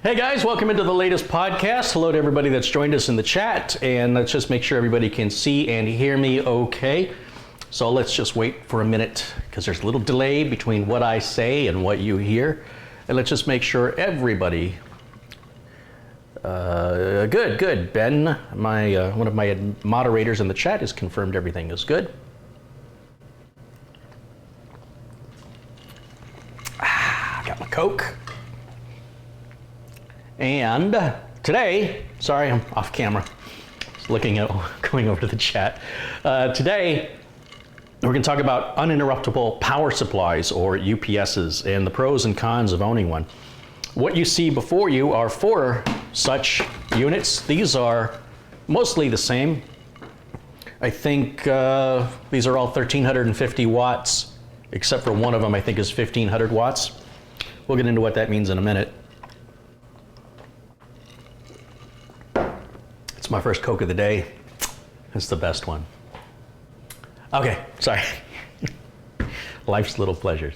Hey guys, welcome into the latest podcast. Hello to everybody that's joined us in the chat, and let's just make sure everybody can see and hear me okay. So let's just wait for a minute because there's a little delay between what I say and what you hear. And let's just make sure everybody, good. Ben, one of my moderators in the chat has confirmed everything is good. Got my Coke. And today, sorry, I'm off camera, just looking at, going over to the chat. Today, we're going to talk about uninterruptible power supplies, or UPSs, and the pros and cons of owning one. What you see before you are 4 such units. These are mostly the same. I think these are all 1350 watts, except for one of them I think is 1500 watts. We'll get into what that means in a minute. It's my first Coke of the day. It's the best one. Okay, sorry. Life's little pleasures.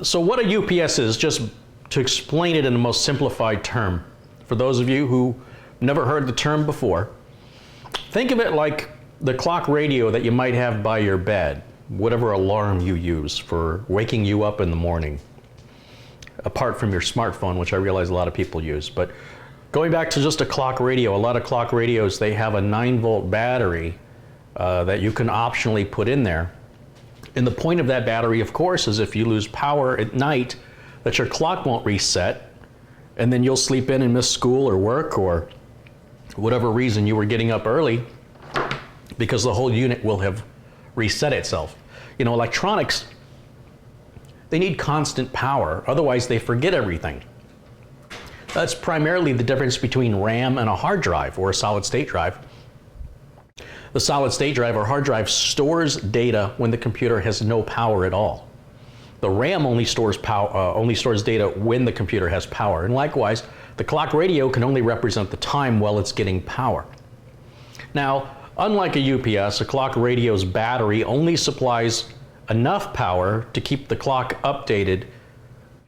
So what a UPS is, just to explain it in the most simplified term, for those of you who never heard the term before, think of it like the clock radio that you might have by your bed, whatever alarm you use for waking you up in the morning, apart from your smartphone, which I realize a lot of people use. But going back to just a clock radio, a lot of clock radios, they have a 9-volt battery that you can optionally put in there. And the point of that battery, of course, is if you lose power at night, that your clock won't reset, and then you'll sleep in and miss school or work or whatever reason you were getting up early, because the whole unit will have reset itself. You know, electronics, they need constant power, otherwise they forget everything. That's primarily the difference between RAM and a hard drive or a solid state drive. The solid state drive or hard drive stores data when the computer has no power at all. The RAM only stores data when the computer has power. And likewise, the clock radio can only represent the time while it's getting power. Now, unlike a UPS, a clock radio's battery only supplies enough power to keep the clock updated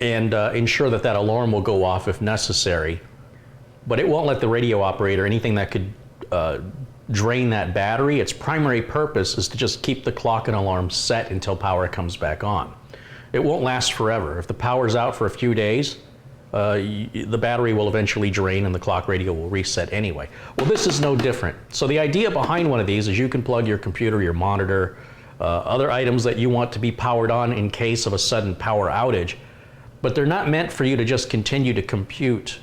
and ensure that that alarm will go off if necessary. But it won't let the radio operator, anything that could drain that battery. Its primary purpose is to just keep the clock and alarm set until power comes back on. It won't last forever. If the power's out for a few days, the battery will eventually drain and the clock radio will reset anyway. Well, this is no different. So the idea behind one of these is you can plug your computer, your monitor, other items that you want to be powered on in case of a sudden power outage, but they're not meant for you to just continue to compute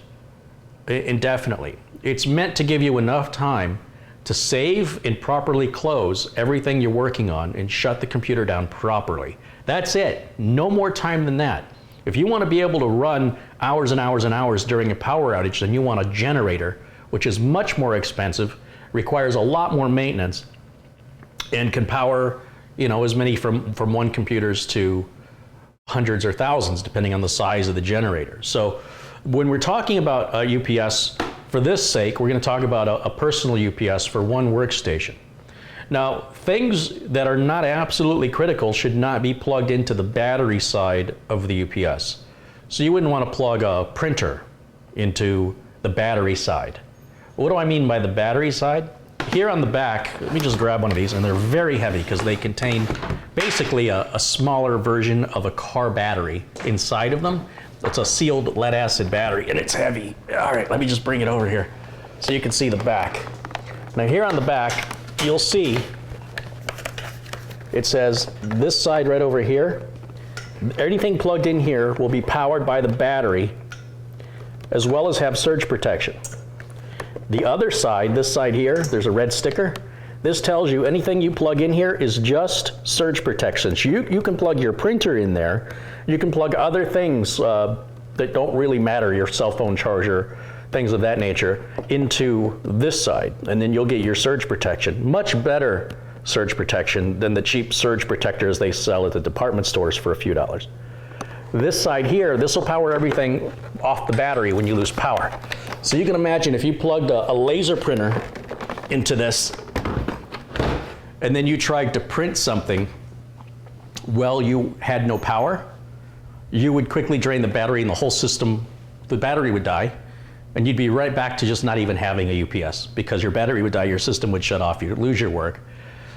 indefinitely. It's meant to give you enough time to save and properly close everything you're working on and shut the computer down properly. That's it. No more time than that. If you want to be able to run hours and hours and hours during a power outage, then you want a generator, which is much more expensive, requires a lot more maintenance, and can power, you know, as many from one computers to hundreds or thousands, depending on the size of the generator. So when we're talking about a UPS, for this sake, we're going to talk about a personal UPS for one workstation. Now, things that are not absolutely critical should not be plugged into the battery side of the UPS. So you wouldn't want to plug a printer into the battery side. What do I mean by the battery side? Here on the back, let me just grab one of these, and they're very heavy because they contain basically a smaller version of a car battery inside of them. It's a sealed lead acid battery, and it's heavy. All right, let me just bring it over here so you can see the back. Now here on the back, you'll see it says this side right over here, anything plugged in here will be powered by the battery as well as have surge protection. The other side, this side here, there's a red sticker. This tells you anything you plug in here is just surge protection. So you can plug your printer in there. You can plug other things that don't really matter, your cell phone charger, things of that nature, into this side, and then you'll get your surge protection. Much better surge protection than the cheap surge protectors they sell at the department stores for a few dollars. This side here, this will power everything off the battery when you lose power. So you can imagine if you plugged a laser printer into this, and then you tried to print something while you had no power, you would quickly drain the battery and the whole system, the battery would die, and you'd be right back to just not even having a UPS because your battery would die, your system would shut off, you'd lose your work.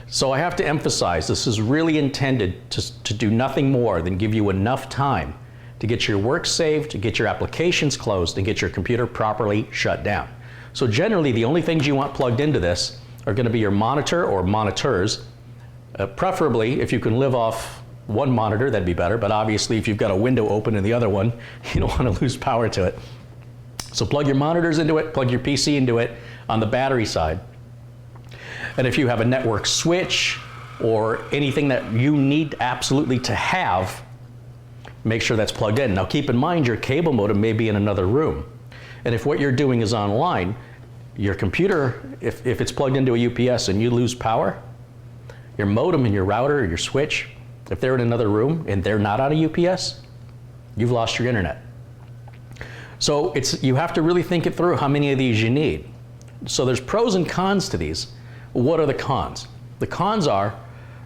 So I have to emphasize, this is really intended to do nothing more than give you enough time to get your work saved, to get your applications closed, and get your computer properly shut down. So generally, the only things you want plugged into this are going to be your monitor or monitors. Preferably, if you can live off one monitor, that'd be better, but obviously if you've got a window open in the other one, you don't want to lose power to it. So plug your monitors into it, plug your PC into it on the battery side. And if you have a network switch or anything that you need absolutely to have, make sure that's plugged in. Now keep in mind your cable modem may be in another room. And if what you're doing is online, your computer, if it's plugged into a UPS and you lose power, your modem and your router or your switch, if they're in another room and they're not on a UPS, you've lost your internet. So you have to really think it through how many of these you need. So there's pros and cons to these. What are the cons? The cons are,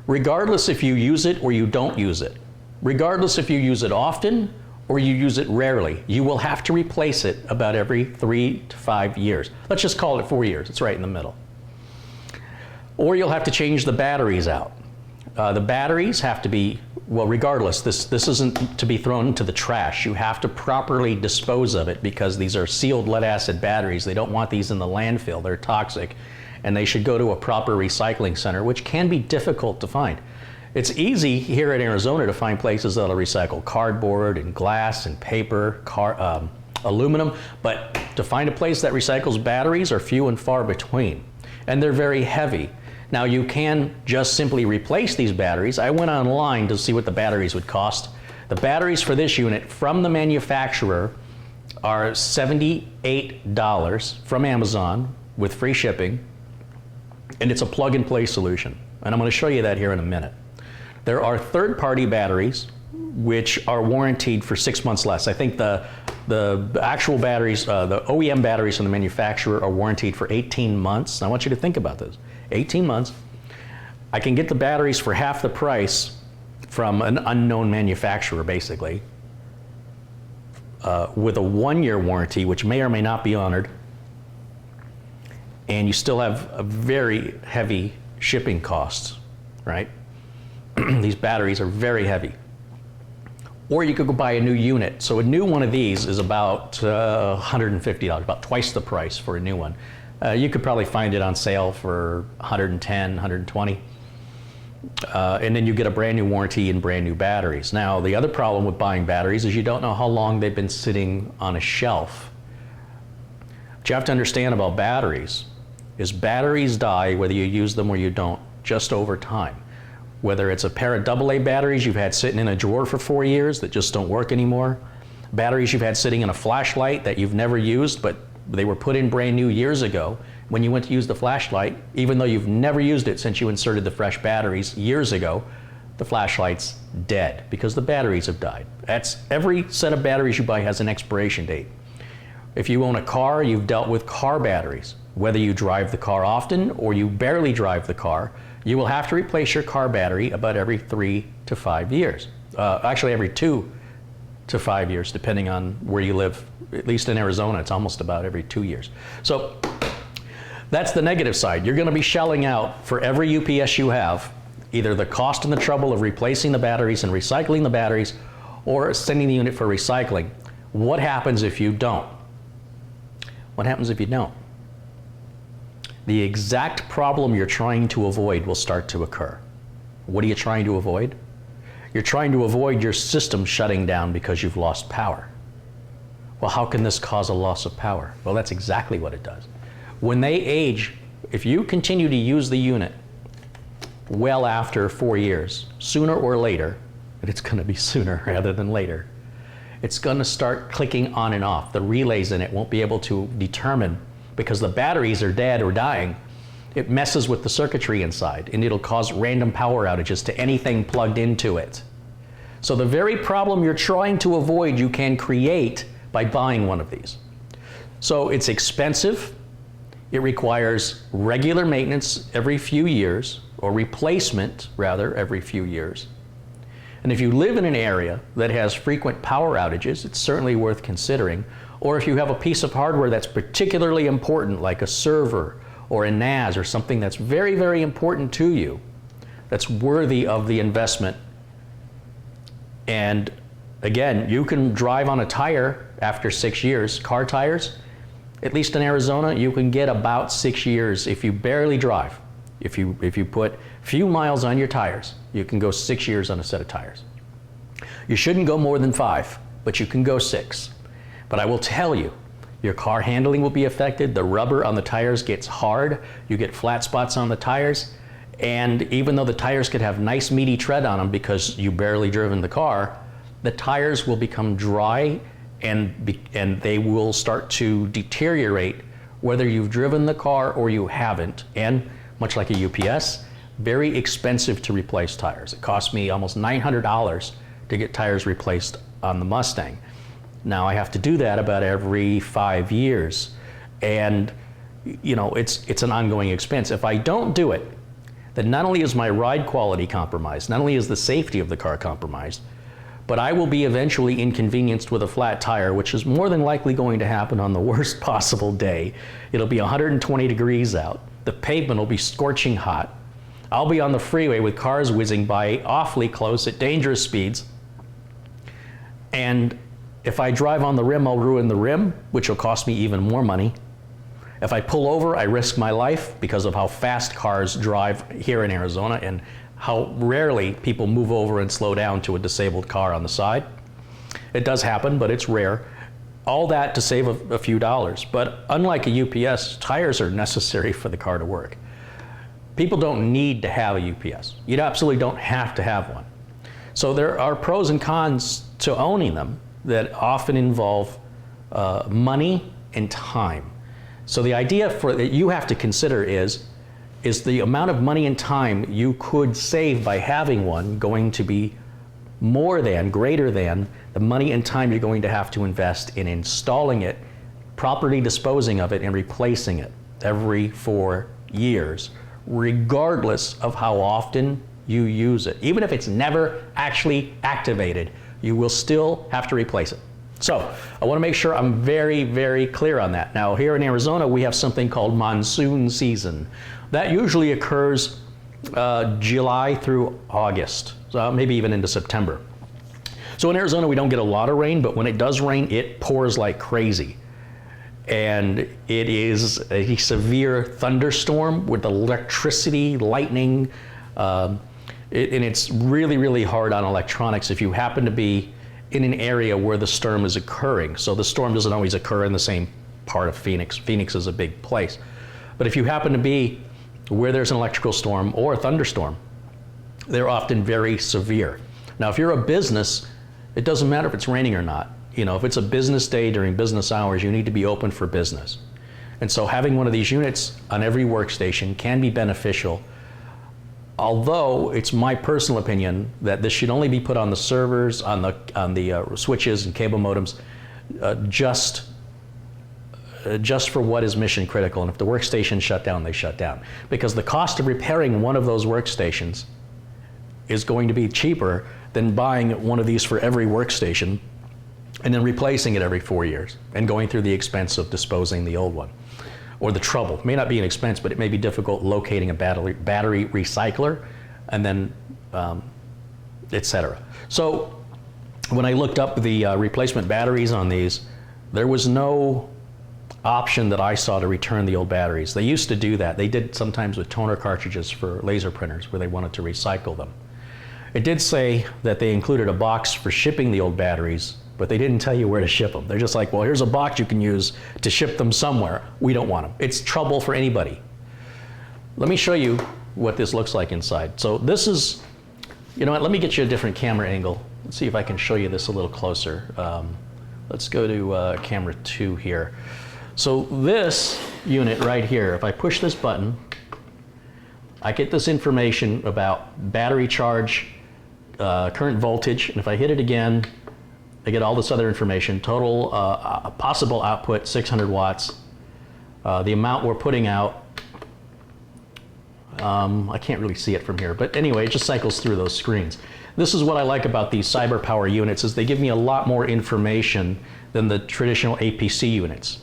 regardless if you use it or you don't use it, regardless if you use it often or you use it rarely, you will have to replace it about every 3 to 5 years. Let's just call it 4 years, it's right in the middle. Or you'll have to change the batteries out. The batteries have to be, well, regardless, this isn't to be thrown into the trash. You have to properly dispose of it because these are sealed lead acid batteries. They don't want these in the landfill, they're toxic. And they should go to a proper recycling center, which can be difficult to find. It's easy here in Arizona to find places that'll recycle cardboard and glass and paper, aluminum, but to find a place that recycles batteries are few and far between. And they're very heavy. Now you can just simply replace these batteries. I went online to see what the batteries would cost. The batteries for this unit from the manufacturer are $78 from Amazon with free shipping. And it's a plug-and-play solution. And I'm going to show you that here in a minute. There are third-party batteries which are warranted for 6 months less. I think the actual batteries, the OEM batteries from the manufacturer are warranted for 18 months. And I want you to think about this. 18 months. I can get the batteries for half the price from an unknown manufacturer, basically, with a 1-year warranty, which may or may not be honored. And you still have a very heavy shipping costs, right? These batteries are very heavy. Or you could go buy a new unit. So a new one of these is about $150, about twice the price for a new one. You could probably find it on sale for $110, $120. And then you get a brand new warranty and brand new batteries. Now, the other problem with buying batteries is you don't know how long they've been sitting on a shelf. What you have to understand about batteries is batteries die whether you use them or you don't, just over time. Whether it's a pair of AA batteries you've had sitting in a drawer for 4 years that just don't work anymore, batteries you've had sitting in a flashlight that you've never used but they were put in brand new years ago. When you went to use the flashlight, even though you've never used it since you inserted the fresh batteries years ago, the flashlight's dead because the batteries have died. Every set of batteries you buy has an expiration date. If you own a car, you've dealt with car batteries. Whether you drive the car often or you barely drive the car, you will have to replace your car battery about every 3 to 5 years. Actually, every 2 to 5 years, depending on where you live. At least in Arizona, it's almost about every 2 years. So that's the negative side. You're going to be shelling out for every UPS you have, either the cost and the trouble of replacing the batteries and recycling the batteries, or sending the unit for recycling. What happens if you don't? What happens if you don't? The exact problem you're trying to avoid will start to occur. What are you trying to avoid? You're trying to avoid your system shutting down because you've lost power. Well, how can this cause a loss of power? Well, that's exactly what it does. When they age, if you continue to use the unit well after 4 years, sooner or later, and it's going to be sooner rather than later, it's going to start clicking on and off. The relays in it won't be able to determine, because the batteries are dead or dying, it messes with the circuitry inside and it'll cause random power outages to anything plugged into it. So the very problem you're trying to avoid, you can create by buying one of these. So it's expensive. It requires regular maintenance every few years, or replacement rather every few years. And if you live in an area that has frequent power outages, it's certainly worth considering. Or if you have a piece of hardware that's particularly important, like a server or a NAS or something that's very, very important to you, that's worthy of the investment. And again, you can drive on a tire after 6 years. Car tires, at least in Arizona, you can get about 6 years if you barely drive. If you put few miles on your tires, you can go 6 years on a set of tires. You shouldn't go more than 5, but you can go 6. But I will tell you, your car handling will be affected. The rubber on the tires gets hard. You get flat spots on the tires. And even though the tires could have nice meaty tread on them because you barely driven the car, the tires will become dry and they will start to deteriorate whether you've driven the car or you haven't. And much like a UPS, very expensive to replace tires. It cost me almost $900 to get tires replaced on the Mustang. Now I have to do that about every 5 years. And you know, it's an ongoing expense. If I don't do it, then not only is my ride quality compromised, not only is the safety of the car compromised, but I will be eventually inconvenienced with a flat tire, which is more than likely going to happen on the worst possible day. It'll be 120 degrees out. The pavement will be scorching hot. I'll be on the freeway with cars whizzing by awfully close at dangerous speeds. And if I drive on the rim, I'll ruin the rim, which will cost me even more money. If I pull over, I risk my life because of how fast cars drive here in Arizona and how rarely people move over and slow down to a disabled car on the side. It does happen, but it's rare. All that to save a few dollars. But unlike a UPS, tires are necessary for the car to work. People don't need to have a UPS. You absolutely don't have to have one. So there are pros and cons to owning them that often involve money and time. So the idea that you have to consider is the amount of money and time you could save by having one going to be greater than the money and time you're going to have to invest in installing it, properly disposing of it, and replacing it every 4 years, regardless of how often you use it. Even if it's never actually activated, you will still have to replace it. So I want to make sure I'm very, very clear on that. Now here in Arizona, we have something called monsoon season. That usually occurs July through August, so maybe even into September. So in Arizona, we don't get a lot of rain, but when it does rain, it pours like crazy. And it is a severe thunderstorm with electricity, lightning, and it's really, really hard on electronics if you happen to be in an area where the storm is occurring. So the storm doesn't always occur in the same part of Phoenix. Phoenix is a big place. But if you happen to be where there's an electrical storm or a thunderstorm, they're often very severe. Now, if you're a business, it doesn't matter if it's raining or not. You know, if it's a business day during business hours, you need to be open for business. And so having one of these units on every workstation can be beneficial. Although it's my personal opinion that this should only be put on the servers, on the switches and cable modems, just for what is mission critical. And if the workstation shut down, they shut down. Because the cost of repairing one of those workstations is going to be cheaper than buying one of these for every workstation and then replacing it every 4 years and going through the expense of disposing the old one. Or the trouble. It may not be an expense, but it may be difficult locating a battery recycler and then etc. So when I looked up the replacement batteries on these, there was no option that I saw to return the old batteries. They used to do that. They did sometimes with toner cartridges for laser printers where they wanted to recycle them. It did say that they included a box for shipping the old batteries, but they didn't tell you where to ship them. They're just like, well, here's a box you can use to ship them somewhere. We don't want them. It's trouble for anybody. Let me show you what this looks like inside. So this is, you know what, let me get you a different camera angle. Let's see if I can show you this a little closer. Let's go to camera 2 here. So this unit right here, if I push this button, I get this information about battery charge, current voltage, and if I hit it again, I get all this other information. Total possible output, 600 watts. The amount we're putting out, I can't really see it from here, but anyway, it just cycles through those screens. This is what I like about these CyberPower units, is they give me a lot more information than the traditional APC units.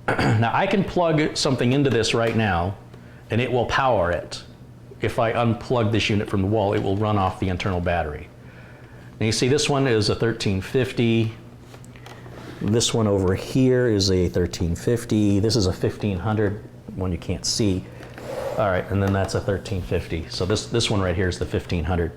Now I can plug something into this right now and it will power it. If I unplug this unit from the wall, it will run off the internal battery. And you see this one is a 1350. This one over here is a 1350. This is a 1500, one you can't see. All right, and then that's a 1350. So this one right here is the 1500.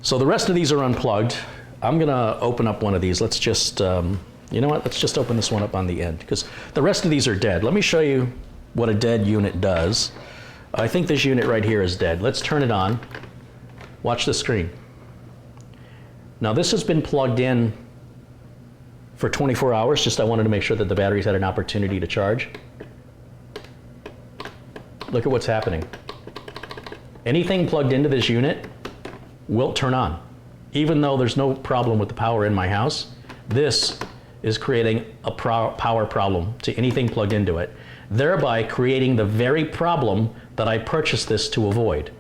So the rest of these are unplugged. I'm gonna open up one of these. Let's just, you know what? Let's just open this one up on the end, because the rest of these are dead. Let me show you what a dead unit does. I think this unit right here is dead. Let's turn it on. Watch the screen. Now this has been plugged in for 24 hours. Just I wanted to make sure that the batteries had an opportunity to charge. Look at what's happening. Anything plugged into this unit will turn on. Even though there's no problem with the power in my house, this is creating a power problem to anything plugged into it, thereby creating the very problem that I purchased this to avoid.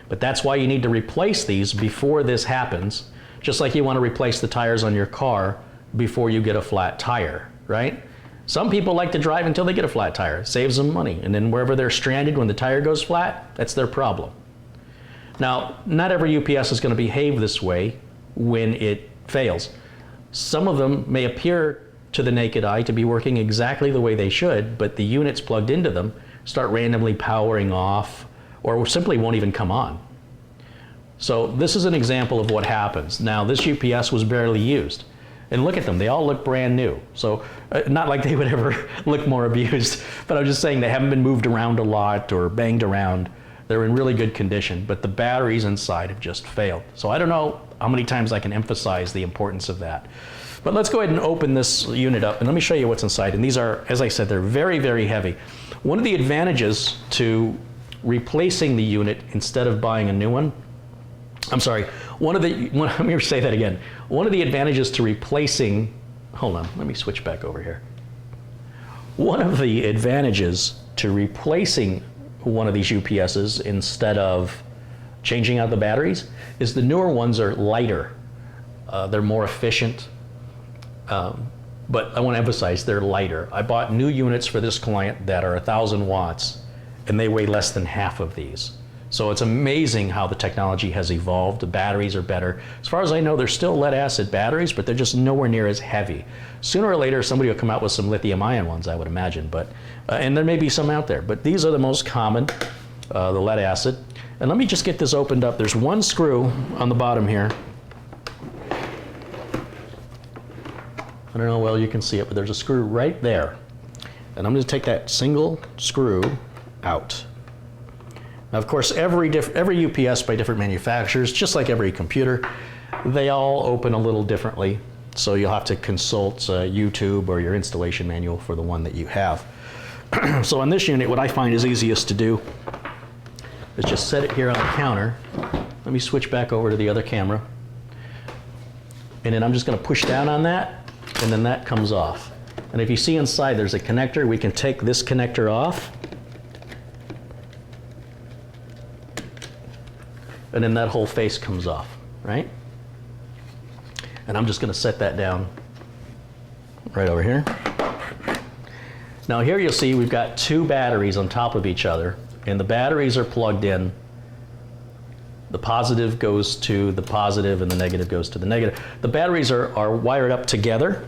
But that's why you need to replace these before this happens, just like you want to replace the tires on your car before you get a flat tire, right? Some people like to drive until they get a flat tire. It saves them money. And then wherever they're stranded when the tire goes flat, that's their problem. Now, not every UPS is going to behave this way when it fails. Some of them may appear to the naked eye to be working exactly the way they should, but the units plugged into them start randomly powering off or simply won't even come on. So this is an example of what happens. Now, this UPS was barely used. And look at them, they all look brand new. So not like they would ever look more abused, but I'm just saying they haven't been moved around a lot or banged around. They're in really good condition, but the batteries inside have just failed. So I don't know how many times I can emphasize the importance of that. But let's go ahead and open this unit up and let me show you what's inside. And these are, as I said, they're very, very heavy. One of the advantages to replacing the unit instead of buying a new one, let me say that again. One of the advantages to replacing, hold on, let me switch back over here. One of the advantages to replacing one of these UPSs instead of changing out the batteries is the newer ones are lighter. They're more efficient, but I want to emphasize they're lighter. I bought new units for this client that are 1,000 watts and they weigh less than half of these. So it's amazing how the technology has evolved. The batteries are better. As far as I know, they're still lead acid batteries, but they're just nowhere near as heavy. Sooner or later, somebody will come out with some lithium ion ones, I would imagine, but, and there may be some out there, but these are the most common, the lead acid. And let me just get this opened up. There's one screw on the bottom here. I don't know how well you can see it, but there's a screw right there. And I'm going to take that single screw out. Now, of course, every UPS by different manufacturers, just like every computer, they all open a little differently. So you'll have to consult YouTube or your installation manual for the one that you have. So on this unit, what I find is easiest to do is just set it here on the counter. Let me switch back over to the other camera. And then I'm just going to push down on that, and then that comes off. And if you see inside, there's a connector. We can take this connector off. And then that whole face comes off, right? And I'm just going to set that down right over here. Now here you'll see we've got two batteries on top of each other, and the batteries are plugged in. The positive goes to the positive and the negative goes to the negative. The batteries are wired up together,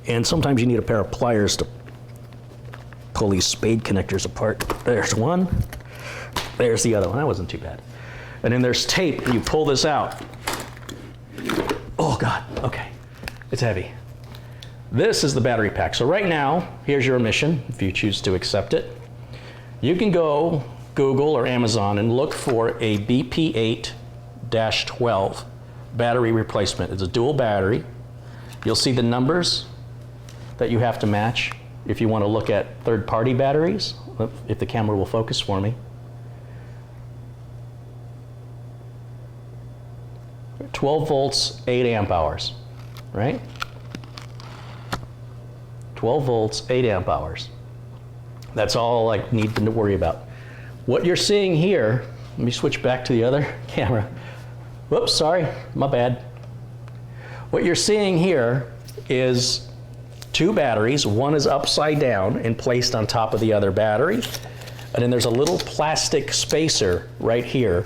and sometimes you need a pair of pliers to pull these spade connectors apart. There's one, there's the other one. That wasn't too bad. And then there's tape, and you pull this out. Oh God, okay, it's heavy. This is the battery pack. So right now, here's your emission, if you choose to accept it. You can go Google or Amazon and look for a BP8-12 battery replacement. It's a dual battery. You'll see the numbers that you have to match if you want to look at third-party batteries, if the camera will focus for me. 12 volts, 8 amp hours, right? 12 volts, 8 amp hours. That's all I need to worry about. What you're seeing here, let me switch back to the other camera. Whoops, sorry, my bad. What you're seeing here is two batteries. One is upside down and placed on top of the other battery. And then there's a little plastic spacer right here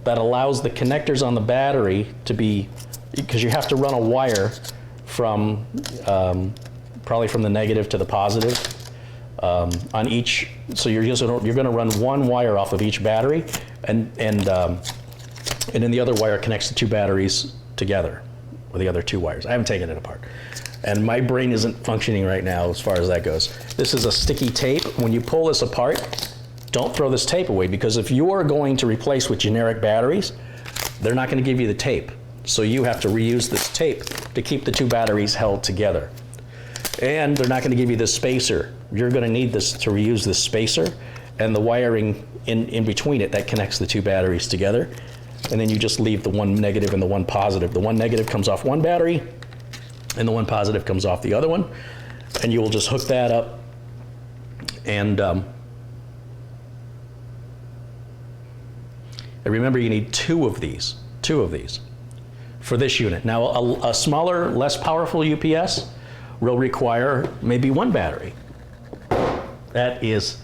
that allows the connectors on the battery to be, because you have to run a wire from, probably from the negative to the positive on each. So you're going to run one wire off of each battery, and then the other wire connects the two batteries together, or the other two wires. I haven't taken it apart. And my brain isn't functioning right now as far as that goes. This is a sticky tape. When you pull this apart, don't throw this tape away, because if you're going to replace with generic batteries, they're not going to give you the tape. So you have to reuse this tape to keep the two batteries held together. And they're not going to give you this spacer. You're going to need this to reuse this spacer and the wiring in between it that connects the two batteries together. And then you just leave the one negative and the one positive. The one negative comes off one battery, and the one positive comes off the other one. And you will just hook that up, and remember, you need two of these for this unit. Now, a smaller, less powerful UPS will require maybe one battery. That is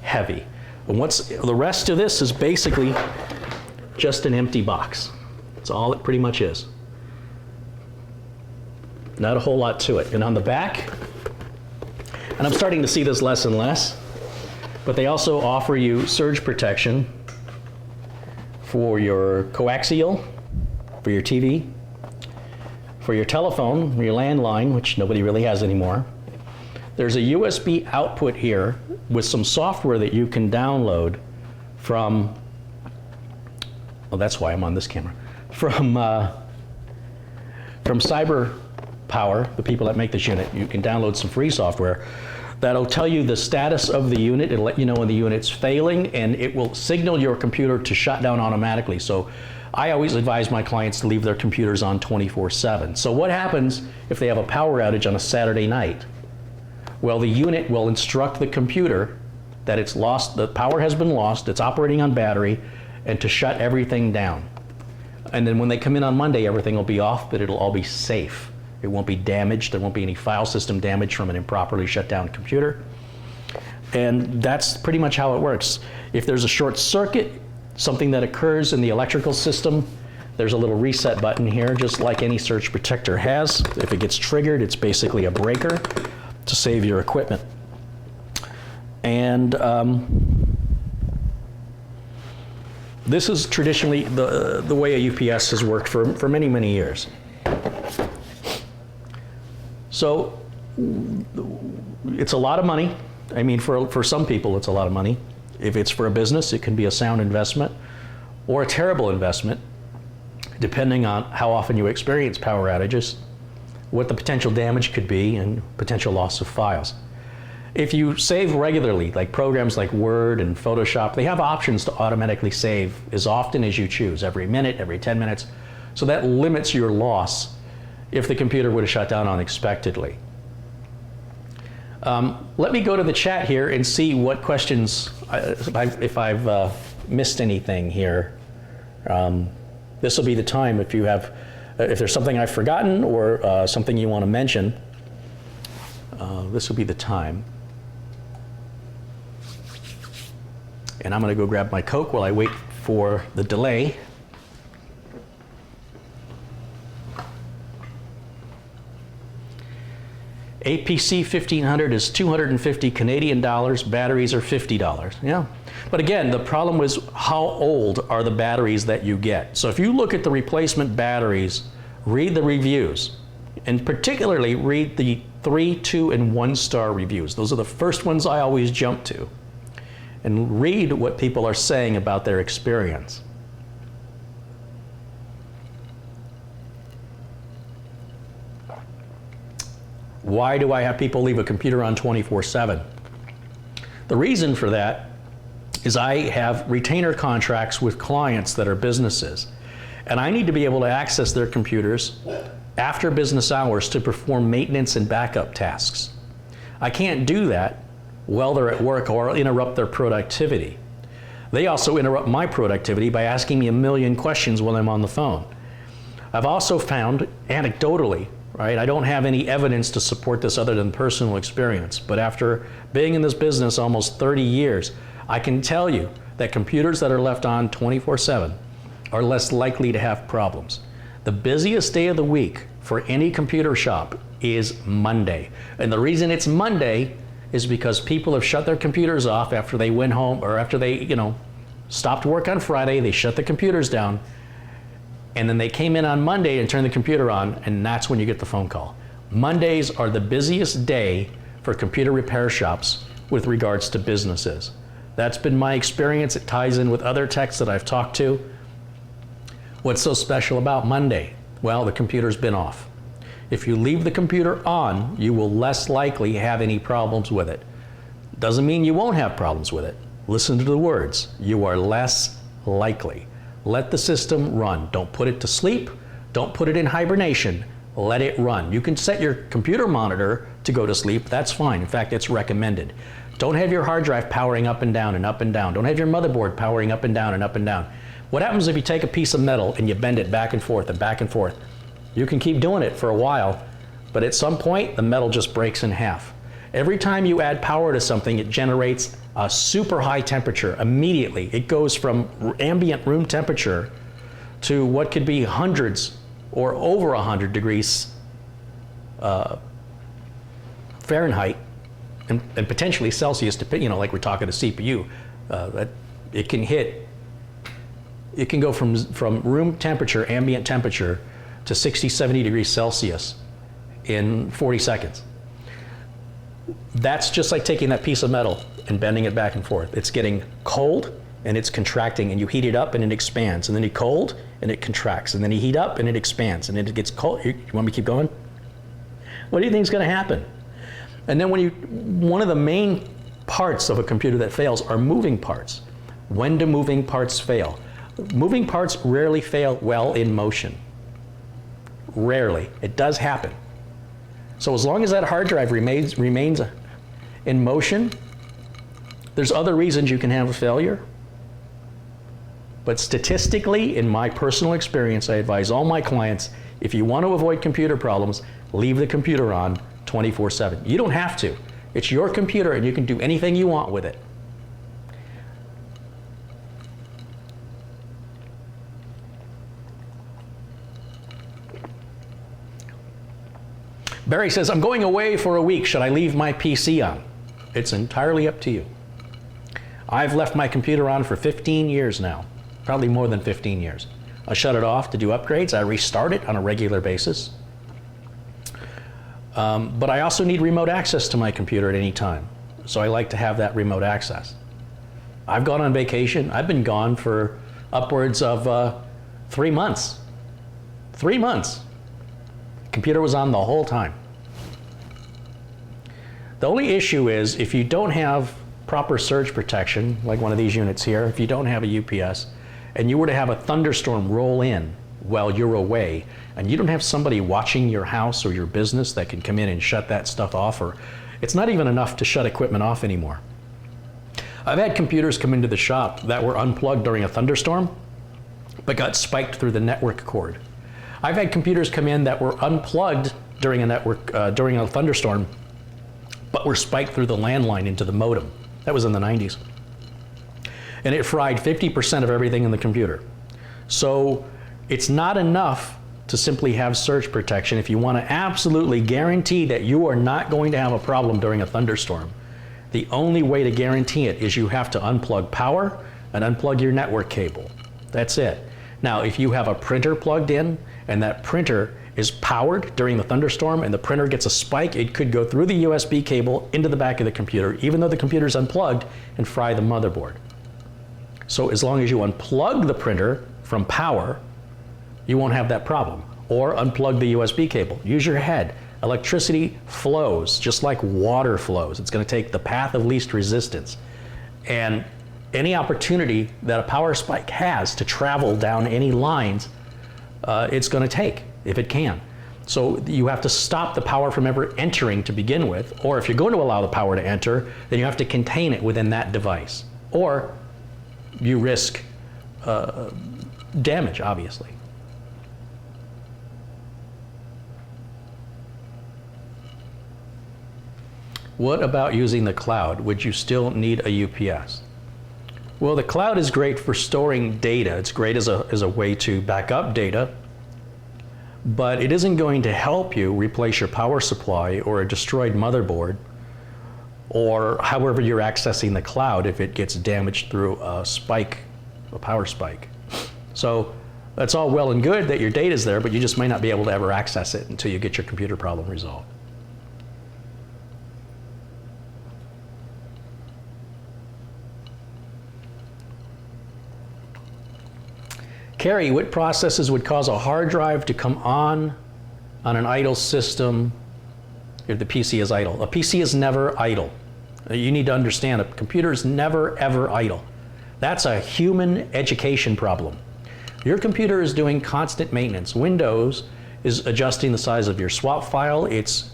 heavy. And the rest of this is basically just an empty box. That's all it pretty much is. Not a whole lot to it. And on the back, and I'm starting to see this less and less, but they also offer you surge protection for your coaxial, for your TV, for your telephone, your landline, which nobody really has anymore. There's a USB output here with some software that you can download from, well, that's why I'm on this camera, from CyberPower, the people that make this unit. You can download some free software that'll tell you the status of the unit. It'll let you know when the unit's failing, and it will signal your computer to shut down automatically. So I always advise my clients to leave their computers on 24/7. So what happens if they have a power outage on a Saturday night? Well, the unit will instruct the computer that it's lost, the power has been lost, it's operating on battery, and to shut everything down. And then when they come in on Monday, everything will be off, but it'll all be safe. It won't be damaged. There won't be any file system damage from an improperly shut down computer. And that's pretty much how it works. If there's a short circuit, something that occurs in the electrical system, there's a little reset button here, just like any surge protector has. If it gets triggered, it's basically a breaker to save your equipment. And this is traditionally the way a UPS has worked for many, many years. So it's a lot of money. I mean, for some people, it's a lot of money. If it's for a business, it can be a sound investment or a terrible investment, depending on how often you experience power outages, what the potential damage could be, and potential loss of files. If you save regularly, like programs like Word and Photoshop, they have options to automatically save as often as you choose, every minute, every 10 minutes. So that limits your loss if the computer would have shut down unexpectedly. Let me go to the chat here and see what questions, if I've missed anything here. This will be the time if you have, if there's something I've forgotten or something you want to mention, this will be the time. And I'm going to go grab my Coke while I wait for the delay. APC 1500 is 250 Canadian dollars, batteries are $50. Yeah. But again, the problem was how old are the batteries that you get. So if you look at the replacement batteries, read the reviews, and particularly read the 3, 2, and 1-star reviews. Those are the first ones I always jump to. And read what people are saying about their experience. Why do I have people leave a computer on 24/7? The reason for that is I have retainer contracts with clients that are businesses, and I need to be able to access their computers after business hours to perform maintenance and backup tasks. I can't do that while they're at work or interrupt their productivity. They also interrupt my productivity by asking me a million questions while I'm on the phone. I've also found, anecdotally, right, I don't have any evidence to support this other than personal experience, but after being in this business almost 30 years, I can tell you that computers that are left on 24/7 are less likely to have problems. The busiest day of the week for any computer shop is Monday. And the reason it's Monday is because people have shut their computers off after they went home, or after they, stopped work on Friday, they shut the computers down, and then they came in on Monday and turned the computer on, and that's when you get the phone call. Mondays are the busiest day for computer repair shops with regards to businesses. That's been my experience. It ties in with other techs that I've talked to. What's so special about Monday? Well, the computer's been off. If you leave the computer on, you will less likely have any problems with it. Doesn't mean you won't have problems with it. Listen to the words. You are less likely. Let the system run. Don't put it to sleep. Don't put it in hibernation. Let it run. You can set your computer monitor to go to sleep. That's fine. In fact, it's recommended. Don't have your hard drive powering up and down and up and down. Don't have your motherboard powering up and down and up and down. What happens if you take a piece of metal and you bend it back and forth and back and forth? You can keep doing it for a while, but at some point, the metal just breaks in half. Every time you add power to something, it generates a super high temperature immediately. It goes from ambient room temperature to what could be hundreds or over 100 degrees Fahrenheit and potentially Celsius, like we're talking a CPU. It can go from room temperature, ambient temperature, to 60, 70 degrees Celsius in 40 seconds. That's just like taking that piece of metal and bending it back and forth. It's getting cold and it's contracting, and you heat it up and it expands, and then you cold and it contracts, and then you heat up and it expands, and then it gets cold. You want me to keep going? What do you think is going to happen? And then one of the main parts of a computer that fails are moving parts. When do moving parts fail? Moving parts rarely fail well in motion. Rarely. It does happen. So as long as that hard drive remains in motion, there's other reasons you can have a failure. But statistically, in my personal experience, I advise all my clients, if you want to avoid computer problems, leave the computer on 24/7. You don't have to. It's your computer and you can do anything you want with it. Barry says, I'm going away for a week. Should I leave my PC on? It's entirely up to you. I've left my computer on for 15 years now, probably more than 15 years. I shut it off to do upgrades. I restart it on a regular basis. But I also need remote access to my computer at any time. So I like to have that remote access. I've gone on vacation. I've been gone for upwards of 3 months. 3 months. Computer was on the whole time. The only issue is if you don't have proper surge protection, like one of these units here, if you don't have a UPS, and you were to have a thunderstorm roll in while you're away, and you don't have somebody watching your house or your business that can come in and shut that stuff off, or it's not even enough to shut equipment off anymore. I've had computers come into the shop that were unplugged during a thunderstorm, but got spiked through the network cord. I've had computers come in that were unplugged during a thunderstorm, but were spiked through the landline into the modem. That was in the 90s. And it fried 50% of everything in the computer. So it's not enough to simply have surge protection. If you want to absolutely guarantee that you are not going to have a problem during a thunderstorm, the only way to guarantee it is you have to unplug power and unplug your network cable. That's it. Now, if you have a printer plugged in and that printer is powered during the thunderstorm and the printer gets a spike, it could go through the USB cable into the back of the computer, even though the computer is unplugged, and fry the motherboard. So as long as you unplug the printer from power, you won't have that problem. Or unplug the USB cable. Use your head. Electricity flows just like water flows. It's going to take the path of least resistance. And any opportunity that a power spike has to travel down any lines, it's going to take, if it can. So you have to stop the power from ever entering to begin with, or if you're going to allow the power to enter, then you have to contain it within that device, or you risk damage, obviously. What about using the cloud? Would you still need a UPS? Well, the cloud is great for storing data. It's great as a way to back up data, but it isn't going to help you replace your power supply or a destroyed motherboard, or however you're accessing the cloud if it gets damaged through a spike, a power spike. So that's all well and good that your data's there, but you just may not be able to ever access it until you get your computer problem resolved. Carrie, what processes would cause a hard drive to come on an idle system if the PC is idle? A PC is never idle. You need to understand, a computer is never ever idle. That's a human education problem. Your computer is doing constant maintenance. Windows is adjusting the size of your swap file. It's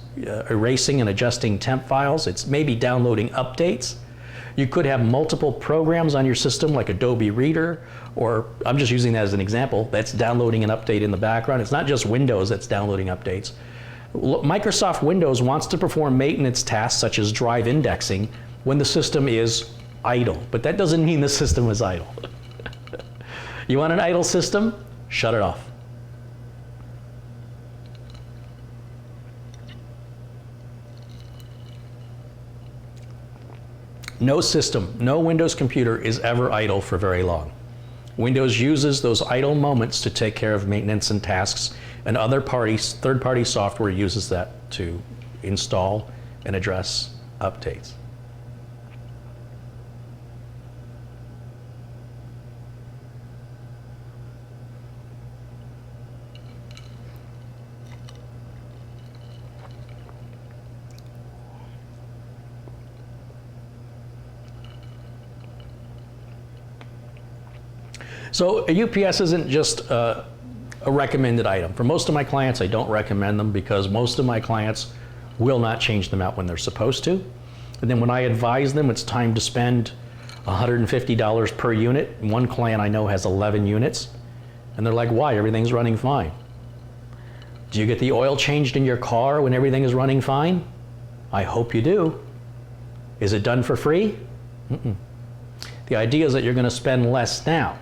erasing and adjusting temp files. It's maybe downloading updates. You could have multiple programs on your system like Adobe Reader, or I'm just using that as an example, that's downloading an update in the background. It's not just Windows that's downloading updates. Microsoft Windows wants to perform maintenance tasks such as drive indexing when the system is idle, but that doesn't mean the system is idle. You want an idle system? Shut it off. No system, no Windows computer is ever idle for very long. Windows uses those idle moments to take care of maintenance and tasks, and other parties, third-party software uses that to install and address updates. So a UPS isn't just a recommended item. For most of my clients, I don't recommend them because most of my clients will not change them out when they're supposed to. And then when I advise them it's time to spend $150 per unit, one client I know has 11 units, and they're like, why? Everything's running fine. Do you get the oil changed in your car when everything is running fine? I hope you do. Is it done for free? The idea is that you're going to spend less now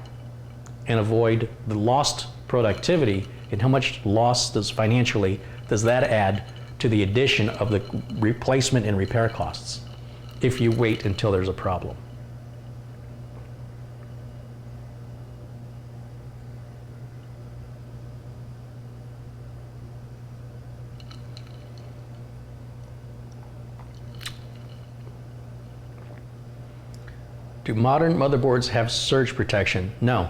and avoid the lost productivity, and how much loss financially does that add to the addition of the replacement and repair costs if you wait until there's a problem. Do modern motherboards have surge protection? No.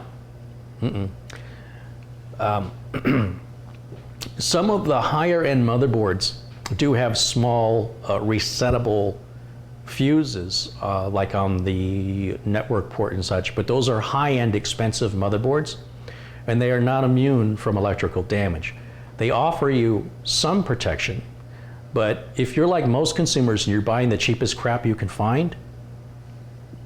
Some of the higher end motherboards do have small resettable fuses like on the network port and such, but those are high-end expensive motherboards and they are not immune from electrical damage. They offer you some protection, but if you're like most consumers and you're buying the cheapest crap you can find,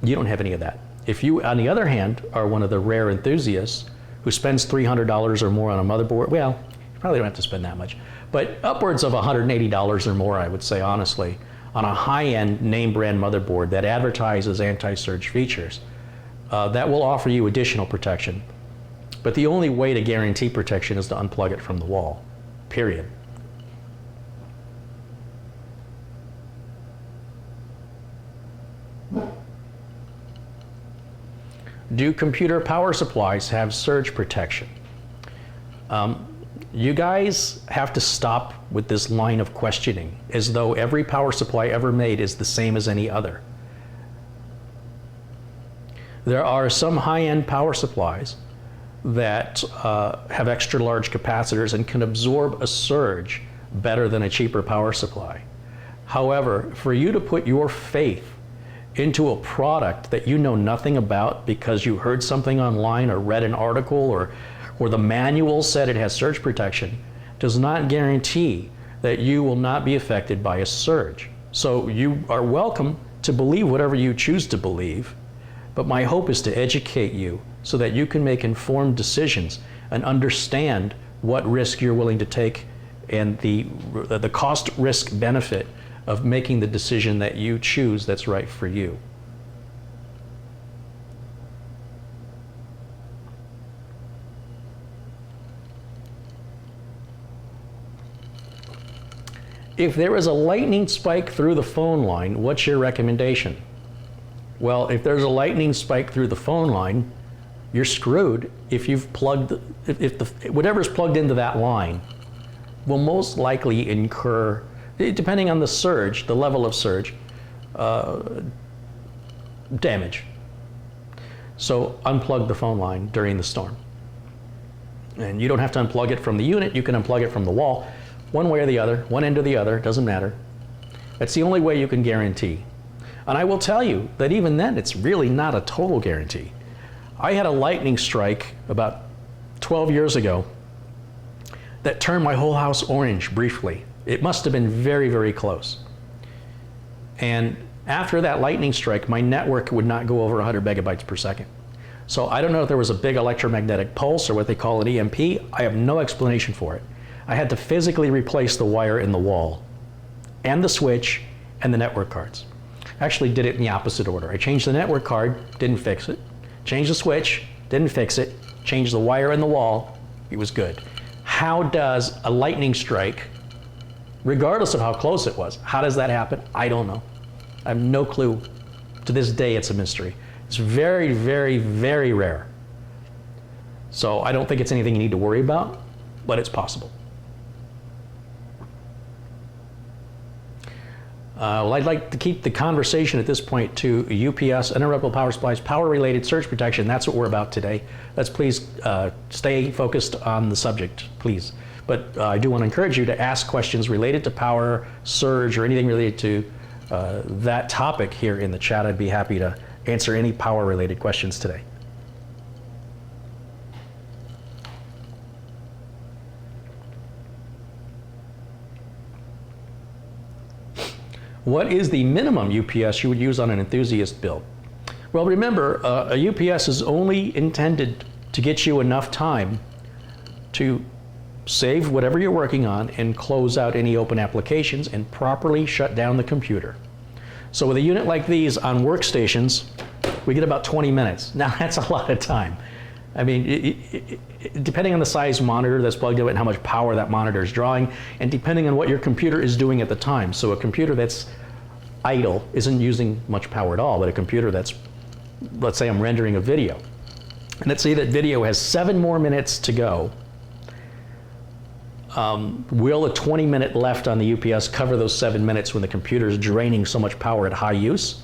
you don't have any of that. If you, on the other hand, are one of the rare enthusiasts who spends $300 or more on a motherboard, well, you probably don't have to spend that much, but upwards of $180 or more, I would say honestly, on a high-end name brand motherboard that advertises anti-surge features, that will offer you additional protection. But the only way to guarantee protection is to unplug it from the wall, period. Do computer power supplies have surge protection? You guys have to stop with this line of questioning as though every power supply ever made is the same as any other. There are some high-end power supplies that have extra large capacitors and can absorb a surge better than a cheaper power supply. However, for you to put your faith into a product that you know nothing about because you heard something online or read an article or the manual said it has surge protection, does not guarantee that you will not be affected by a surge. So you are welcome to believe whatever you choose to believe, but my hope is to educate you so that you can make informed decisions and understand what risk you're willing to take and the cost risk benefit of making the decision that you choose that's right for you. If there is a lightning spike through the phone line, what's your recommendation? Well, if there's a lightning spike through the phone line, you're screwed if you've plugged, whatever's plugged into that line will most likely incur, depending on the surge, the level of surge, damage. So unplug the phone line during the storm. And you don't have to unplug it from the unit, you can unplug it from the wall. One way or the other, one end or the other, doesn't matter. That's the only way you can guarantee. And I will tell you that even then, it's really not a total guarantee. I had a lightning strike about 12 years ago that turned my whole house orange briefly. It must have been very, very close. And after that lightning strike, my network would not go over 100 megabytes per second. So I don't know if there was a big electromagnetic pulse or what they call an EMP. I have no explanation for it. I had to physically replace the wire in the wall and the switch and the network cards. I actually did it in the opposite order. I changed the network card, didn't fix it. Changed the switch, didn't fix it. Changed the wire in the wall, it was good. How does a lightning strike, regardless of how close it was, how does that happen? I don't know. I have no clue. To this day, it's a mystery. It's very, very, very rare. So I don't think it's anything you need to worry about, but it's possible. Well, I'd like to keep the conversation at this point to UPS, Uninterruptible Power Supplies, power-related surge protection. That's what we're about today. Let's please stay focused on the subject, please. But I do want to encourage you to ask questions related to power, surge, or anything related to that topic here in the chat. I'd be happy to answer any power-related questions today. What is the minimum UPS you would use on an enthusiast build? Well, remember, a UPS is only intended to get you enough time to save whatever you're working on and close out any open applications and properly shut down the computer. So with a unit like these on workstations, we get about 20 minutes. Now that's a lot of time. I mean, depending on the size monitor that's plugged into it and how much power that monitor is drawing, and depending on what your computer is doing at the time. So a computer that's idle isn't using much power at all, but a computer that's, let's say I'm rendering a video. And let's say that video has 7 more minutes to go. Will a 20-minute left on the UPS cover those 7 minutes when the computer is draining so much power at high use?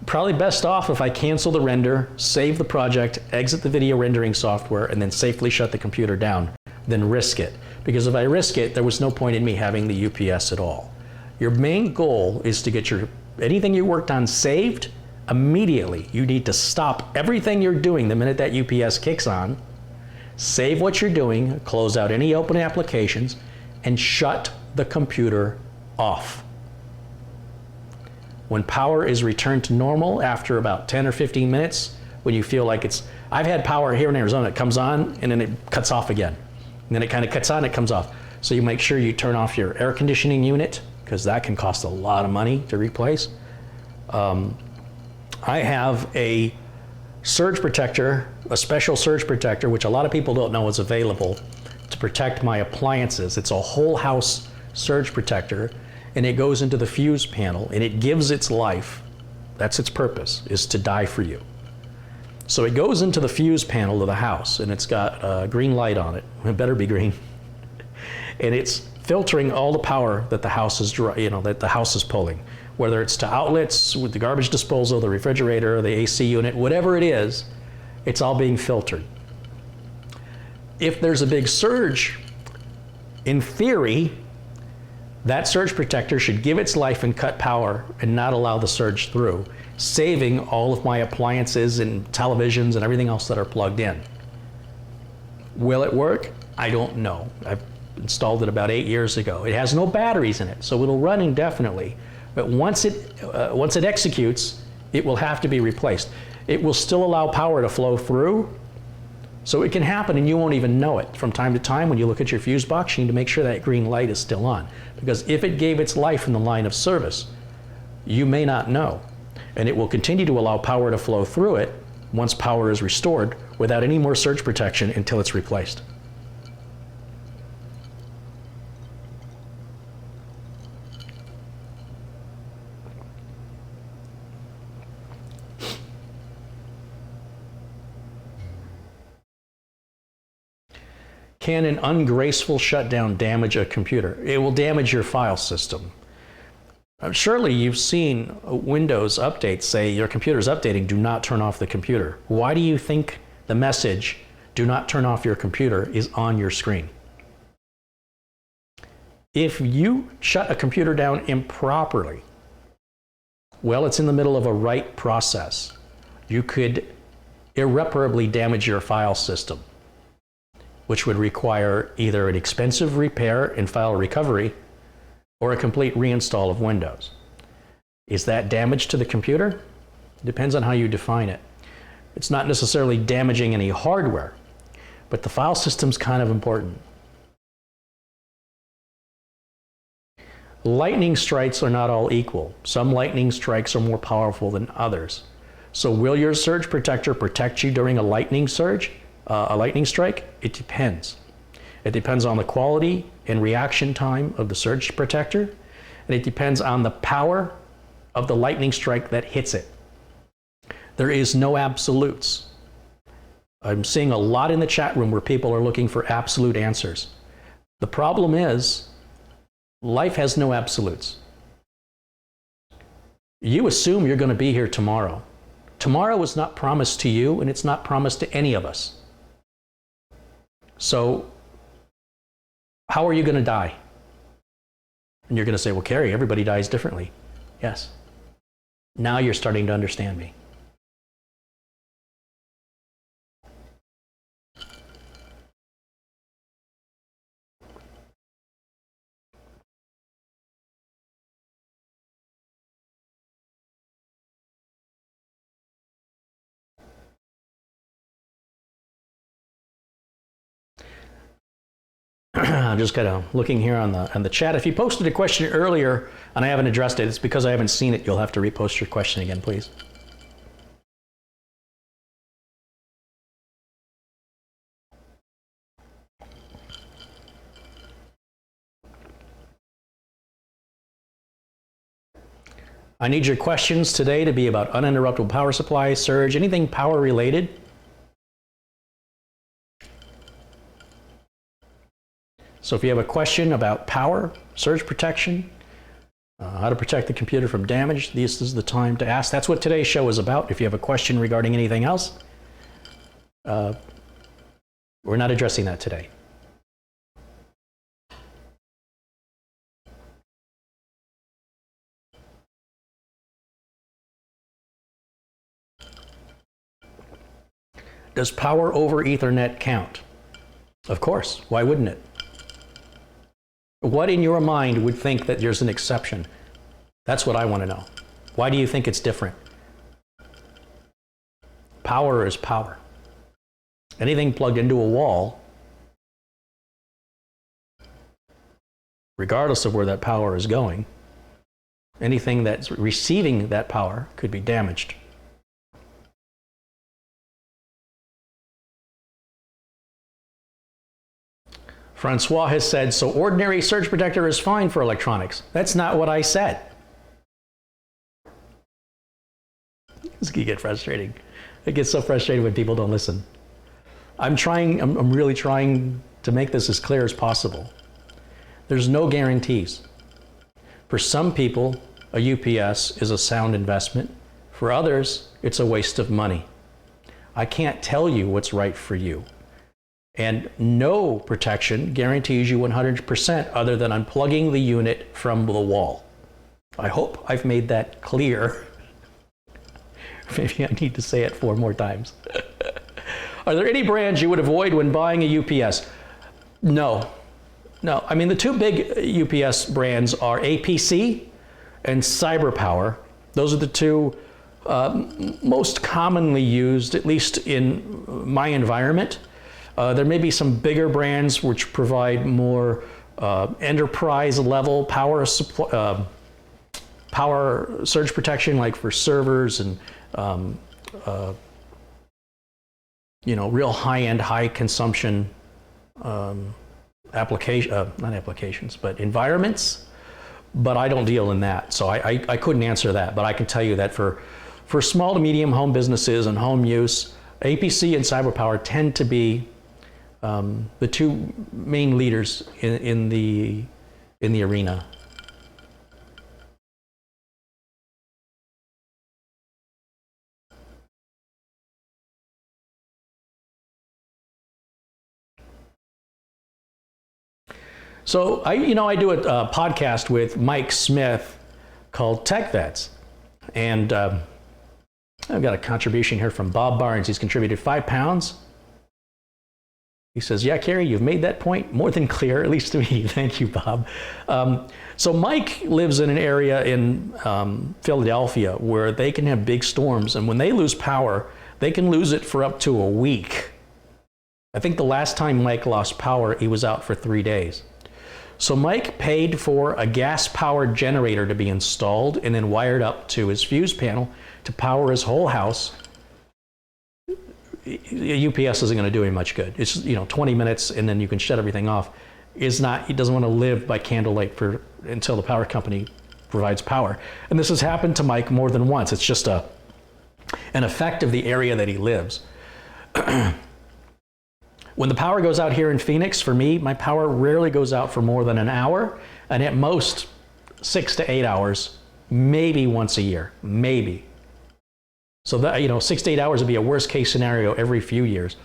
Probably best off if I cancel the render, save the project, exit the video rendering software, and then safely shut the computer down, then risk it. Because if I risk it, there was no point in me having the UPS at all. Your main goal is to get anything you worked on saved immediately. You need to stop everything you're doing the minute that UPS kicks on, save what you're doing, close out any open applications, and shut the computer off. When power is returned to normal after about 10 or 15 minutes, when you feel like I've had power here in Arizona, it comes on and then it cuts off again. And then it kind of cuts on, it comes off. So you make sure you turn off your air conditioning unit, because that can cost a lot of money to replace. I have a surge protector, a special surge protector, which a lot of people don't know is available to protect my appliances. It's a whole house surge protector, and it goes into the fuse panel, and it gives its life. That's its purpose, is to die for you. So it goes into the fuse panel of the house, and it's got a green light on it. It better be green. And it's filtering all the power that the house is, that the house is pulling, whether it's to outlets with the garbage disposal, the refrigerator, the AC unit, whatever it is, it's all being filtered. If there's a big surge, in theory, that surge protector should give its life and cut power and not allow the surge through, saving all of my appliances and televisions and everything else that are plugged in. Will it work? I don't know. I've installed it about 8 years ago. It has no batteries in it, so it'll run indefinitely. But once it executes, it will have to be replaced. It will still allow power to flow through, so it can happen and you won't even know it. From time to time, when you look at your fuse box, you need to make sure that green light is still on. Because if it gave its life in the line of service, you may not know. And it will continue to allow power to flow through it once power is restored without any more surge protection until it's replaced. Can an ungraceful shutdown damage a computer? It will damage your file system. Surely you've seen Windows updates say your computer's updating, do not turn off the computer. Why do you think the message, do not turn off your computer, is on your screen? If you shut a computer down improperly, well, it's in the middle of a write process. You could irreparably damage your file system, which would require either an expensive repair and file recovery or a complete reinstall of Windows. Is that damage to the computer? It depends on how you define it. It's not necessarily damaging any hardware, but the file system's kind of important. Lightning strikes are not all equal. Some lightning strikes are more powerful than others. So will your surge protector protect you during a lightning surge? A lightning strike? It depends. It depends on the quality and reaction time of the surge protector, and it depends on the power of the lightning strike that hits it. There is no absolutes. I'm seeing a lot in the chat room where people are looking for absolute answers. The problem is, life has no absolutes. You assume you're going to be here tomorrow. Tomorrow is not promised to you, and it's not promised to any of us. So, how are you going to die? And you're going to say, well, Kerry, everybody dies differently. Yes. Now you're starting to understand me. I'm just kind of looking here on the chat. If you posted a question earlier and I haven't addressed it, it's because I haven't seen it. You'll have to repost your question again, please. I need your questions today to be about uninterruptible power supply, surge, anything power related. So if you have a question about power, surge protection, how to protect the computer from damage, this is the time to ask. That's what today's show is about. If you have a question regarding anything else, we're not addressing that today. Does power over Ethernet count? Of course. Why wouldn't it? What in your mind would think that there's an exception? That's what I want to know. Why do you think it's different? Power is power. Anything plugged into a wall, regardless of where that power is going, anything that's receiving that power could be damaged. Francois has said, so ordinary surge protector is fine for electronics. That's not what I said. This can get frustrating. It gets so frustrating when people don't listen. I'm really trying to make this as clear as possible. There's no guarantees. For some people, a UPS is a sound investment. For others, it's a waste of money. I can't tell you what's right for you. And no protection guarantees you 100% other than unplugging the unit from the wall. I hope I've made that clear. Maybe I need to say it 4 more times. Are there any brands you would avoid when buying a UPS? No, no. I mean, the two big UPS brands are APC and CyberPower. Those are the two most commonly used, at least in my environment. There may be some bigger brands which provide more enterprise level power supply, power surge protection, like for servers and real high-end, high consumption not applications, but environments. But I don't deal in that, so I couldn't answer that. But I can tell you that for small to medium home businesses and home use, APC and CyberPower tend to be the two main leaders in the arena. So I do a podcast with Mike Smith called Tech Vets, and I've got a contribution here from Bob Barnes. He's contributed £5. He says, "Yeah, Kerry, you've made that point more than clear, at least to me." Thank you, Bob. So Mike lives in an area in Philadelphia where they can have big storms, and when they lose power, they can lose it for up to a week. I think the last time Mike lost power, he was out for 3 days. So Mike paid for a gas-powered generator to be installed and then wired up to his fuse panel to power his whole house. UPS isn't going to do him much good. It's 20 minutes and then you can shut everything off. He doesn't want to live by candlelight until the power company provides power. And this has happened to Mike more than once. It's just an effect of the area that he lives. When the power goes out here in Phoenix, for me, my power rarely goes out for more than an hour, and at most 6 to 8 hours, maybe once a year, maybe. So that 6 to 8 hours would be a worst case scenario every few years.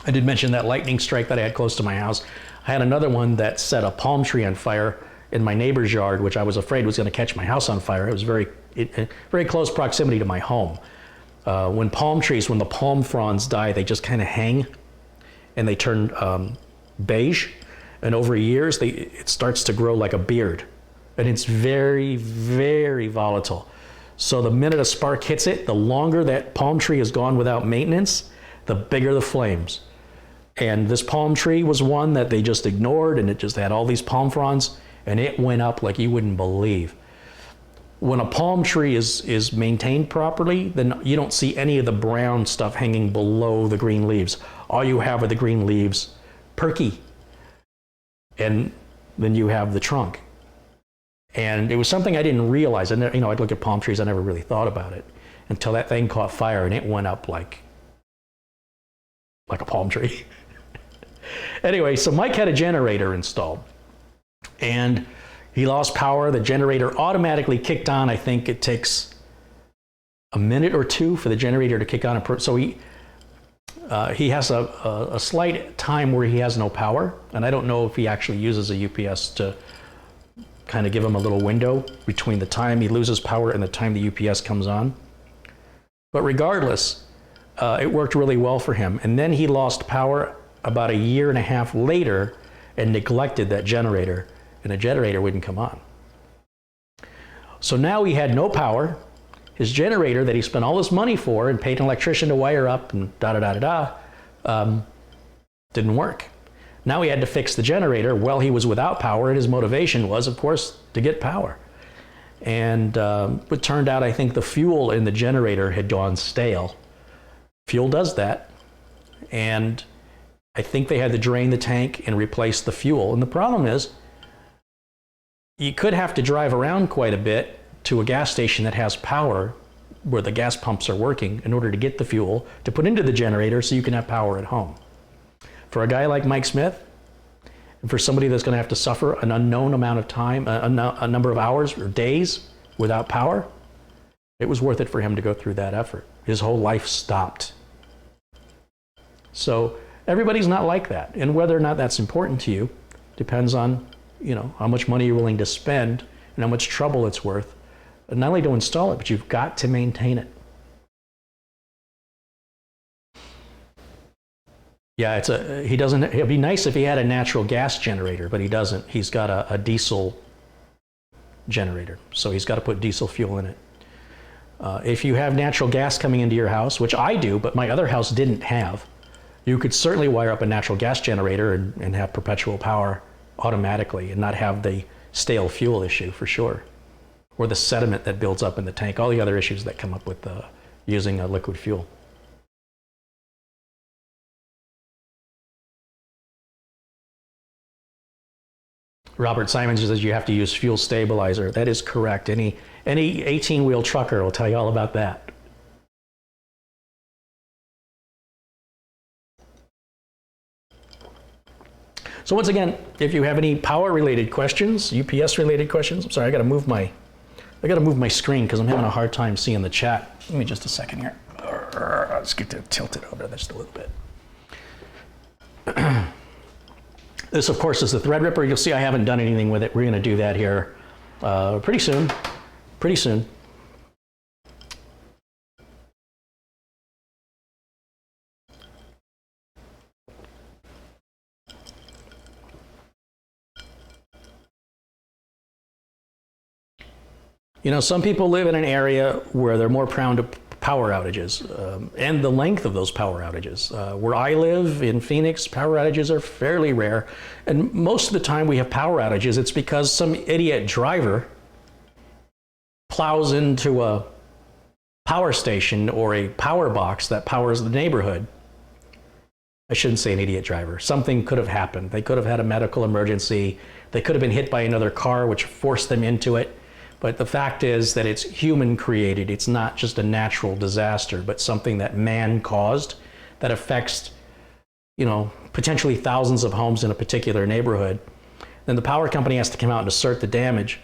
I did mention that lightning strike that I had close to my house. I had another one that set a palm tree on fire in my neighbor's yard, which I was afraid was going to catch my house on fire. It was very close proximity to my home. When the palm fronds die, they just kind of hang and they turn beige, and over years it starts to grow like a beard, and it's very, very volatile. So the minute a spark hits it, the longer that palm tree has gone without maintenance, the bigger the flames. And this palm tree was one that they just ignored, and it just had all these palm fronds, and it went up like you wouldn't believe. When a palm tree is maintained properly, then you don't see any of the brown stuff hanging below the green leaves. All you have are the green leaves, perky, and then you have the trunk. And it was something I didn't realize. I'd look at palm trees, I never really thought about it until that thing caught fire and it went up like a palm tree. Anyway, so Mike had a generator installed, and he lost power. The generator automatically kicked on. I think it takes a minute or two for the generator to kick on. So he has a slight time where he has no power, and I don't know if he actually uses a UPS to kind of give him a little window between the time he loses power and the time the UPS comes on. But regardless, it worked really well for him. And then he lost power about a year and a half later and neglected that generator, and the generator wouldn't come on. So now he had no power. His generator that he spent all this money for and paid an electrician to wire up and didn't work. Now he had to fix the generator while he was without power, and his motivation was, of course, to get power. And it turned out, I think, the fuel in the generator had gone stale. Fuel does that. And I think they had to drain the tank and replace the fuel. And the problem is, you could have to drive around quite a bit to a gas station that has power where the gas pumps are working in order to get the fuel to put into the generator so you can have power at home. For a guy like Mike Smith, and for somebody that's going to have to suffer an unknown amount of time, a number of hours or days without power, it was worth it for him to go through that effort. His whole life stopped. So everybody's not like that. And whether or not that's important to you depends on, how much money you're willing to spend and how much trouble it's worth, not only to install it, but you've got to maintain it. Yeah, he doesn't, it'd be nice if he had a natural gas generator, but he doesn't. He's got a diesel generator, so he's got to put diesel fuel in it. If you have natural gas coming into your house, which I do, but my other house didn't have, you could certainly wire up a natural gas generator and have perpetual power automatically and not have the stale fuel issue for sure, or the sediment that builds up in the tank, all the other issues that come up with using a liquid fuel. Robert Simons says you have to use fuel stabilizer. That is correct. Any 18-wheel trucker will tell you all about that. So once again, if you have any power-related questions, UPS-related questions, I'm sorry, I got to move my screen because I'm having a hard time seeing the chat. Give me just a second here. Let's get to tilt it over just a little bit. This, of course, is the Threadripper. You'll see I haven't done anything with it. We're going to do that here pretty soon. Pretty soon. You know, some people live in an area where they're more prone to power outages and the length of those power outages. Where I live in Phoenix, power outages are fairly rare. And most of the time we have power outages, it's because some idiot driver plows into a power station or a power box that powers the neighborhood. I shouldn't say an idiot driver. Something could have happened. They could have had a medical emergency. They could have been hit by another car, which forced them into it. But the fact is that it's human created. It's not just a natural disaster, but something that man caused that affects, you know, potentially thousands of homes in a particular neighborhood. Then the power company has to come out and assert the damage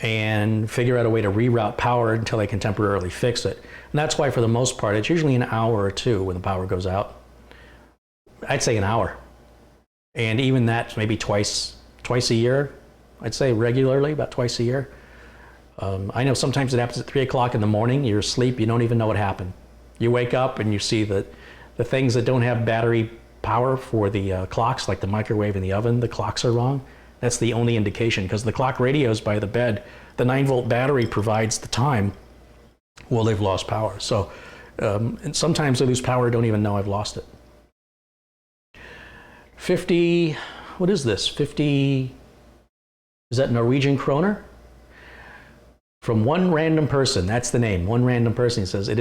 and figure out a way to reroute power until they can temporarily fix it. And that's why, for the most part, it's usually an hour or two when the power goes out. I'd say an hour. And even that, maybe twice a year. I'd say regularly, about twice a year. I know sometimes it happens at 3 o'clock in the morning. You're asleep, you don't even know what happened. You wake up and you see that the things that don't have battery power for the clocks, like the microwave and the oven, the clocks are wrong. That's the only indication, because the clock radios by the bed, the 9-volt battery provides the time. Well, they've lost power. So, and sometimes I lose power, don't even know I've lost it. 50, what is this? 50, is that Norwegian kroner? From one random person, that's the name, one random person. He says, it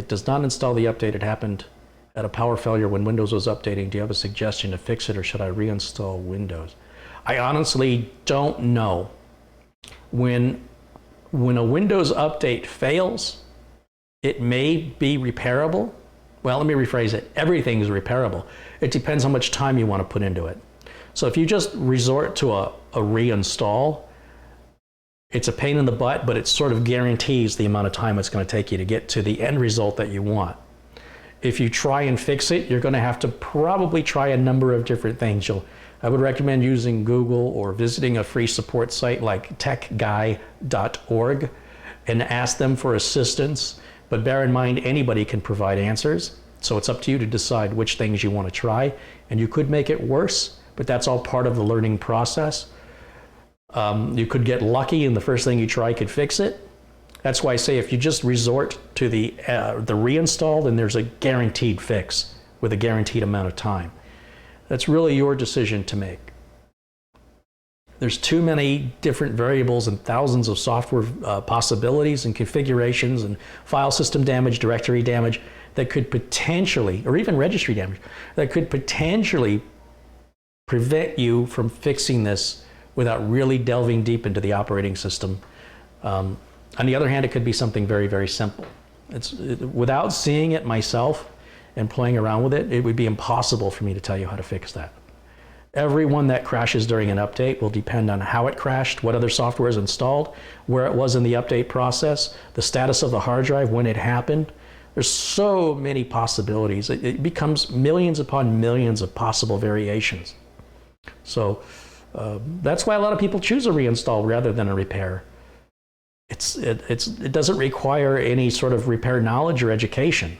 does not install the update. It happened at a power failure when Windows was updating. Do you have a suggestion to fix it, or should I reinstall Windows? I honestly don't know. When a Windows update fails, it may be repairable. Well, let me rephrase it. Everything is repairable. It depends how much time you want to put into it. So if you just resort to a reinstall, it's a pain in the butt, but it sort of guarantees the amount of time it's going to take you to get to the end result that you want. If you try and fix it, you're going to have to probably try a number of different things. I would recommend using Google or visiting a free support site like techguy.org and ask them for assistance. But bear in mind, anybody can provide answers. So it's up to you to decide which things you want to try. And you could make it worse, but that's all part of the learning process. You could get lucky and the first thing you try could fix it. That's why I say if you just resort to the reinstall, then there's a guaranteed fix with a guaranteed amount of time. That's really your decision to make. There's too many different variables and thousands of software possibilities and configurations and file system damage, directory damage that could potentially, or even registry damage, that could potentially prevent you from fixing this without really delving deep into the operating system. On the other hand, it could be something very, very simple. Without seeing it myself and playing around with it, it would be impossible for me to tell you how to fix that. Every one that crashes during an update will depend on how it crashed, what other software is installed, where it was in the update process, the status of the hard drive, when it happened. There's so many possibilities. It becomes millions upon millions of possible variations. So that's why a lot of people choose a reinstall rather than a repair. It doesn't require any sort of repair knowledge or education.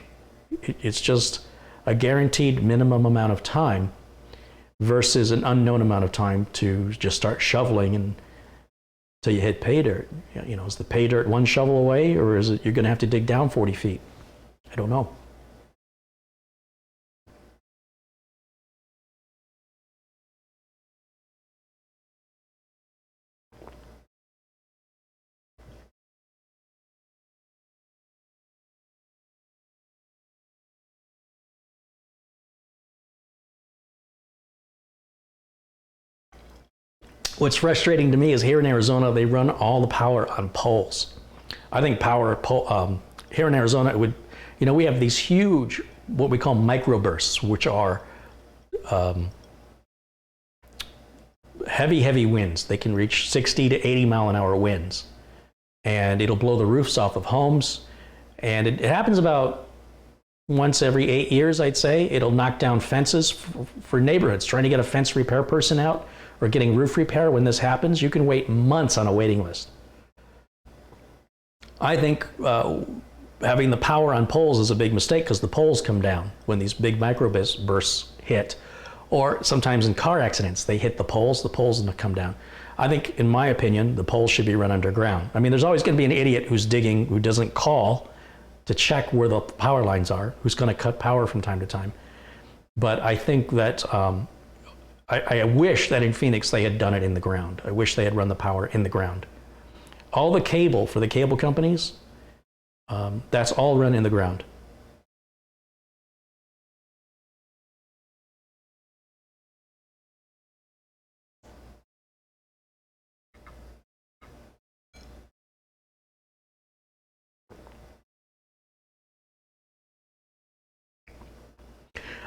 It's just a guaranteed minimum amount of time versus an unknown amount of time to just start shoveling until you hit pay dirt. You know, is the pay dirt one shovel away, or is it you're going to have to dig down 40 feet? I don't know. What's frustrating to me is here in Arizona, they run all the power on poles. I think here in Arizona, it would, you know, we have these huge, what we call microbursts, which are heavy winds. They can reach 60 to 80 mile an hour winds. And it'll blow the roofs off of homes. And it happens about once every 8 years, I'd say. It'll knock down fences for neighborhoods. Trying to get a fence repair person out or getting roof repair, when this happens, you can wait months on a waiting list. I think having the power on poles is a big mistake because the poles come down when these big microbursts hit. Or sometimes in car accidents, they hit the poles come down. I think, in my opinion, the poles should be run underground. I mean, there's always going to be an idiot who's digging, who doesn't call to check where the power lines are, who's going to cut power from time to time. But I think that I wish that in Phoenix they had done it in the ground. I wish they had run the power in the ground. All the cable for the cable companies, that's all run in the ground.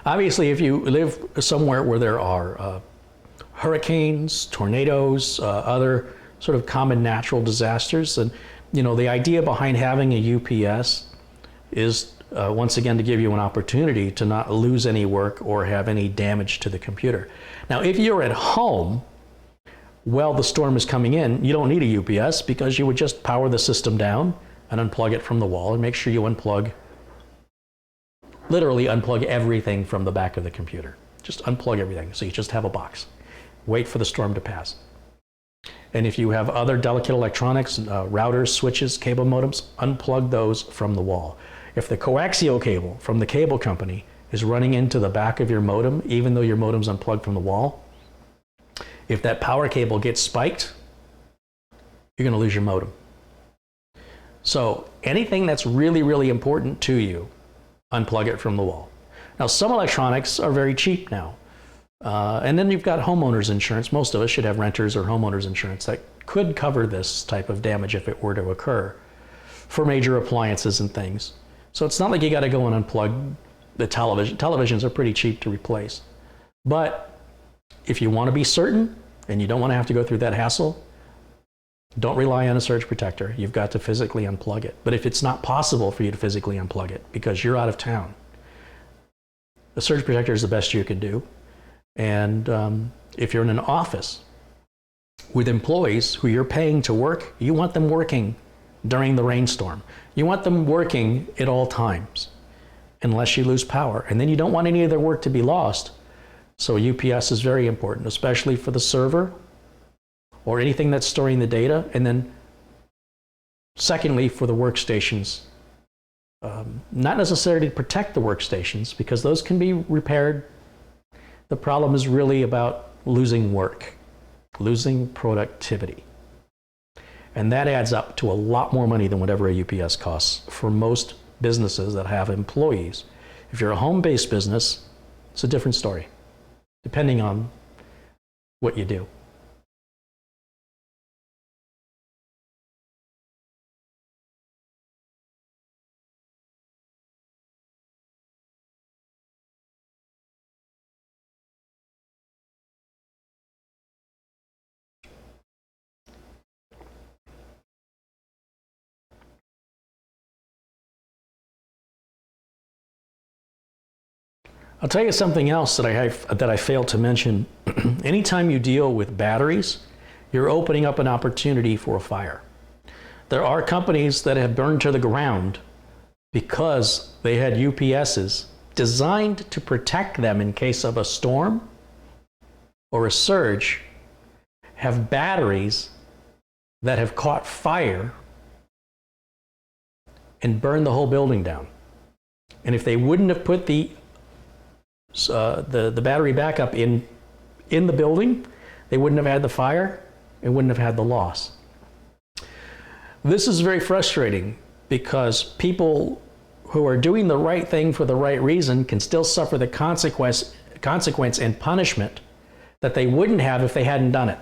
Obviously, if you live somewhere where there are hurricanes, tornadoes, other sort of common natural disasters, and you know, the idea behind having a UPS is once again to give you an opportunity to not lose any work or have any damage to the computer. Now, if you're at home while the storm is coming in, you don't need a UPS because you would just power the system down and unplug it from the wall, and make sure you literally unplug everything from the back of the computer. Just unplug everything, so you just have a box. Wait for the storm to pass. And if you have other delicate electronics, routers, switches, cable modems, unplug those from the wall. If the coaxial cable from the cable company is running into the back of your modem, even though your modem's unplugged from the wall, if that power cable gets spiked, you're going to lose your modem. So anything that's really, really important to you, unplug it from the wall. Now, some electronics are very cheap now. And then you've got homeowners insurance. Most of us should have renters or homeowners insurance that could cover this type of damage if it were to occur for major appliances and things. So it's not like you got to go and unplug the television. Televisions are pretty cheap to replace. But if you want to be certain and you don't want to have to go through that hassle, don't rely on a surge protector. You've got to physically unplug it. But if it's not possible for you to physically unplug it because you're out of town, a surge protector is the best you can do. And if you're in an office with employees who you're paying to work, you want them working during the rainstorm. You want them working at all times, unless you lose power. And then you don't want any of their work to be lost. So UPS is very important, especially for the server or anything that's storing the data. And then secondly, for the workstations, not necessarily to protect the workstations because those can be repaired. The problem is really about losing work, losing productivity. And that adds up to a lot more money than whatever a UPS costs for most businesses that have employees. If you're a home-based business, it's a different story, depending on what you do. I'll tell you something else that I failed to mention. Anytime you deal with batteries, you're opening up an opportunity for a fire. There are companies that have burned to the ground because they had UPSs designed to protect them in case of a storm or a surge have batteries that have caught fire and burned the whole building down. And if they wouldn't have put the battery backup in the building, they wouldn't have had the fire and wouldn't have had the loss. This is very frustrating because people who are doing the right thing for the right reason can still suffer the consequence and punishment that they wouldn't have if they hadn't done it.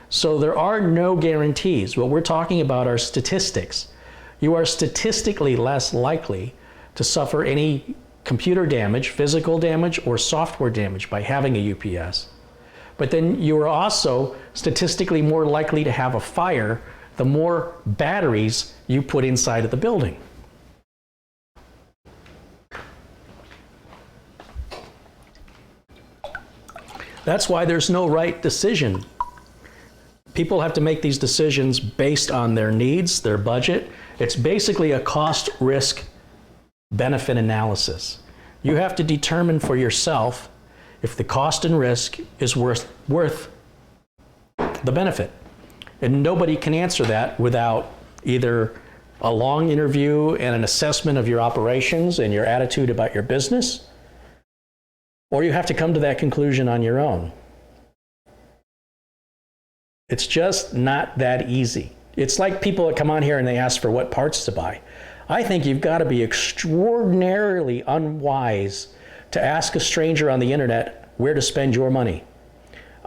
So there are no guarantees. What we're talking about are statistics. You are statistically less likely to suffer any computer damage, physical damage, or software damage by having a UPS. But then you are also statistically more likely to have a fire the more batteries you put inside of the building. That's why there's no right decision. People have to make these decisions based on their needs, their budget. It's basically a cost, risk, benefit analysis. You have to determine for yourself if the cost and risk is worth the benefit. And nobody can answer that without either a long interview and an assessment of your operations and your attitude about your business, or you have to come to that conclusion on your own. It's just not that easy. It's like people that come on here and they ask for what parts to buy. I think you've got to be extraordinarily unwise to ask a stranger on the internet where to spend your money.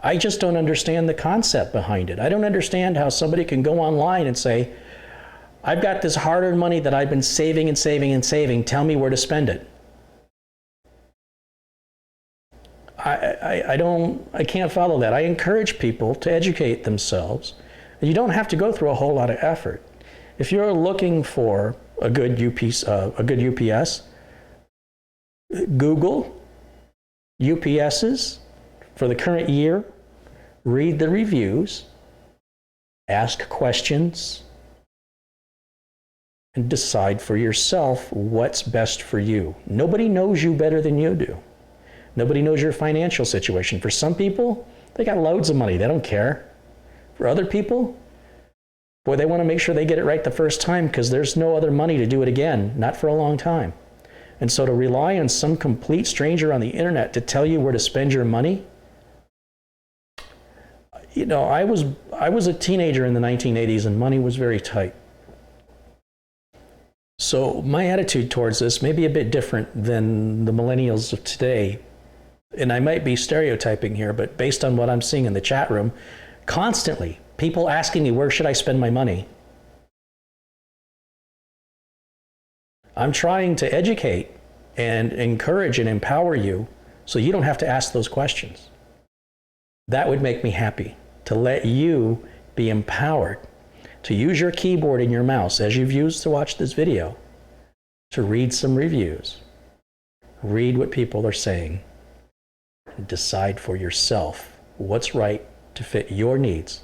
I just don't understand the concept behind it. I don't understand how somebody can go online and say, I've got this hard-earned money that I've been saving and saving and saving. Tell me where to spend it. I can't follow that. I encourage people to educate themselves. You don't have to go through a whole lot of effort. If you're looking for a good UPS, Google UPSs for the current year, read the reviews, ask questions, and decide for yourself what's best for you. Nobody knows you better than you do. Nobody knows your financial situation. For some people, they got loads of money. They don't care. For other people, boy, they want to make sure they get it right the first time because there's no other money to do it again, not for a long time. And so to rely on some complete stranger on the internet to tell you where to spend your money, you know, I was a teenager in the 1980s and money was very tight. So my attitude towards this may be a bit different than the millennials of today. And I might be stereotyping here, but based on what I'm seeing in the chat room, constantly people asking me, where should I spend my money? I'm trying to educate and encourage and empower you so you don't have to ask those questions. That would make me happy, to let you be empowered to use your keyboard and your mouse as you've used to watch this video, to read some reviews, read what people are saying, and decide for yourself what's right to fit your needs,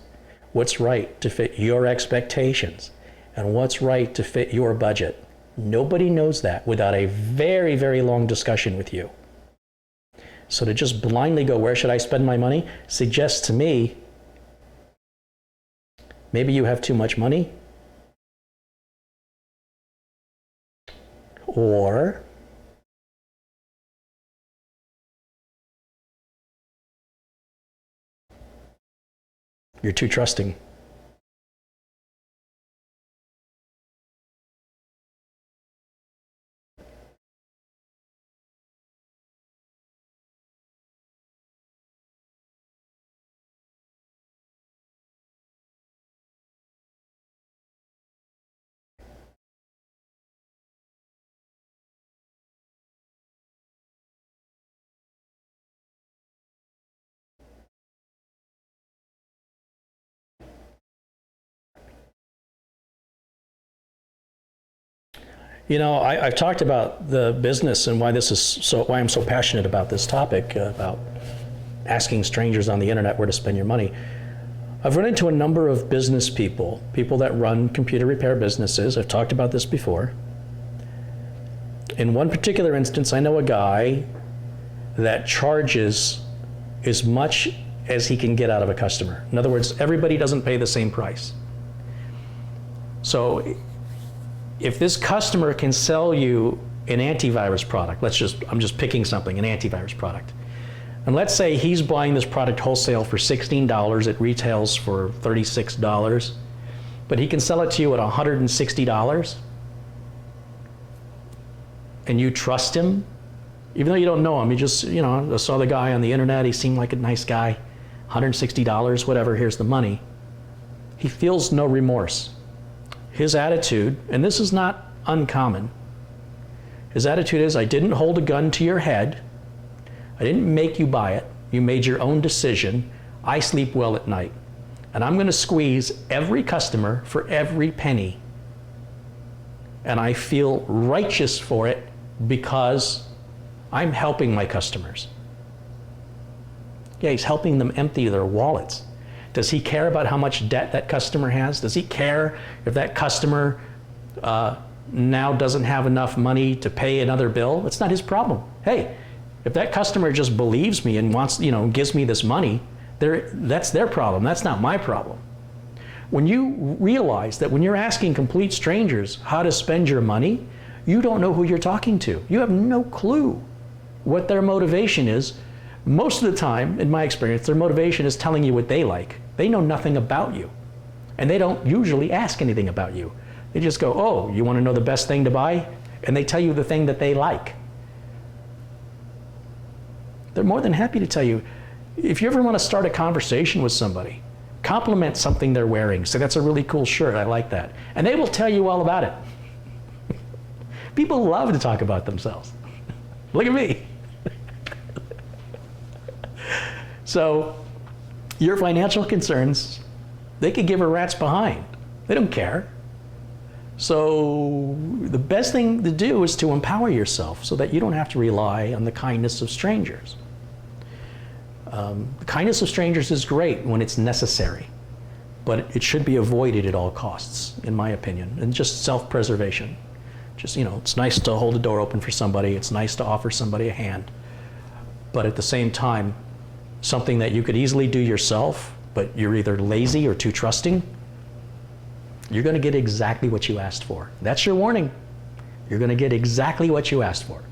what's right to fit your expectations, and what's right to fit your budget. Nobody knows that without a very, very long discussion with you. So to just blindly go, where should I spend my money, suggests to me maybe you have too much money, or you're too trusting. You know, I've talked about the business and why I'm so passionate about this topic, about asking strangers on the internet where to spend your money. I've run into a number of business people that run computer repair businesses. I've talked about this before. in one particular instance, I know a guy that charges as much as he can get out of a customer. In other words, everybody doesn't pay the same price. So if this customer can sell you an antivirus product, I'm just picking something, an antivirus product. And let's say he's buying this product wholesale for $16, it retails for $36, but he can sell it to you at $160, and you trust him, even though you don't know him, you just, I saw the guy on the internet, he seemed like a nice guy, $160, whatever, here's the money. He feels no remorse. His attitude, and this is not uncommon, his attitude is, I didn't hold a gun to your head, I didn't make you buy it, you made your own decision, I sleep well at night, and I'm going to squeeze every customer for every penny, and I feel righteous for it because I'm helping my customers. Yeah, he's helping them empty their wallets. Does he care about how much debt that customer has? Does he care if that customer now doesn't have enough money to pay another bill? It's not his problem. Hey, if that customer just believes me and wants, gives me this money, that's their problem. That's not my problem. When you realize that when you're asking complete strangers how to spend your money, you don't know who you're talking to. You have no clue what their motivation is. Most of the time, in my experience, their motivation is telling you what they like. They know nothing about you. And they don't usually ask anything about you. They just go, oh, you want to know the best thing to buy? And they tell you the thing that they like. They're more than happy to tell you. If you ever want to start a conversation with somebody, compliment something they're wearing. Say, that's a really cool shirt, I like that. And they will tell you all about it. People love to talk about themselves. Look at me. So your financial concerns, they could give a rat's behind. They don't care. So the best thing to do is to empower yourself so that you don't have to rely on the kindness of strangers. The kindness of strangers is great when it's necessary, but it should be avoided at all costs, in my opinion, and just self-preservation. Just, it's nice to hold the door open for somebody, it's nice to offer somebody a hand, but at the same time, something that you could easily do yourself, but you're either lazy or too trusting, you're going to get exactly what you asked for. That's your warning. You're going to get exactly what you asked for.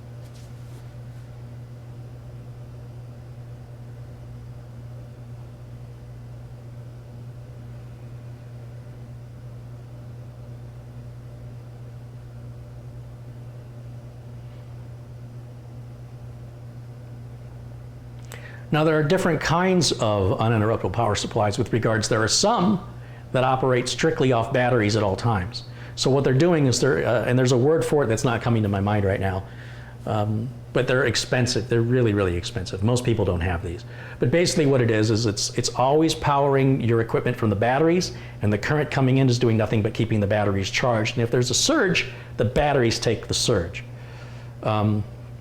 Now, there are different kinds of uninterruptible power supplies with regards. There are some that operate strictly off batteries at all times. So what they're doing is and there's a word for it that's not coming to my mind right now, but they're expensive. They're really, really expensive. Most people don't have these. But basically what it is it's always powering your equipment from the batteries, and the current coming in is doing nothing but keeping the batteries charged. And if there's a surge, the batteries take the surge.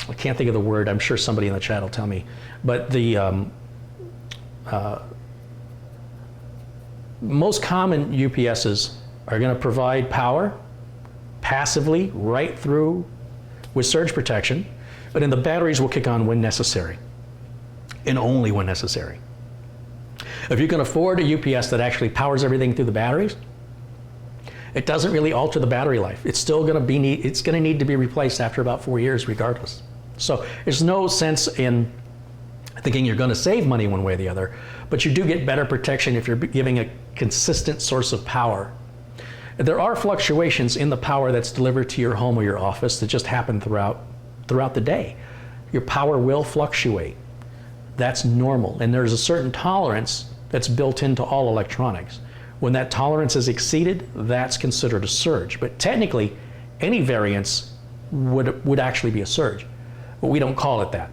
I can't think of the word. I'm sure somebody in the chat will tell me. But the most common UPSs are going to provide power passively right through with surge protection, but then the batteries will kick on when necessary, and only when necessary. If you can afford a UPS that actually powers everything through the batteries, it doesn't really alter the battery life. It's still going to it's going to need to be replaced after about 4 years regardless. So there's no sense in thinking you're going to save money one way or the other, but you do get better protection if you're giving a consistent source of power. There are fluctuations in the power that's delivered to your home or your office that just happen throughout the day. Your power will fluctuate. That's normal, and there's a certain tolerance that's built into all electronics. When that tolerance is exceeded, that's considered a surge. But technically, any variance would actually be a surge. But we don't call it that.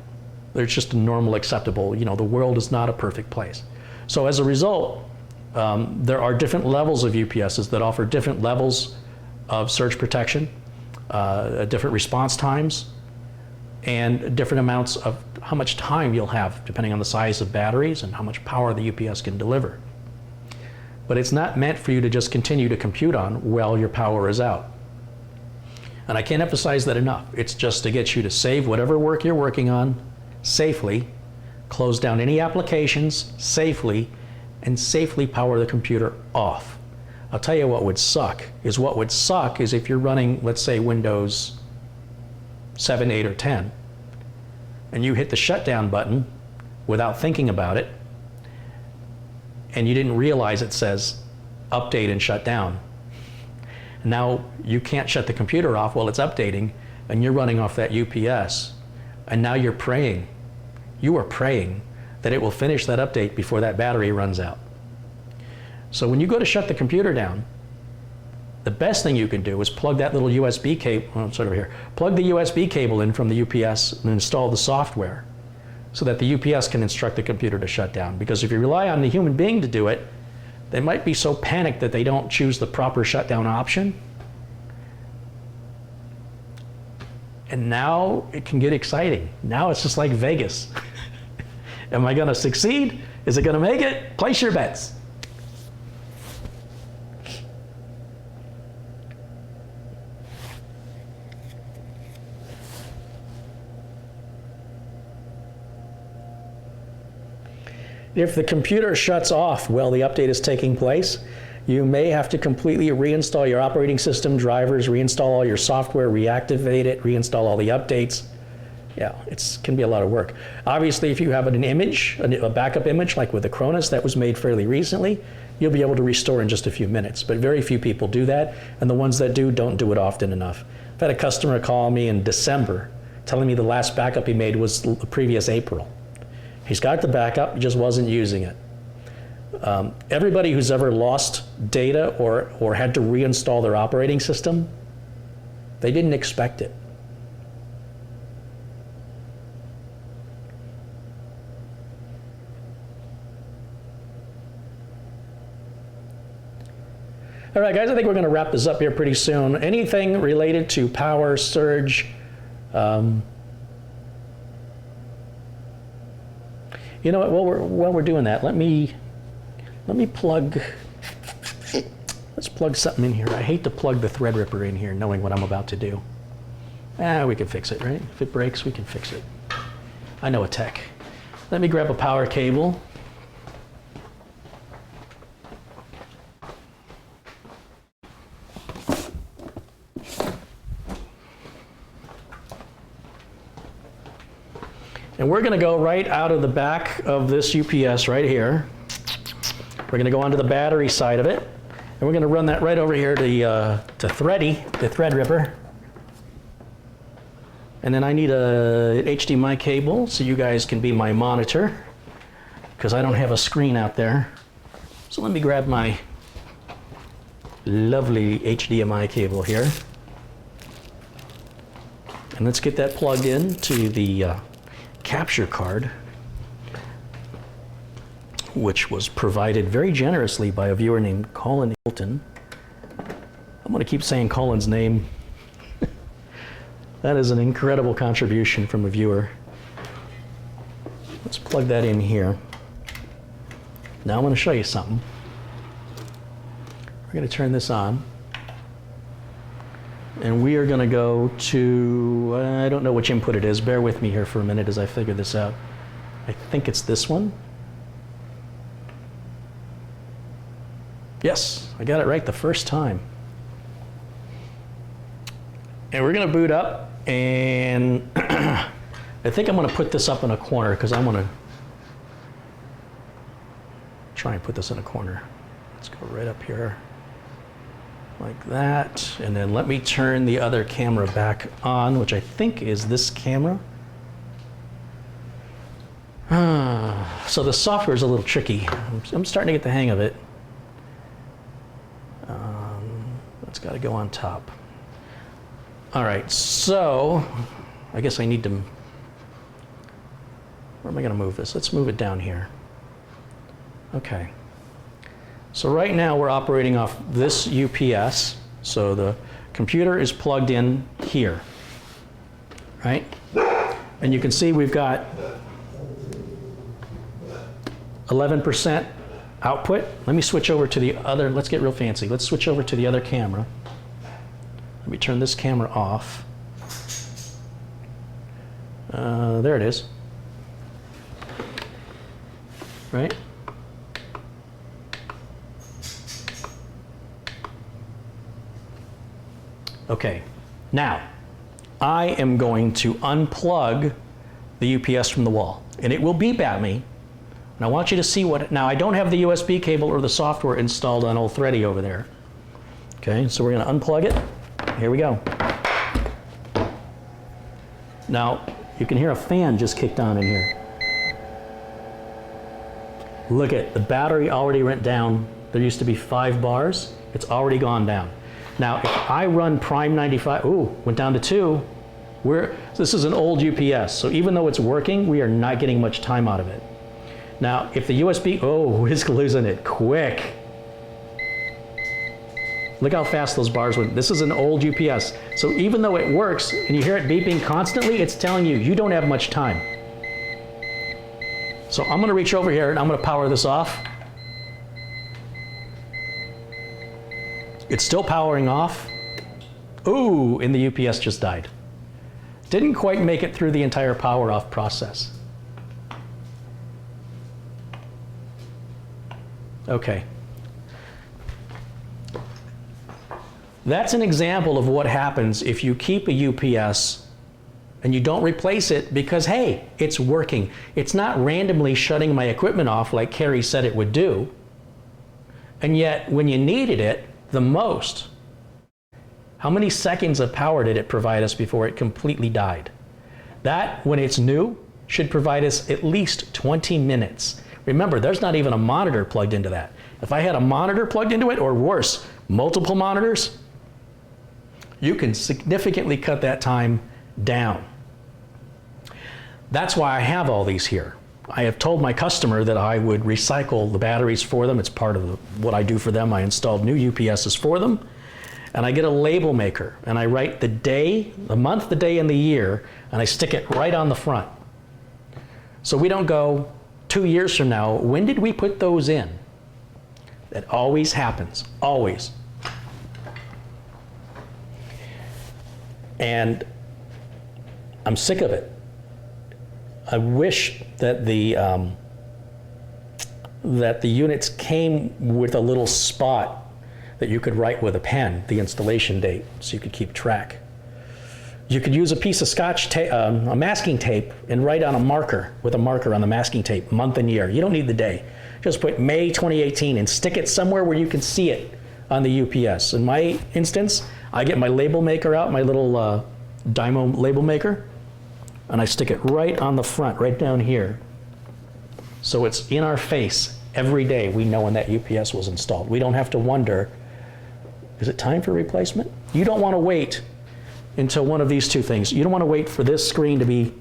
There's just a normal, acceptable, the world is not a perfect place. So as a result, there are different levels of UPSs that offer different levels of surge protection, different response times, and different amounts of how much time you'll have, depending on the size of batteries and how much power the UPS can deliver. But it's not meant for you to just continue to compute on while your power is out. And I can't emphasize that enough. It's just to get you to save whatever work you're working on safely, close down any applications safely, and safely power the computer off. I'll tell you what would suck is if you're running, let's say, Windows 7, 8, or 10, and you hit the shutdown button without thinking about it, and you didn't realize it says update and shut down. Now you can't shut the computer off while it's updating, and you're running off that UPS, and now you're praying. You are praying that it will finish that update before that battery runs out. So when you go to shut the computer down, the best thing you can do is plug that little USB cable, plug the USB cable in from the UPS and install the software so that the UPS can instruct the computer to shut down. Because if you rely on the human being to do it, they might be so panicked that they don't choose the proper shutdown option. And now it can get exciting. Now it's just like Vegas. Am I going to succeed? Is it going to make it? Place your bets. If the computer shuts off while the update is taking place, you may have to completely reinstall your operating system drivers, reinstall all your software, reactivate it, reinstall all the updates. Yeah, it can be a lot of work. Obviously, if you have an image, a backup image, like with the Cronus that was made fairly recently, you'll be able to restore in just a few minutes. But very few people do that, and the ones that do don't do it often enough. I've had a customer call me in December telling me the last backup he made was the previous April. He's got the backup, he just wasn't using it. Everybody who's ever lost data or had to reinstall their operating system, they didn't expect it. All right, guys, I think we're going to wrap this up here pretty soon. Anything related to power, surge, you know what, while we're doing that, let me plug, let's plug something in here. I hate to plug the Threadripper in here knowing what I'm about to do. We can fix it, right? If it breaks, we can fix it. I know a tech. Let me grab a power cable. And we're going to go right out of the back of this UPS right here. We're going to go onto the battery side of it, and we're going to run that right over here to Thready, the Threadripper. And then I need a HDMI cable so you guys can be my monitor, because I don't have a screen out there. So let me grab my lovely HDMI cable here. And let's get that plugged in to the capture card, which was provided very generously by a viewer named Colin Hilton. I'm going to keep saying Colin's name. That is an incredible contribution from a viewer. Let's plug that in here. Now I'm going to show you something. We're going to turn this on. And we are going to go to, I don't know which input it is. Bear with me here for a minute as I figure this out. I think it's this one. Yes, I got it right the first time. And we're going to boot up, and I think I'm going to put this up in a corner because I want to try and put this in a corner. Let's go right up here. Like that, and then let me turn the other camera back on, which I think is this camera. So the software is a little tricky. I'm starting to get the hang of it. That's got to go on top. All right, so I guess I need to, where am I going to move this? Let's move it down here. Okay. So right now we're operating off this UPS. So the computer is plugged in here, right? And you can see we've got 11% output. Let me switch over to the other, let's get real fancy. Let's switch over to the other camera. Let me turn this camera off. There it is. Right? Okay, now I am going to unplug the UPS from the wall, and it will beep at me. And I want you to see what, now I don't have the USB cable or the software installed on old Thready over there. Okay, so we're going to unplug it. Here we go. Now, you can hear a fan just kicked on in here. Look at, the battery already went down. There used to be 5 bars. It's already gone down. Now, if I run Prime 95, ooh, went down to 2. This is an old UPS, so even though it's working, we are not getting much time out of it. Now, if the USB, oh, it's losing it quick. Look how fast those bars went. This is an old UPS. So even though it works and you hear it beeping constantly, it's telling you, you don't have much time. So I'm gonna reach over here and I'm gonna power this off. It's still powering off. Ooh, and the UPS just died. Didn't quite make it through the entire power off process. Okay. That's an example of what happens if you keep a UPS and you don't replace it because, hey, it's working. It's not randomly shutting my equipment off like Carrie said it would do. And yet, when you needed it the most, how many seconds of power did it provide us before it completely died? That, when it's new, should provide us at least 20 minutes. Remember, there's not even a monitor plugged into that. If I had a monitor plugged into it, or worse, multiple monitors, you can significantly cut that time down. That's why I have all these here. I have told my customer that I would recycle the batteries for them. It's part of what I do for them. I installed new UPSs for them. And I get a label maker, and I write the day, the month, the day, and the year, and I stick it right on the front. So we don't go 2 years from now, when did we put those in? That always happens, always. And I'm sick of it. I wish that the units came with a little spot that you could write with a pen, the installation date, so you could keep track. You could use a piece of Scotch tape, a masking tape, and write on a marker, with a marker on the masking tape, month and year. You don't need the day. Just put May 2018 and stick it somewhere where you can see it on the UPS. In my instance, I get my label maker out, my little Dymo label maker, and I stick it right on the front, right down here. So it's in our face every day. We know when that UPS was installed. We don't have to wonder, is it time for replacement? You don't want to wait until one of these two things. You don't want to wait for this screen to be,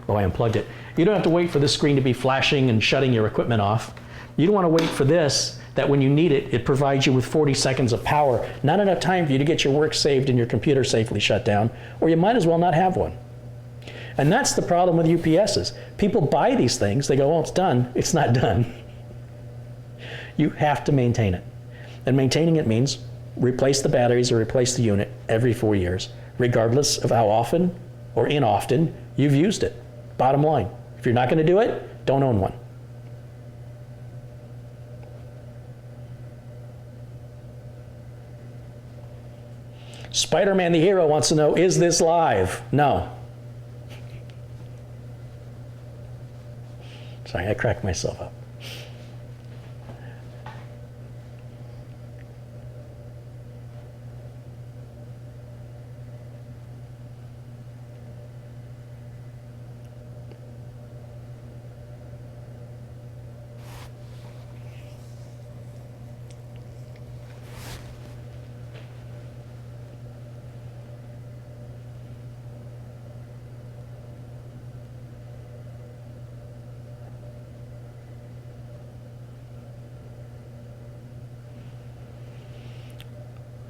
oh, I unplugged it. You don't have to wait for this screen to be flashing and shutting your equipment off. You don't want to wait for this, that when you need it, it provides you with 40 seconds of power. Not enough time for you to get your work saved and your computer safely shut down, or you might as well not have one. And that's the problem with UPSs. People buy these things, they go, oh, it's done. It's not done. You have to maintain it. And maintaining it means replace the batteries or replace the unit every 4 years, regardless of how often or inoften you've used it. Bottom line, if you're not going to do it, don't own one. Spider-Man the Hero wants to know, is this live? No. Sorry, I cracked myself up.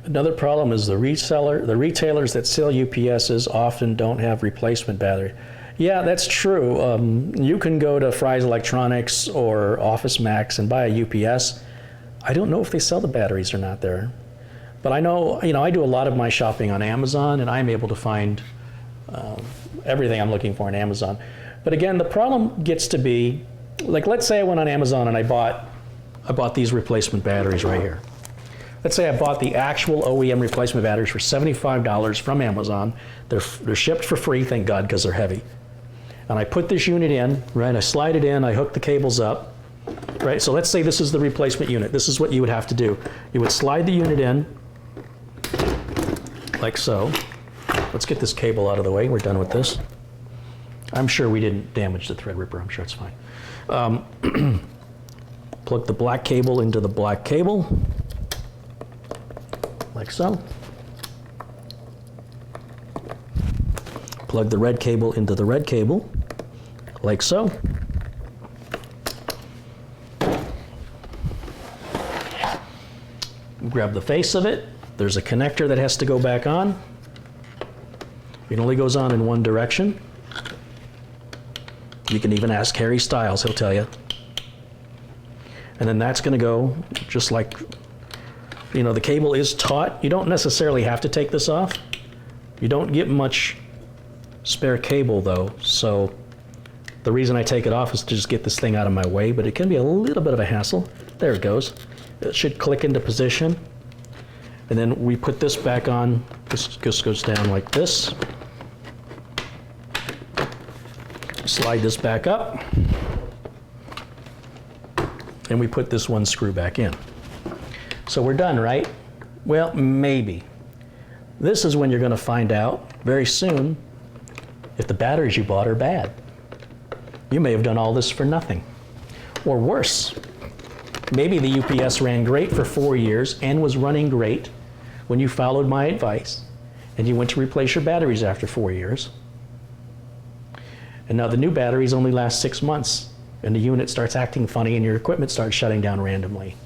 Another problem is the retailers that sell UPSs often don't have replacement battery. Yeah, that's true. You can go to Fry's Electronics or Office Max and buy a UPS. I don't know if they sell the batteries or not there. But I know, I do a lot of my shopping on Amazon, and I'm able to find everything I'm looking for on Amazon. But again, the problem gets to be, like, let's say I went on Amazon and I bought these replacement batteries right here. Let's say I bought the actual OEM replacement batteries for $75 from Amazon. They're shipped for free, thank God, because they're heavy. And I put this unit in, right? I slide it in, I hook the cables up, right? So let's say this is the replacement unit. This is what you would have to do. You would slide the unit in, like so. Let's get this cable out of the way. We're done with this. I'm sure we didn't damage the thread ripper. I'm sure it's fine. Plug the black cable into the black cable, like so. Plug the red cable into the red cable, like so. Grab the face of it. There's a connector that has to go back on. It only goes on in one direction. You can even ask Harry Styles, he'll tell you. And then that's going to go just like, the cable is taut. You don't necessarily have to take this off. You don't get much spare cable though, so the reason I take it off is to just get this thing out of my way, but it can be a little bit of a hassle. There it goes. It should click into position. And then we put this back on. This just goes down like this. Slide this back up. And we put this one screw back in. So we're done, right? Well, maybe. This is when you're going to find out very soon if the batteries you bought are bad. You may have done all this for nothing. Or worse, maybe the UPS ran great for 4 years and was running great when you followed my advice and you went to replace your batteries after 4 years. And now the new batteries only last 6 months and the unit starts acting funny and your equipment starts shutting down randomly.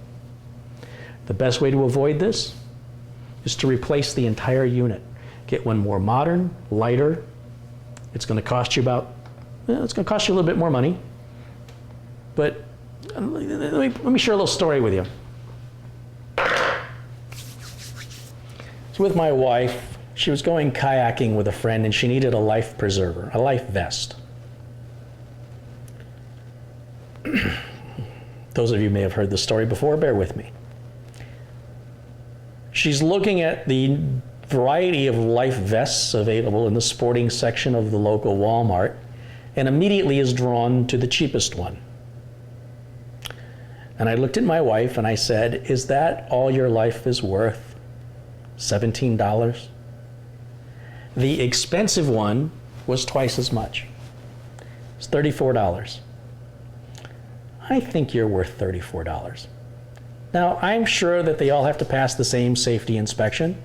The best way to avoid this is to replace the entire unit. Get one more modern, lighter. It's going to cost you it's going to cost you a little bit more money. But let me share a little story with you. So with my wife, she was going kayaking with a friend and she needed a life preserver, a life vest. Those of you may have heard this story before, bear with me. She's looking at the variety of life vests available in the sporting section of the local Walmart and immediately is drawn to the cheapest one. And I looked at my wife and I said, "Is that all your life is worth? $17? The expensive one was twice as much. It's $34. I think you're worth $34. Now, I'm sure that they all have to pass the same safety inspection.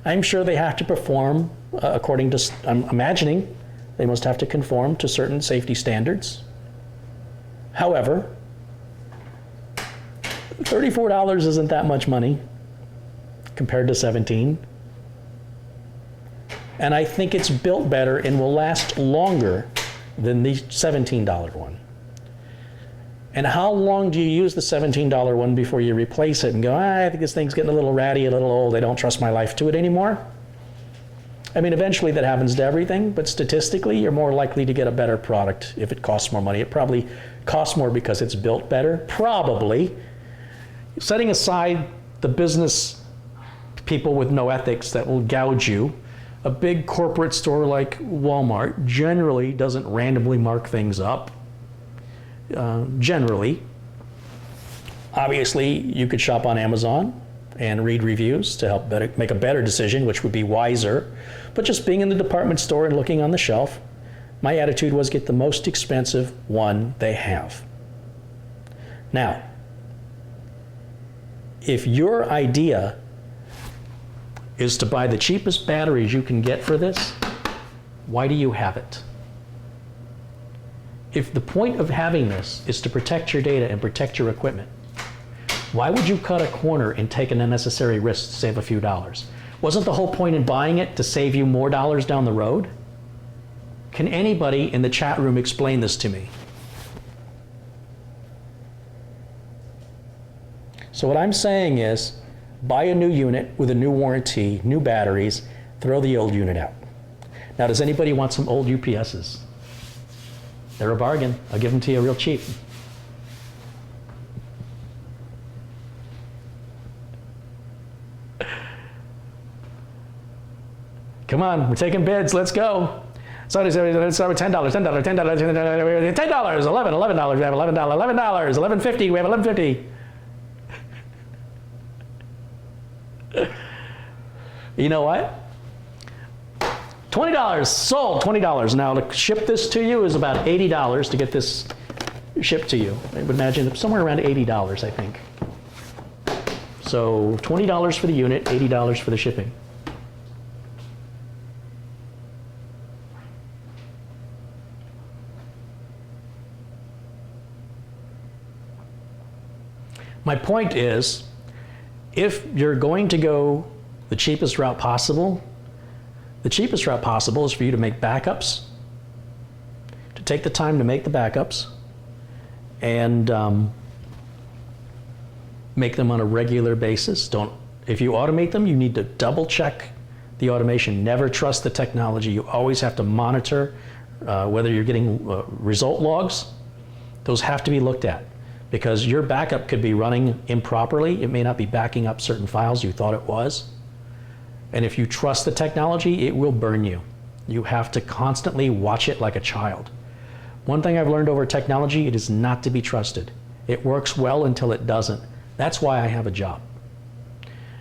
I'm sure they have to perform according to, I'm imagining, they must have to conform to certain safety standards. However, $34 isn't that much money compared to $17. And I think it's built better and will last longer than the $17 one. And how long do you use the $17 one before you replace it and go, I think this thing's getting a little ratty, a little old, I don't trust my life to it anymore? I mean, eventually that happens to everything, but statistically, you're more likely to get a better product if it costs more money. It probably costs more because it's built better, probably. Setting aside the business people with no ethics that will gouge you, a big corporate store like Walmart generally doesn't randomly mark things up. Generally. Obviously, you could shop on Amazon and read reviews to help make a better decision, which would be wiser. But just being in the department store and looking on the shelf, my attitude was get the most expensive one they have. Now, if your idea is to buy the cheapest batteries you can get for this, why do you have it? If the point of having this is to protect your data and protect your equipment, why would you cut a corner and take an unnecessary risk to save a few dollars? Wasn't the whole point in buying it to save you more dollars down the road? Can anybody in the chat room explain this to me? So what I'm saying is, buy a new unit with a new warranty, new batteries, throw the old unit out. Now, does anybody want some old UPSs? They're a bargain. I'll give them to you real cheap. Come on, we're taking bids. Let's go. Let's start with $10, $10, $10, $10, $10, $11, $11. We have $11, $11, $11.50. We have $11.50. You know what? $20 sold. $20. Now to ship this to you is about $80 to get this shipped to you. I would imagine somewhere around $80, I think. So $20 for the unit, $80 for the shipping. My point is, if you're going to go the cheapest route possible, the cheapest route possible is for you to make backups, to take the time to make the backups, and make them on a regular basis. If you automate them, you need to double check the automation. Never trust the technology. You always have to monitor whether you're getting result logs. Those have to be looked at, because your backup could be running improperly. It may not be backing up certain files you thought it was. And if you trust the technology, it will burn you. You have to constantly watch it like a child. One thing I've learned over technology, it is not to be trusted. It works well until it doesn't. That's why I have a job.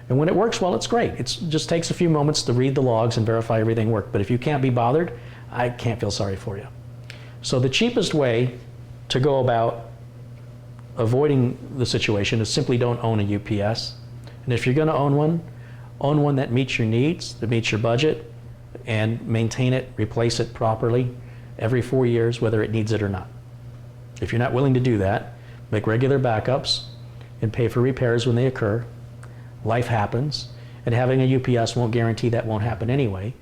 And when it works well, it's great. It just takes a few moments to read the logs and verify everything worked. But if you can't be bothered, I can't feel sorry for you. So the cheapest way to go about avoiding the situation is simply don't own a UPS. And if you're going to own one that meets your needs, that meets your budget, and maintain it, replace it properly every 4 years, whether it needs it or not. If you're not willing to do that, make regular backups and pay for repairs when they occur. Life happens, and having a UPS won't guarantee that won't happen anyway.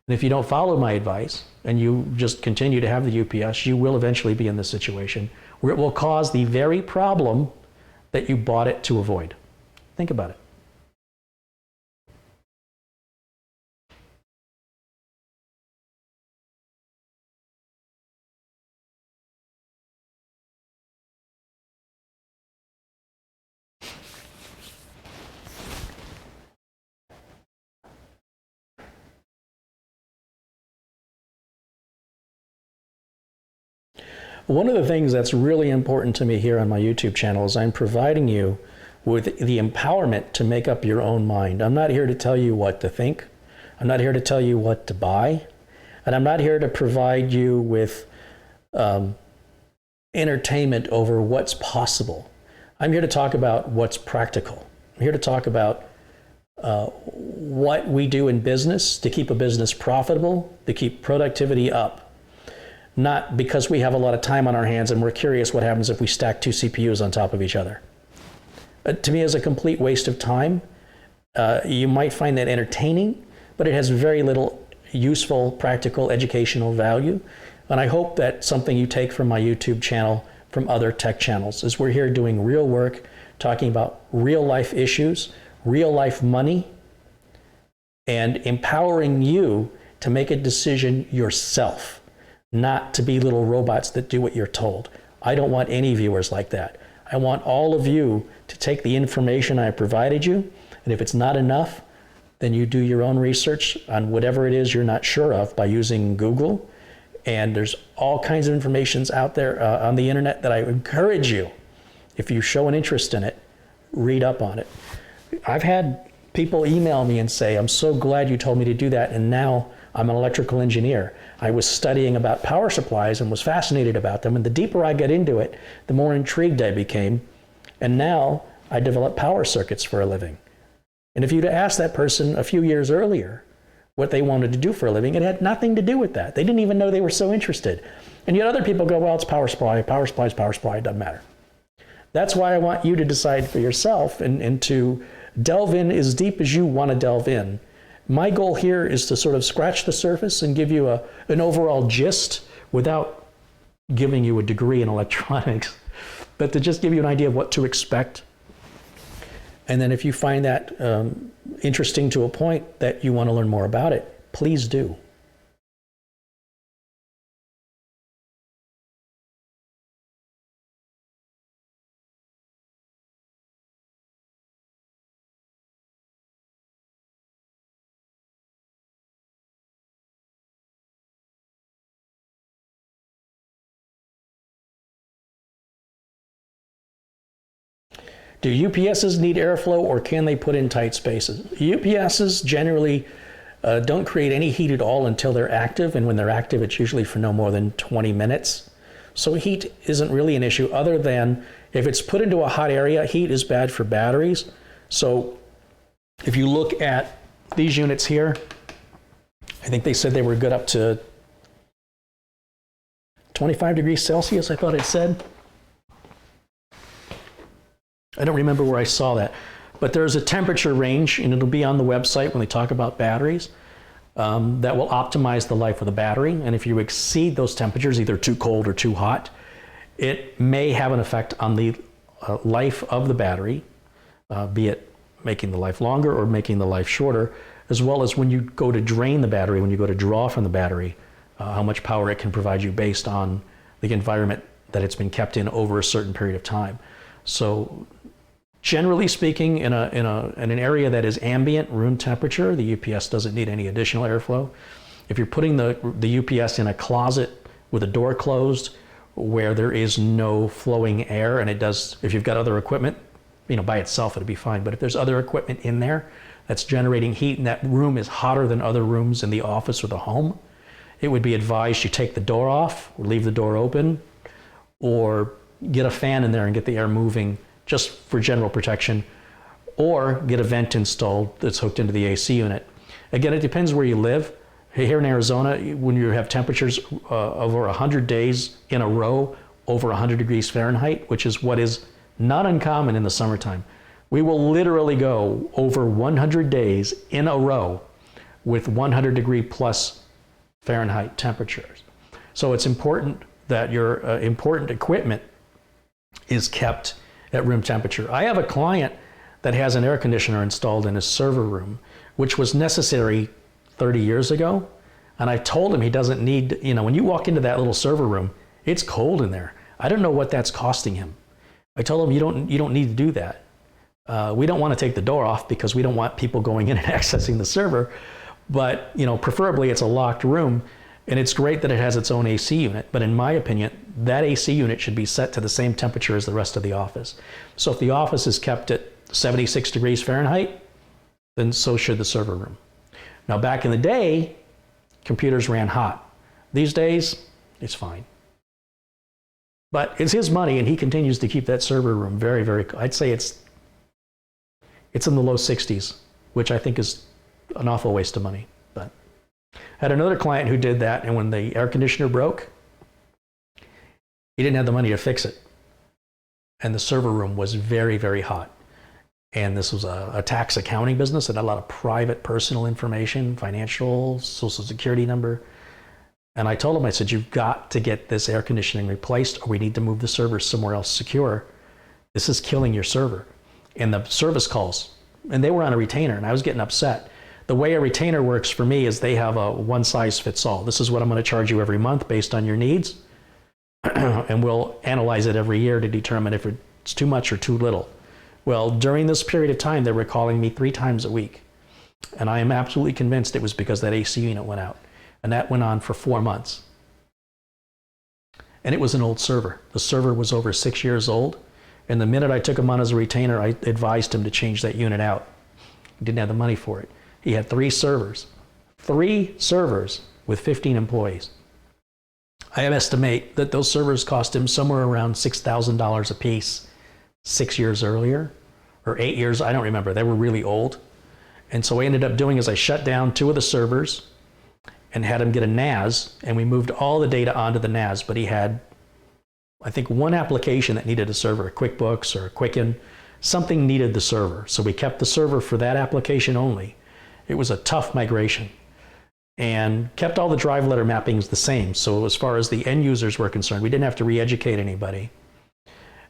And if you don't follow my advice and you just continue to have the UPS, you will eventually be in this situation where it will cause the very problem that you bought it to avoid. Think about it. One of the things that's really important to me here on my YouTube channel is I'm providing you with the empowerment to make up your own mind. I'm not here to tell you what to think. I'm not here to tell you what to buy. And I'm not here to provide you with entertainment over what's possible. I'm here to talk about what's practical. I'm here to talk about what we do in business to keep a business profitable, to keep productivity up. Not because we have a lot of time on our hands and we're curious what happens if we stack 2 CPUs on top of each other. To me, it's a complete waste of time. You might find that entertaining, but it has very little useful, practical, educational value. And I hope that something you take from my YouTube channel, from other tech channels, is we're here doing real work, talking about real life issues, real life money, and empowering you to make a decision yourself. Not to be little robots that do what you're told. I don't want any viewers like that. I want all of you to take the information I provided you, and if it's not enough, then you do your own research on whatever it is you're not sure of by using Google. And there's all kinds of information out there on the internet that I encourage you, if you show an interest in it, read up on it. I've had people email me and say, I'm so glad you told me to do that, and now I'm an electrical engineer. I was studying about power supplies and was fascinated about them, and the deeper I got into it, the more intrigued I became, and now I develop power circuits for a living. And if you'd asked that person a few years earlier what they wanted to do for a living, it had nothing to do with that. They didn't even know they were so interested. And yet other people go, well, it's power supply, power supply is power supply, it doesn't matter. That's why I want you to decide for yourself and to delve in as deep as you want to delve in. My goal here is to sort of scratch the surface and give you an overall gist without giving you a degree in electronics, but to just give you an idea of what to expect. And then if you find that interesting to a point that you want to learn more about it, please do. Do UPSs need airflow, or can they put in tight spaces? UPSs generally don't create any heat at all until they're active, and when they're active, it's usually for no more than 20 minutes. So heat isn't really an issue, other than if it's put into a hot area, heat is bad for batteries. So if you look at these units here, I think they said they were good up to 25 degrees Celsius, I thought it said. I don't remember where I saw that, but there's a temperature range, and it'll be on the website when they talk about batteries, that will optimize the life of the battery. And if you exceed those temperatures, either too cold or too hot, it may have an effect on the life of the battery, be it making the life longer or making the life shorter, as well as when you go to drain the battery, when you go to draw from the battery, how much power it can provide you based on the environment that it's been kept in over a certain period of time. So generally speaking, in an area that is ambient room temperature, the UPS doesn't need any additional airflow. If you're putting the UPS in a closet with a door closed where there is no flowing air, and it does, if you've got other equipment, by itself it'd be fine. But if there's other equipment in there that's generating heat and that room is hotter than other rooms in the office or the home, it would be advised you take the door off or leave the door open, or get a fan in there and get the air moving just for general protection, or get a vent installed that's hooked into the AC unit. Again, it depends where you live. Here in Arizona, when you have temperatures over 100 days in a row over 100 degrees Fahrenheit, which is what is not uncommon in the summertime, we will literally go over 100 days in a row with 100 degree plus Fahrenheit temperatures. So it's important that your important equipment is kept at room temperature. I have a client that has an air conditioner installed in his server room, which was necessary 30 years ago. And I told him he doesn't need, when you walk into that little server room, it's cold in there. I don't know what that's costing him. I told him you don't need to do that. We don't want to take the door off because we don't want people going in and accessing the server. But preferably it's a locked room. And it's great that it has its own AC unit, but in my opinion, that AC unit should be set to the same temperature as the rest of the office. So if the office is kept at 76 degrees Fahrenheit, then so should the server room. Now, back in the day, computers ran hot. These days, it's fine. But it's his money, and he continues to keep that server room very, very, I'd say it's in the low 60s, which I think is an awful waste of money. But I had another client who did that, and when the air conditioner broke, he didn't have the money to fix it. And the server room was very, very hot. And this was a tax accounting business that had a lot of private personal information, financial, social security number. And I told him, I said, you've got to get this air conditioning replaced, or we need to move the server somewhere else secure. This is killing your server. And the service calls, and they were on a retainer, and I was getting upset. The way a retainer works for me is they have a one size fits all. This is what I'm going to charge you every month based on your needs. And we'll analyze it every year to determine if it's too much or too little. Well, during this period of time, they were calling me 3 times a week. And I am absolutely convinced it was because that AC unit went out. And that went on for 4 months. And it was an old server. The server was over 6 years old. And the minute I took him on as a retainer, I advised him to change that unit out. He didn't have the money for it. He had 3 servers. 3 servers with 15 employees. I estimate that those servers cost him somewhere around $6,000 a piece 6 years earlier, or 8 years, I don't remember. They were really old. And so what I ended up doing is I shut down 2 of the servers and had him get a NAS, and we moved all the data onto the NAS, but he had, I think, 1 application that needed a server, a QuickBooks or a Quicken. Something needed the server. So we kept the server for that application only. It was a tough migration, and kept all the drive letter mappings the same. So as far as the end users were concerned, we didn't have to re-educate anybody.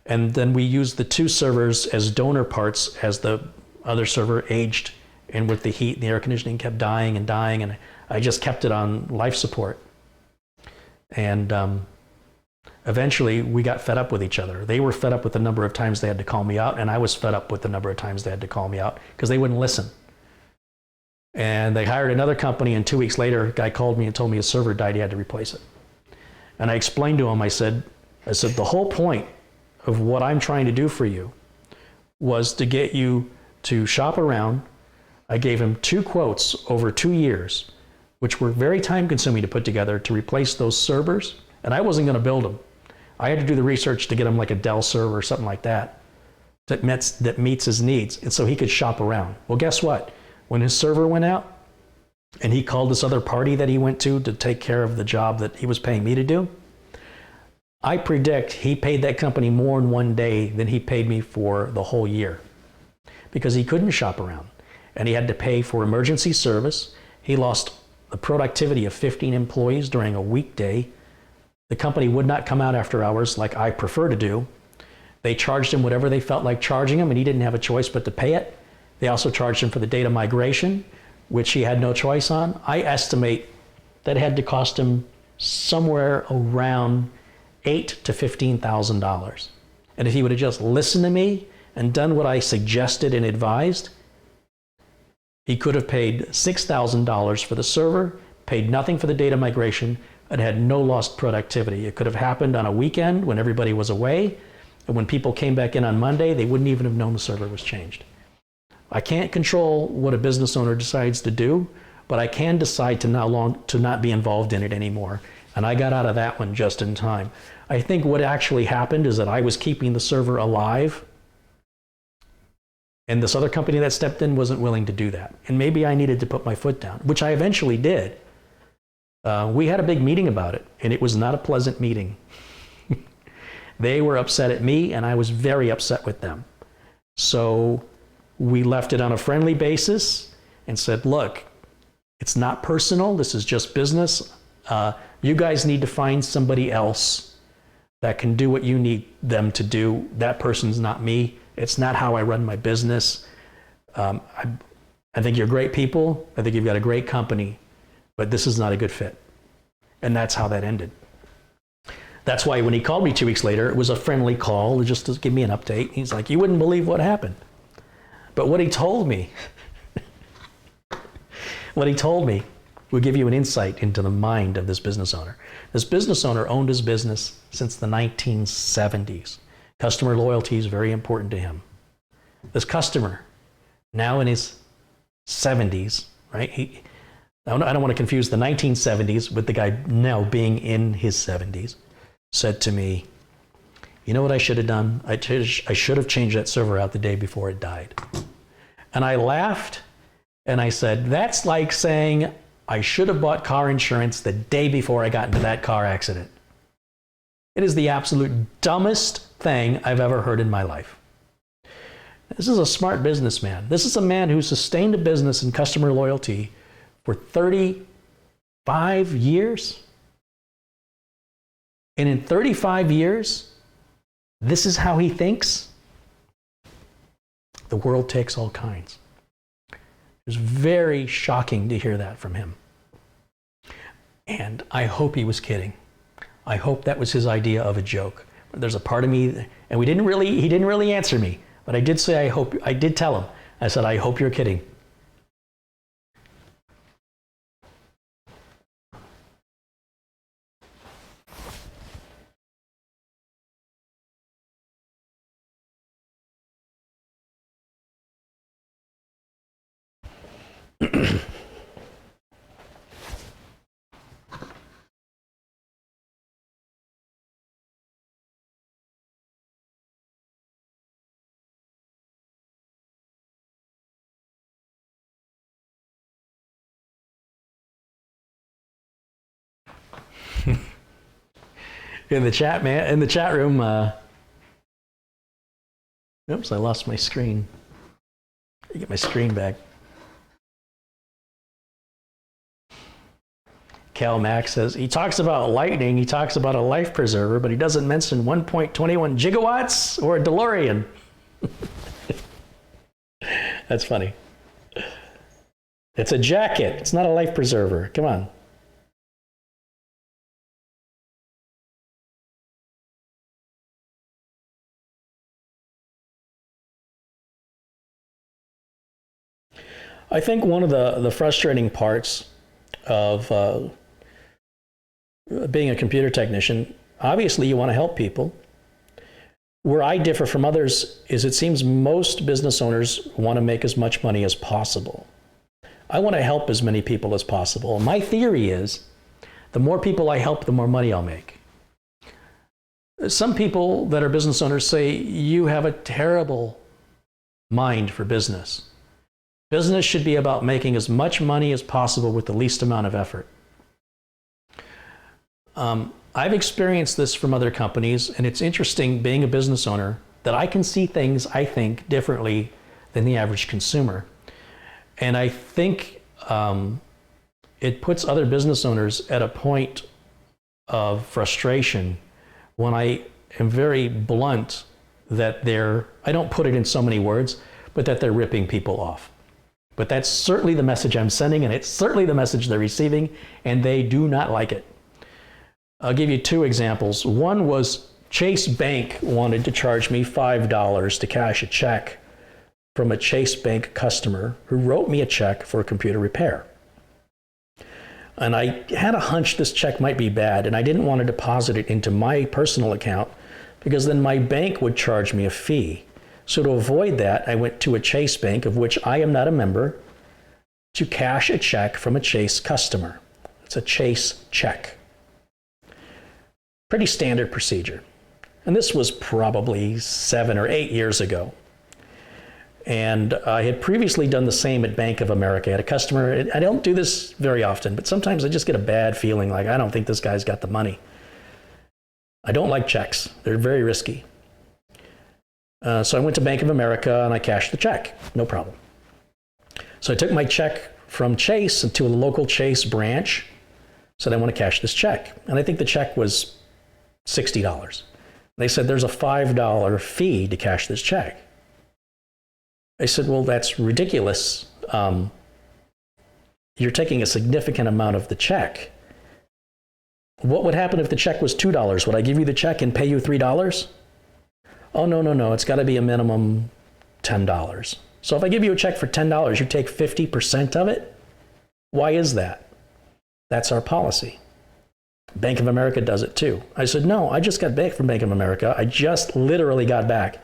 And then we used the 2 servers as donor parts as the other server aged, and with the heat and the air conditioning kept dying, and I just kept it on life support. And eventually we got fed up with each other. They were fed up with the number of times they had to call me out, and I was fed up with the number of times they had to call me out because they wouldn't listen. And they hired another company, and 2 weeks later, a guy called me and told me his server died, he had to replace it. And I explained to him, I said, the whole point of what I'm trying to do for you was to get you to shop around. I gave him 2 quotes over 2 years, which were very time consuming to put together, to replace those servers. And I wasn't going to build them. I had to do the research to get him like a Dell server or something like that, that meets his needs. And so he could shop around. Well, guess what? When his server went out and he called this other party that he went to take care of the job that he was paying me to do, I predict he paid that company more in one day than he paid me for the whole year, because he couldn't shop around and he had to pay for emergency service. He lost the productivity of 15 employees during a weekday. The company would not come out after hours like I prefer to do. They charged him whatever they felt like charging him, and he didn't have a choice but to pay it. They also charged him for the data migration, which he had no choice on. I estimate that had to cost him somewhere around $8,000 to $15,000. And if he would have just listened to me and done what I suggested and advised, he could have paid $6,000 for the server, paid nothing for the data migration, and had no lost productivity. It could have happened on a weekend when everybody was away, and when people came back in on Monday, they wouldn't even have known the server was changed. I can't control what a business owner decides to do, but I can decide to not be involved in it anymore. And I got out of that one just in time. I think what actually happened is that I was keeping the server alive, and this other company that stepped in wasn't willing to do that. And maybe I needed to put my foot down, which I eventually did. We had a big meeting about it, and it was not a pleasant meeting. They were upset at me, and I was very upset with them. So we left it on a friendly basis and said, look, it's not personal. This is just business. You guys need to find somebody else that can do what you need them to do. That person's not me. It's not how I run my business. I think you're great people. I think you've got a great company, but this is not a good fit. And that's how that ended. That's why when he called me 2 weeks later, it was a friendly call just to give me an update. He's like, you wouldn't believe what happened. But what he told me will give you an insight into the mind of this business owner. This business owner owned his business since the 1970s. Customer loyalty is very important to him. This customer, now in his 70s, right? I don't want to confuse the 1970s with the guy now being in his 70s, said to me, you know what I should have done? I should have changed that server out the day before it died. And I laughed and I said, that's like saying I should have bought car insurance the day before I got into that car accident. It is the absolute dumbest thing I've ever heard in my life. This is a smart businessman. This is a man who sustained a business and customer loyalty for 35 years. And in 35 years, this is how he thinks. The world takes all kinds. It was very shocking to hear that from him. And I hope he was kidding. I hope that was his idea of a joke. There's a part of me, and he didn't really answer me, but I did say, I did tell him. I said, I hope you're kidding. In the chat room, oops, I lost my screen. I get my screen back. Cal Mack says, he talks about lightning, he talks about a life preserver, but he doesn't mention 1.21 gigawatts or a DeLorean. That's funny. It's a jacket. It's not a life preserver. Come on. I think one of the frustrating parts of being a computer technician, obviously you want to help people. Where I differ from others is it seems most business owners want to make as much money as possible. I want to help as many people as possible. And my theory is the more people I help, the more money I'll make. Some people that are business owners say, you have a terrible mind for business. Business should be about making as much money as possible with the least amount of effort. I've experienced this from other companies, and it's interesting being a business owner that I can see things, I think, differently than the average consumer. And I think it puts other business owners at a point of frustration when I am very blunt that I don't put it in so many words, but that they're ripping people off. But that's certainly the message I'm sending, and it's certainly the message they're receiving, and they do not like it. I'll give you two examples. One was Chase Bank wanted to charge me $5 to cash a check from a Chase Bank customer who wrote me a check for a computer repair. And I had a hunch this check might be bad, and I didn't want to deposit it into my personal account because then my bank would charge me a fee. So to avoid that, I went to a Chase Bank, of which I am not a member, to cash a check from a Chase customer. It's a Chase check. Pretty standard procedure. And this was probably 7 or 8 years ago. And I had previously done the same at Bank of America. I had a customer, I don't do this very often, but sometimes I just get a bad feeling like, I don't think this guy's got the money. I don't like checks. They're very risky. So I went to Bank of America and I cashed the check. No problem. So I took my check from Chase to a local Chase branch. Said, I want to cash this check. And I think the check was $60. They said, there's a $5 fee to cash this check. I said, well, that's ridiculous. You're taking a significant amount of the check. What would happen if the check was $2? Would I give you the check and pay you $3? Oh, no. It's got to be a minimum $10. So if I give you a check for $10, you take 50% of it? Why is that? That's our policy. Bank of America does it too. I said, no, I just got back from Bank of America. I just literally got back,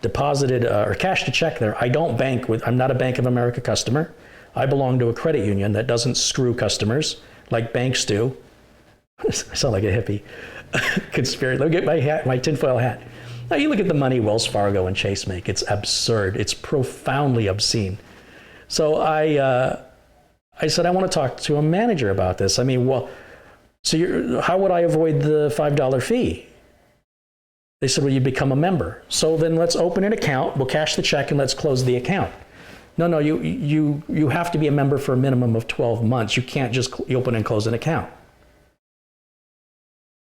deposited or cashed a check there. I don't bank with, I'm not a Bank of America customer. I belong to a credit union that doesn't screw customers like banks do. I sound like a hippie. Conspiracy. Let me get my hat, my tinfoil hat. Now you look at the money Wells Fargo and Chase make. It's absurd. It's profoundly obscene. So I said, I want to talk to a manager about this. I mean, well, so how would I avoid the $5 fee? They said, well, you become a member. So then let's open an account. We'll cash the check and let's close the account. No, you have to be a member for a minimum of 12 months. You can't just open and close an account.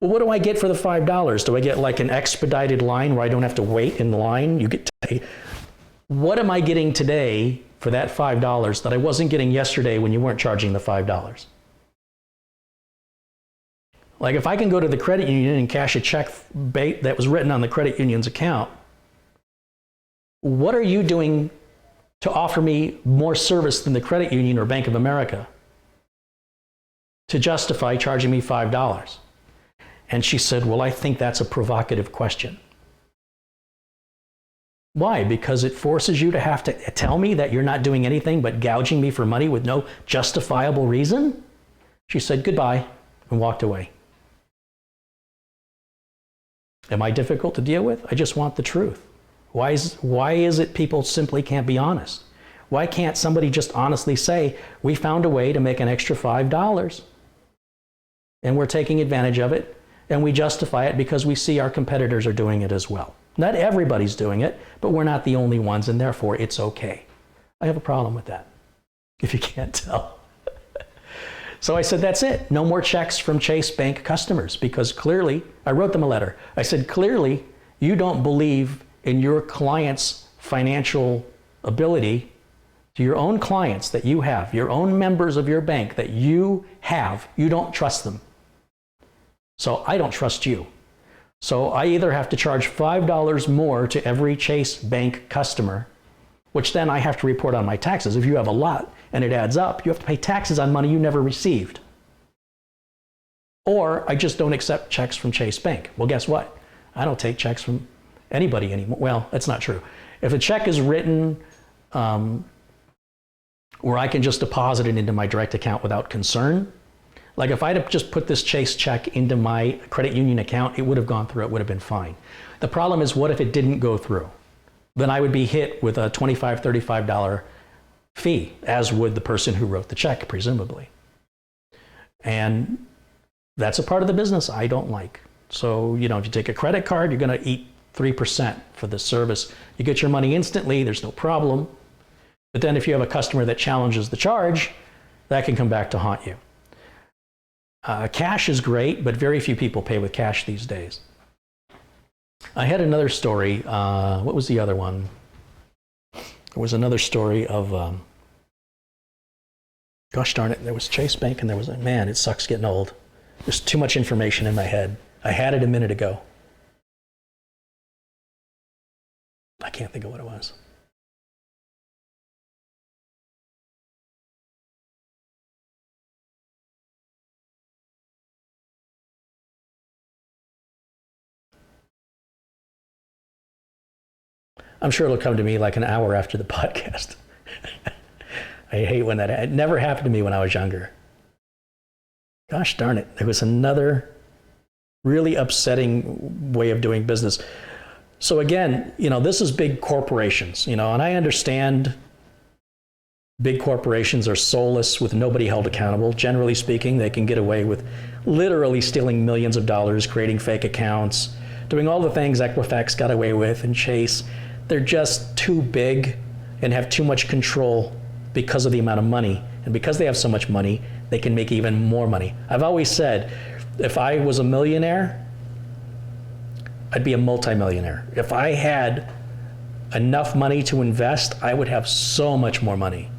Well, what do I get for the $5? Do I get like an expedited line where I don't have to wait in the line? You get to pay. What am I getting today for that $5 that I wasn't getting yesterday when you weren't charging the $5? Like if I can go to the credit union and cash a check that was written on the credit union's account, what are you doing to offer me more service than the credit union or Bank of America to justify charging me $5? And she said, well, I think that's a provocative question. Why? Because it forces you to have to tell me that you're not doing anything but gouging me for money with no justifiable reason? She said goodbye and walked away. Am I difficult to deal with? I just want the truth. Why is it people simply can't be honest? Why can't somebody just honestly say, we found a way to make an extra $5 and we're taking advantage of it and we justify it because we see our competitors are doing it as well. Not everybody's doing it, but we're not the only ones and therefore it's okay. I have a problem with that, if you can't tell. So I said, that's it. No more checks from Chase Bank customers, because clearly, I wrote them a letter. I said, clearly, you don't believe in your client's financial ability, to your own clients that you have, your own members of your bank that you have, you don't trust them. So I don't trust you. So I either have to charge $5 more to every Chase Bank customer, which then I have to report on my taxes. If you have a lot and it adds up, you have to pay taxes on money you never received. Or I just don't accept checks from Chase Bank. Well, guess what? I don't take checks from anybody anymore. Well, that's not true. If a check is written where I can just deposit it into my direct account without concern, like if I'd have just put this Chase check into my credit union account, it would have gone through, it would have been fine. The problem is, what if it didn't go through? Then I would be hit with a $25, $35 fee, as would the person who wrote the check, presumably. And that's a part of the business I don't like. So, if you take a credit card, you're going to eat 3% for the service. You get your money instantly, there's no problem. But then if you have a customer that challenges the charge, that can come back to haunt you. Cash is great, but very few people pay with cash these days. I had another story. What was the other one? There was another story of, gosh darn it, there was Chase Bank and there was, man, it sucks getting old. There's too much information in my head. I had it a minute ago. I can't think of what it was. I'm sure it'll come to me like an hour after the podcast. I hate when that, it never happened to me when I was younger. Gosh darn it, there was another really upsetting way of doing business. So again, this is big corporations, and I understand big corporations are soulless with nobody held accountable. Generally speaking, they can get away with literally stealing millions of dollars, creating fake accounts, doing all the things Equifax got away with and Chase. They're just too big and have too much control because of the amount of money. And because they have so much money, they can make even more money. I've always said, if I was a millionaire, I'd be a multimillionaire. If I had enough money to invest, I would have so much more money.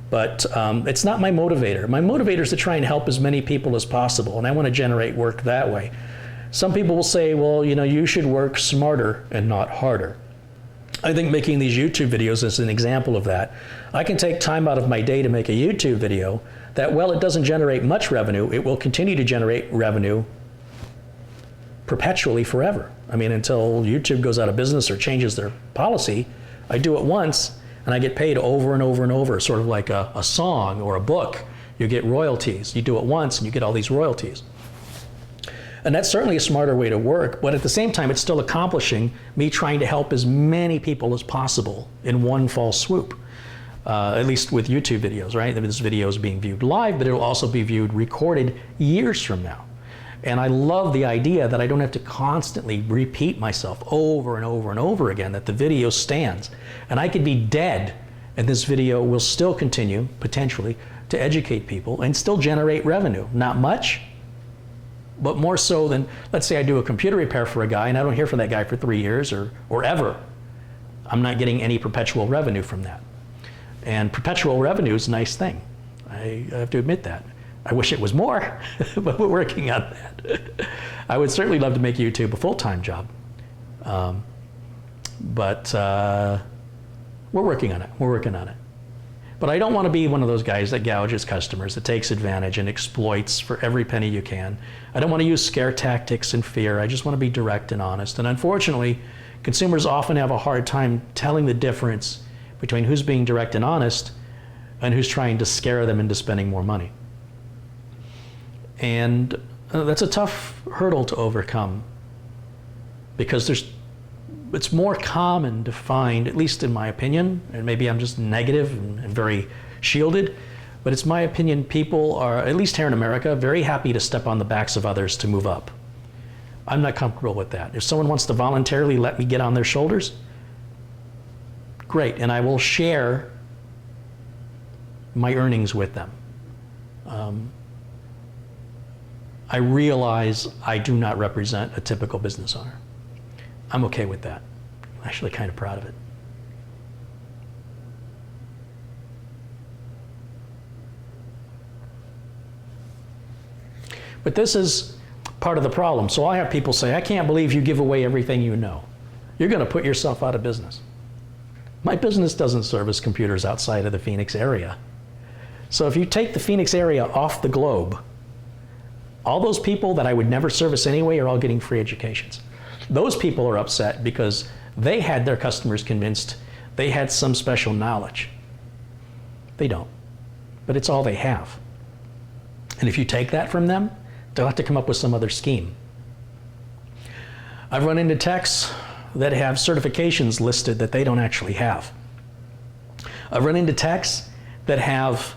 But it's not my motivator. My motivator is to try and help as many people as possible, and I want to generate work that way. Some people will say, well, you should work smarter and not harder. I think making these YouTube videos is an example of that. I can take time out of my day to make a YouTube video that, while it doesn't generate much revenue, it will continue to generate revenue perpetually forever. I mean, until YouTube goes out of business or changes their policy. I do it once and I get paid over and over and over, sort of like a song or a book. You get royalties. You do it once and you get all these royalties. And that's certainly a smarter way to work, but at the same time, it's still accomplishing me trying to help as many people as possible in one fell swoop, at least with YouTube videos, right? This video is being viewed live, but it'll also be viewed recorded years from now. And I love the idea that I don't have to constantly repeat myself over and over and over again, that the video stands. And I could be dead, and this video will still continue, potentially, to educate people and still generate revenue. Not much, but more so than, let's say I do a computer repair for a guy and I don't hear from that guy for 3 years or ever. I'm not getting any perpetual revenue from that. And perpetual revenue is a nice thing. I have to admit that. I wish it was more, but we're working on that. I would certainly love to make YouTube a full-time job. But we're working on it. We're working on it. But I don't want to be one of those guys that gouges customers, that takes advantage and exploits for every penny you can. I don't want to use scare tactics and fear. I just want to be direct and honest. And unfortunately, consumers often have a hard time telling the difference between who's being direct and honest and who's trying to scare them into spending more money. And that's a tough hurdle to overcome, because it's more common to find, at least in my opinion, and maybe I'm just negative and very shielded, but it's my opinion people are, at least here in America, very happy to step on the backs of others to move up. I'm not comfortable with that. If someone wants to voluntarily let me get on their shoulders, great, and I will share my earnings with them. I realize I do not represent a typical business owner. I'm okay with that. I'm actually kind of proud of it. But this is part of the problem. So I have people say, I can't believe you give away everything you know. You're going to put yourself out of business. My business doesn't service computers outside of the Phoenix area. So if you take the Phoenix area off the globe, all those people that I would never service anyway are all getting free educations. Those people are upset because they had their customers convinced they had some special knowledge. They don't, but it's all they have. And if you take that from them, they'll have to come up with some other scheme. I've run into techs that have certifications listed that they don't actually have. I've run into techs that have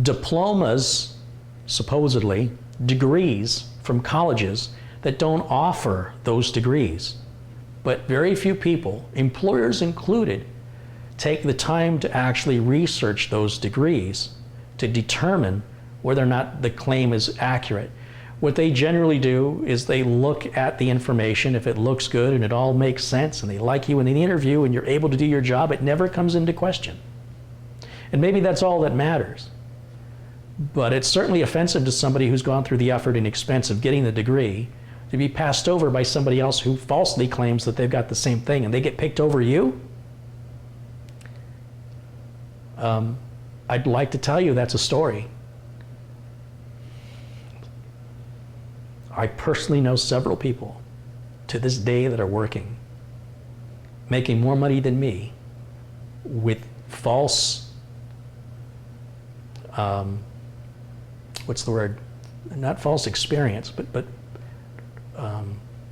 diplomas, supposedly, degrees from colleges that don't offer those degrees. But very few people, employers included, take the time to actually research those degrees to determine whether or not the claim is accurate. What they generally do is they look at the information. If it looks good and it all makes sense and they like you in the interview and you're able to do your job, it never comes into question. And maybe that's all that matters. But it's certainly offensive to somebody who's gone through the effort and expense of getting the degree to be passed over by somebody else who falsely claims that they've got the same thing and they get picked over you. I'd like to tell you that's a story. I personally know several people to this day that are working, making more money than me with false, what's the word? Not false experience, but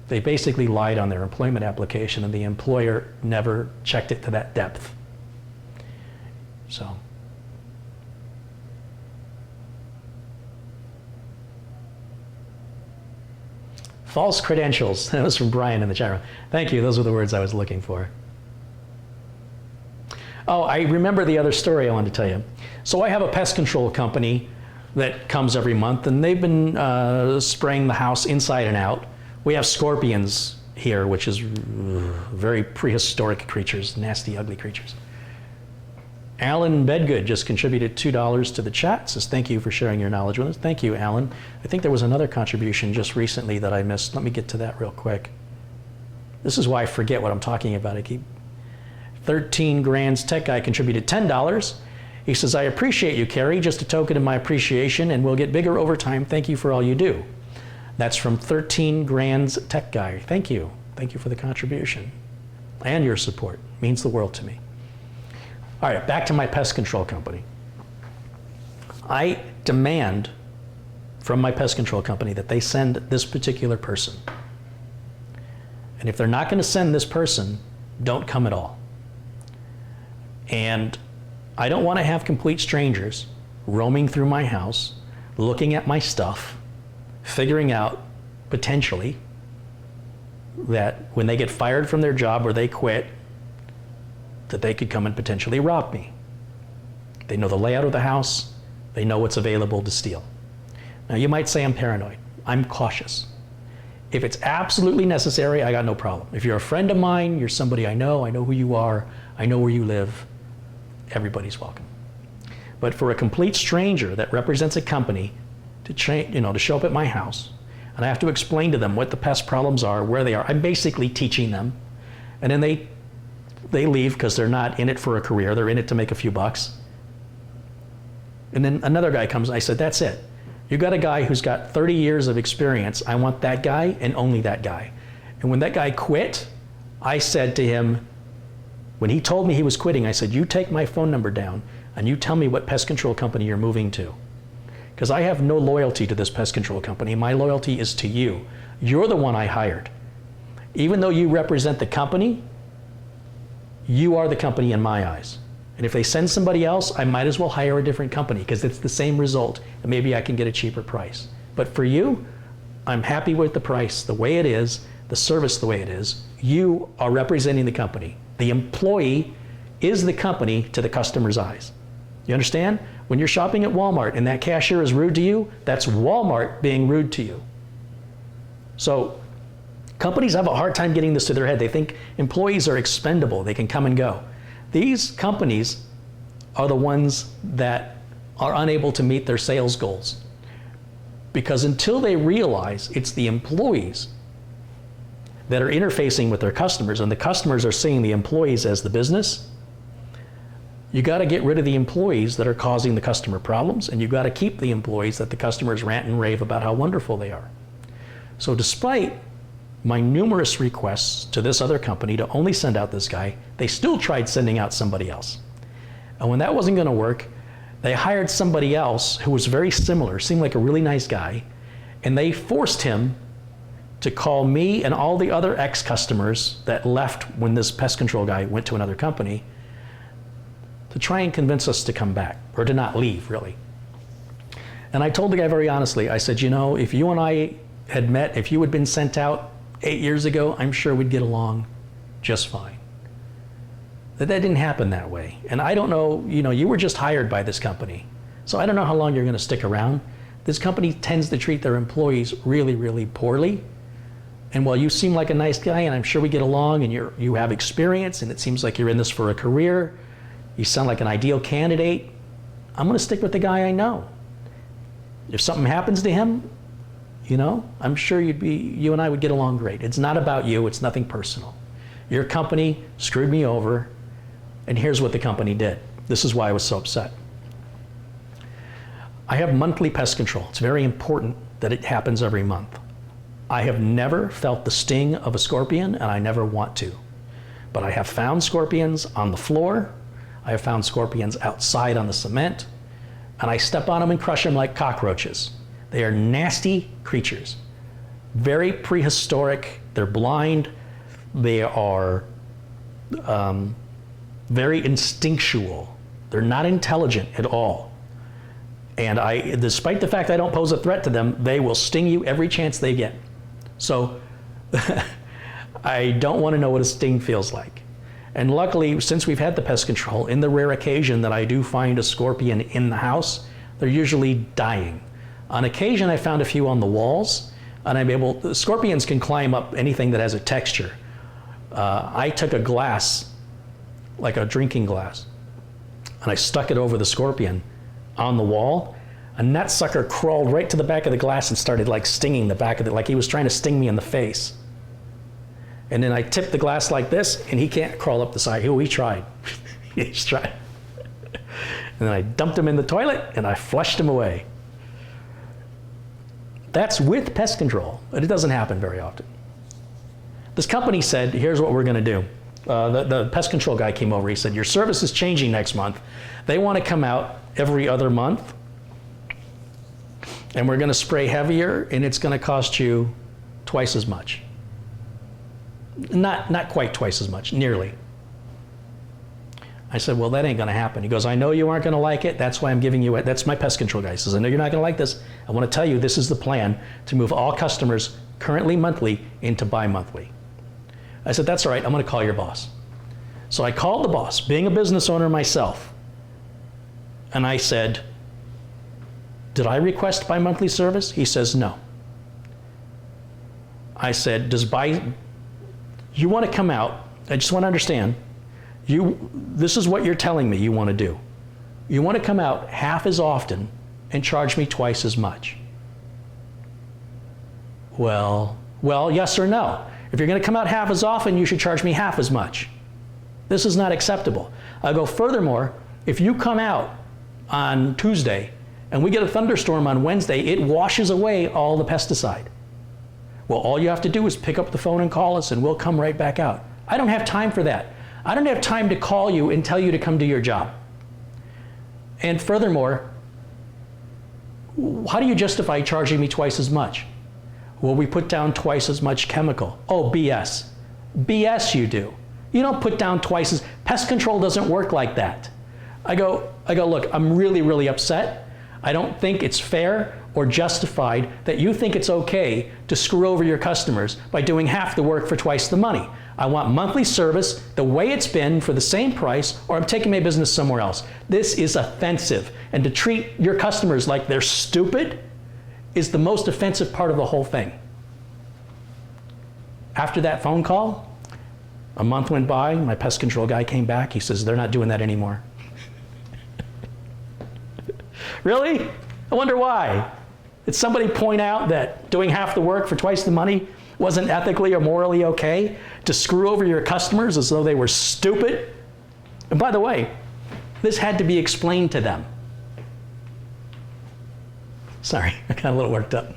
they basically lied on their employment application and the employer never checked it to that depth. So. False credentials. That was from Brian in the chat room. Thank you. Those were the words I was looking for. Oh, I remember the other story I wanted to tell you. So I have a pest control company that comes every month, and they've been spraying the house inside and out. We have scorpions here, which is very prehistoric creatures, nasty, ugly creatures. Alan Bedgood just contributed $2 to the chat. Says, thank you for sharing your knowledge with us. Thank you, Alan. I think there was another contribution just recently that I missed. Let me get to that real quick. This is why I forget what I'm talking about. I keep 13 Grand's Tech Guy contributed $10. He says, I appreciate you, Carrie. Just a token of my appreciation, and we'll get bigger over time. Thank you for all you do. That's from 13 Grand's Tech Guy. Thank you. Thank you for the contribution and your support. It means the world to me. All right, back to my pest control company. I demand from my pest control company that they send this particular person. And if they're not going to send this person, don't come at all. And I don't want to have complete strangers roaming through my house, looking at my stuff, figuring out potentially that when they get fired from their job or they quit, that they could come and potentially rob me. They know the layout of the house. They know what's available to steal. Now you might say I'm paranoid. I'm cautious. If it's absolutely necessary, I got no problem. If you're a friend of mine, you're somebody I know who you are, I know where you live, everybody's welcome. But for a complete stranger that represents a company to show up at my house, and I have to explain to them what the pest problems are, where they are, I'm basically teaching them, and then they leave because they're not in it for a career, they're in it to make a few bucks. And then another guy comes and I said, that's it. You got a guy who's got 30 years of experience. I want that guy and only that guy. And when that guy quit, I said to him, when he told me he was quitting, I said, you take my phone number down and you tell me what pest control company you're moving to. Because I have no loyalty to this pest control company. My loyalty is to you. You're the one I hired. Even though you represent the company, you are the company in my eyes. And if they send somebody else, I might as well hire a different company because it's the same result and maybe I can get a cheaper price. But for you, I'm happy with the price, the way it is, the service the way it is. You are representing the company. The employee is the company to the customer's eyes. You understand? When you're shopping at Walmart and that cashier is rude to you, that's Walmart being rude to you. So companies have a hard time getting this to their head. They think employees are expendable. They can come and go. These companies are the ones that are unable to meet their sales goals. Because until they realize it's the employees that are interfacing with their customers, and the customers are seeing the employees as the business, you got to get rid of the employees that are causing the customer problems, and you got to keep the employees that the customers rant and rave about how wonderful they are. So despite my numerous requests to this other company to only send out this guy, they still tried sending out somebody else. And when that wasn't going to work, they hired somebody else who was very similar, seemed like a really nice guy, and they forced him to call me and all the other ex-customers that left when this pest control guy went to another company to try and convince us to come back, or to not leave, really. And I told the guy very honestly, I said, you know, if you and I had met, if you had been sent out 8 years ago, I'm sure we'd get along just fine. That didn't happen that way. And I don't know, you know, you were just hired by this company, so I don't know how long you're going to stick around. This company tends to treat their employees really, really poorly. And while you seem like a nice guy, and I'm sure we get along, and you have experience, and it seems like you're in this for a career, you sound like an ideal candidate, I'm going to stick with the guy I know. If something happens to him, you know, I'm sure you and I would get along great. It's not about you. It's nothing personal. Your company screwed me over, and here's what the company did. This is why I was so upset. I have monthly pest control. It's very important that it happens every month. I have never felt the sting of a scorpion, and I never want to. But I have found scorpions on the floor. I have found scorpions outside on the cement, and I step on them and crush them like cockroaches. They are nasty creatures, very prehistoric. They're blind. They are very instinctual. They're not intelligent at all. And despite the fact I don't pose a threat to them, they will sting you every chance they get. So I don't want to know what a sting feels like. And luckily, since we've had the pest control, in the rare occasion that I do find a scorpion in the house, they're usually dying. On occasion, I found a few on the walls, and scorpions can climb up anything that has a texture. I took a glass, like a drinking glass, and I stuck it over the scorpion on the wall, and that sucker crawled right to the back of the glass and started like stinging the back of it, like he was trying to sting me in the face. And then I tipped the glass like this, and he can't crawl up the side. Oh, he tried. He's tried. And then I dumped him in the toilet, and I flushed him away. That's with pest control, but it doesn't happen very often. This company said, here's what we're going to do. The pest control guy came over. He said, your service is changing next month. They want to come out every other month, and we're going to spray heavier, and it's going to cost you twice as much. Not quite twice as much, nearly. I said, well, that ain't going to happen. He goes, I know you aren't going to like it. That's why I'm giving you it. That's my pest control guy. He says, I know you're not going to like this. I want to tell you this is the plan to move all customers currently monthly into bi-monthly. I said, that's all right. I'm going to call your boss. So I called the boss, being a business owner myself, and I said, did I request bi-monthly service? He says, no. I said, you want to come out, I just want to understand, this is what you're telling me you want to do. You want to come out half as often and charge me twice as much. Well, yes or no. If you're going to come out half as often, you should charge me half as much. This is not acceptable. I go, furthermore, if you come out on Tuesday and we get a thunderstorm on Wednesday, it washes away all the pesticide. Well, all you have to do is pick up the phone and call us, and we'll come right back out. I don't have time for that. I don't have time to call you and tell you to come do your job. And furthermore, how do you justify charging me twice as much? Well, we put down twice as much chemical. Oh, BS. BS you do. You don't put down twice as, pest control doesn't work like that. I go, look, I'm really, really upset. I don't think it's fair or justified that you think it's okay to screw over your customers by doing half the work for twice the money. I want monthly service the way it's been for the same price, or I'm taking my business somewhere else. This is offensive. And to treat your customers like they're stupid is the most offensive part of the whole thing. After that phone call, a month went by, my pest control guy came back. He says, they're not doing that anymore. Really? I wonder why. Did somebody point out that doing half the work for twice the money wasn't ethically or morally okay? To screw over your customers as though they were stupid? And by the way, this had to be explained to them. Sorry, I got a little worked up.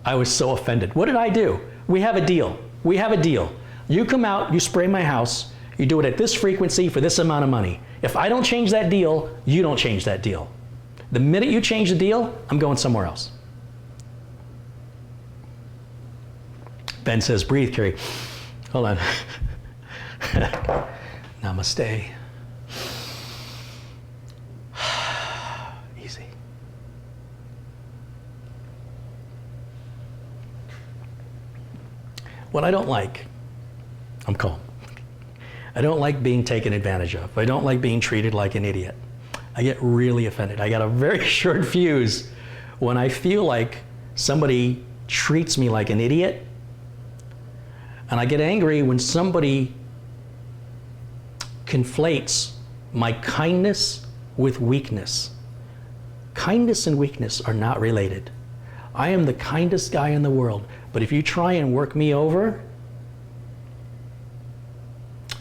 I was so offended. What did I do? We have a deal. We have a deal. You come out, you spray my house, you do it at this frequency for this amount of money. If I don't change that deal, you don't change that deal. The minute you change the deal, I'm going somewhere else. Ben says, breathe, Kerry. Hold on. Namaste. Easy. What I don't like, I'm calm. I don't like being taken advantage of. I don't like being treated like an idiot. I get really offended. I got a very short fuse when I feel like somebody treats me like an idiot. And I get angry when somebody conflates my kindness with weakness. Kindness and weakness are not related. I am the kindest guy in the world, but if you try and work me over,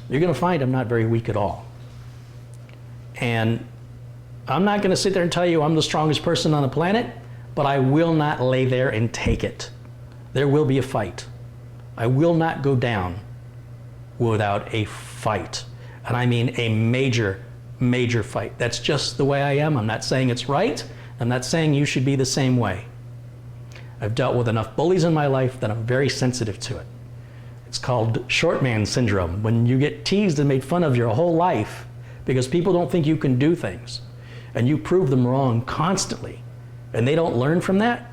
you're going to find I'm not very weak at all. And I'm not going to sit there and tell you I'm the strongest person on the planet, but I will not lay there and take it. There will be a fight. I will not go down without a fight. And I mean a major, major fight. That's just the way I am. I'm not saying it's right. I'm not saying you should be the same way. I've dealt with enough bullies in my life that I'm very sensitive to it. It's called short man syndrome, when you get teased and made fun of your whole life because people don't think you can do things, and you prove them wrong constantly, and they don't learn from that.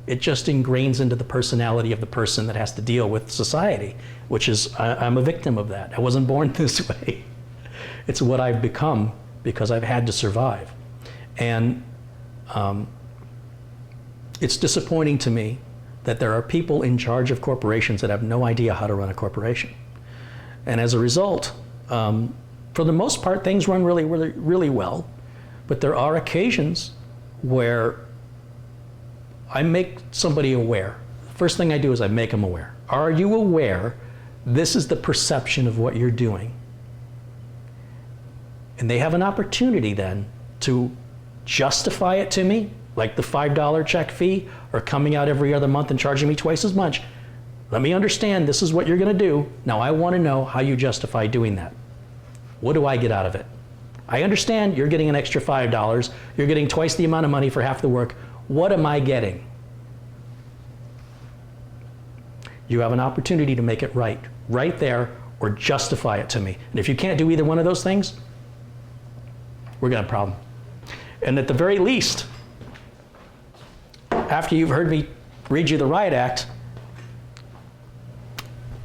It just ingrains into the personality of the person that has to deal with society, which is, I'm a victim of that. I wasn't born this way. It's what I've become because I've had to survive. And it's disappointing to me that there are people in charge of corporations that have no idea how to run a corporation. And as a result, for the most part, things run really, really, really well. But there are occasions where I make somebody aware. The first thing I do is I make them aware. Are you aware this is the perception of what you're doing? And they have an opportunity then to justify it to me, like the $5 check fee, or coming out every other month and charging me twice as much. Let me understand this is what you're going to do. Now I want to know how you justify doing that. What do I get out of it? I understand you're getting an extra $5. You're getting twice the amount of money for half the work. What am I getting? You have an opportunity to make it right there, or justify it to me. And if you can't do either one of those things, we're going to have a problem. And at the very least, after you've heard me read you the Riot Act,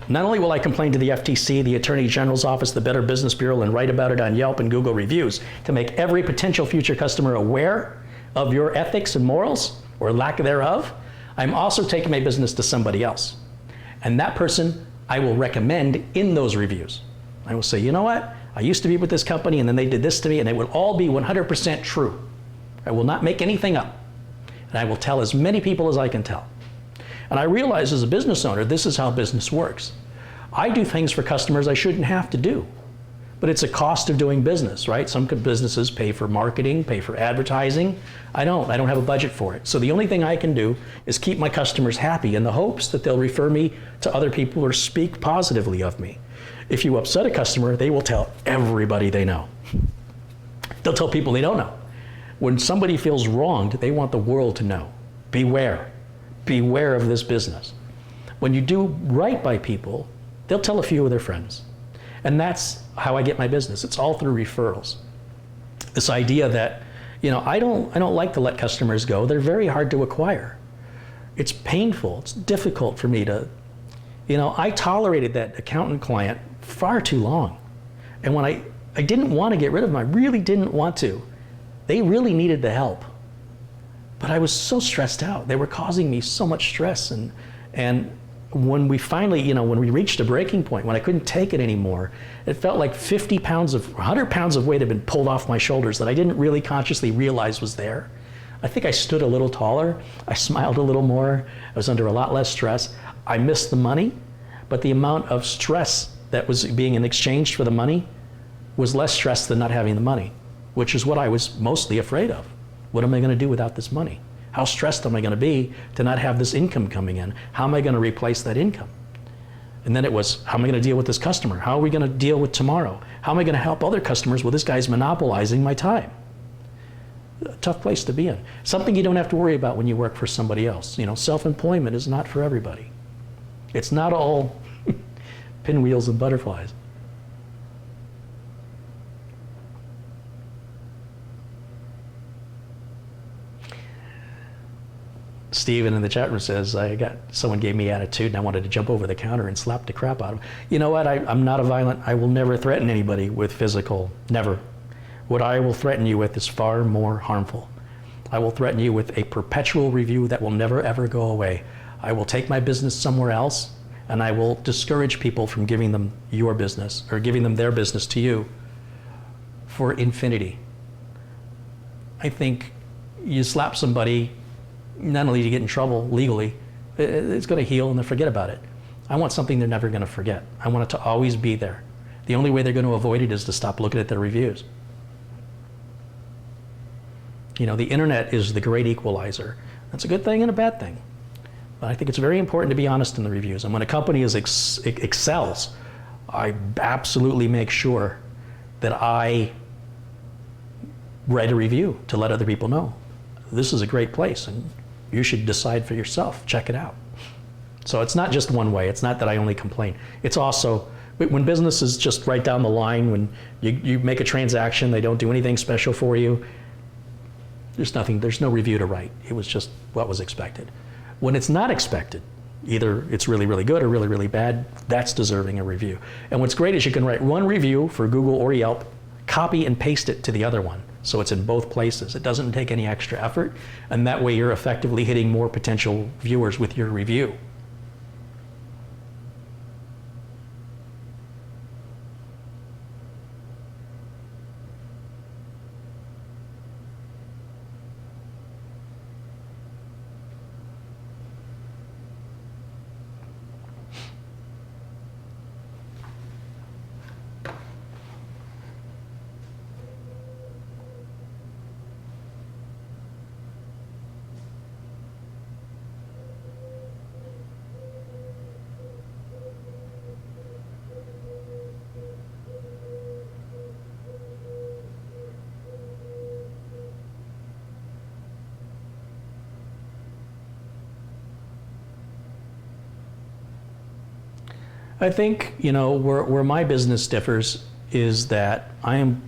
not only will I complain to the FTC, the Attorney General's Office, the Better Business Bureau, and write about it on Yelp and Google Reviews to make every potential future customer aware of your ethics and morals, or lack thereof, I'm also taking my business to somebody else. And that person I will recommend in those reviews. I will say, you know what? I used to be with this company and then they did this to me, and it would all be 100% true. I will not make anything up. And I will tell as many people as I can tell. And I realize as a business owner, this is how business works. I do things for customers I shouldn't have to do, but it's a cost of doing business, right? Some businesses pay for marketing, pay for advertising. I don't have a budget for it. So the only thing I can do is keep my customers happy in the hopes that they'll refer me to other people or speak positively of me. If you upset a customer, they will tell everybody they know. They'll tell people they don't know. When somebody feels wronged, they want the world to know. Beware. Beware of this business. When you do right by people, they'll tell a few of their friends. And that's how I get my business. It's all through referrals. This idea that, I don't like to let customers go. They're very hard to acquire. It's painful. It's difficult for me to, I tolerated that accountant client far too long. And when I didn't want to get rid of them, I really didn't want to. They really needed the help. But I was so stressed out. They were causing me so much stress. And when we finally, when we reached a breaking point, when I couldn't take it anymore, it felt like 100 pounds of weight had been pulled off my shoulders that I didn't really consciously realize was there. I think I stood a little taller. I smiled a little more. I was under a lot less stress. I missed the money, but the amount of stress that was being in exchange for the money was less stress than not having the money, which is what I was mostly afraid of. What am I going to do without this money? How stressed am I going to be to not have this income coming in? How am I going to replace that income? And then it was, how am I going to deal with this customer? How are we going to deal with tomorrow? How am I going to help other customers? Well, this guy's monopolizing my time. A tough place to be in. Something you don't have to worry about when you work for somebody else. Self-employment is not for everybody. It's not all pinwheels and butterflies. Steven in the chat room says, someone gave me attitude and I wanted to jump over the counter and slap the crap out of him. You know what, I'm not a violent, I will never threaten anybody with physical, never. What I will threaten you with is far more harmful. I will threaten you with a perpetual review that will never ever go away. I will take my business somewhere else and I will discourage people from giving them your business or giving them their business to you for infinity. I think you slap somebody, not only to get in trouble legally, it's going to heal and they'll forget about it. I want something they're never going to forget. I want it to always be there. The only way they're going to avoid it is to stop looking at their reviews. The internet is the great equalizer. That's a good thing and a bad thing. But I think it's very important to be honest in the reviews. And when a company excels, I absolutely make sure that I write a review to let other people know. This is a great place and you should decide for yourself. Check it out. So it's not just one way. It's not that I only complain. It's also, when business is just right down the line, when you make a transaction, they don't do anything special for you, there's no review to write. It was just what was expected. When it's not expected, either it's really, really good or really, really bad, that's deserving a review. And what's great is you can write one review for Google or Yelp, copy and paste it to the other one. So it's in both places. It doesn't take any extra effort, and that way you're effectively hitting more potential viewers with your review. I think, where my business differs is that I'm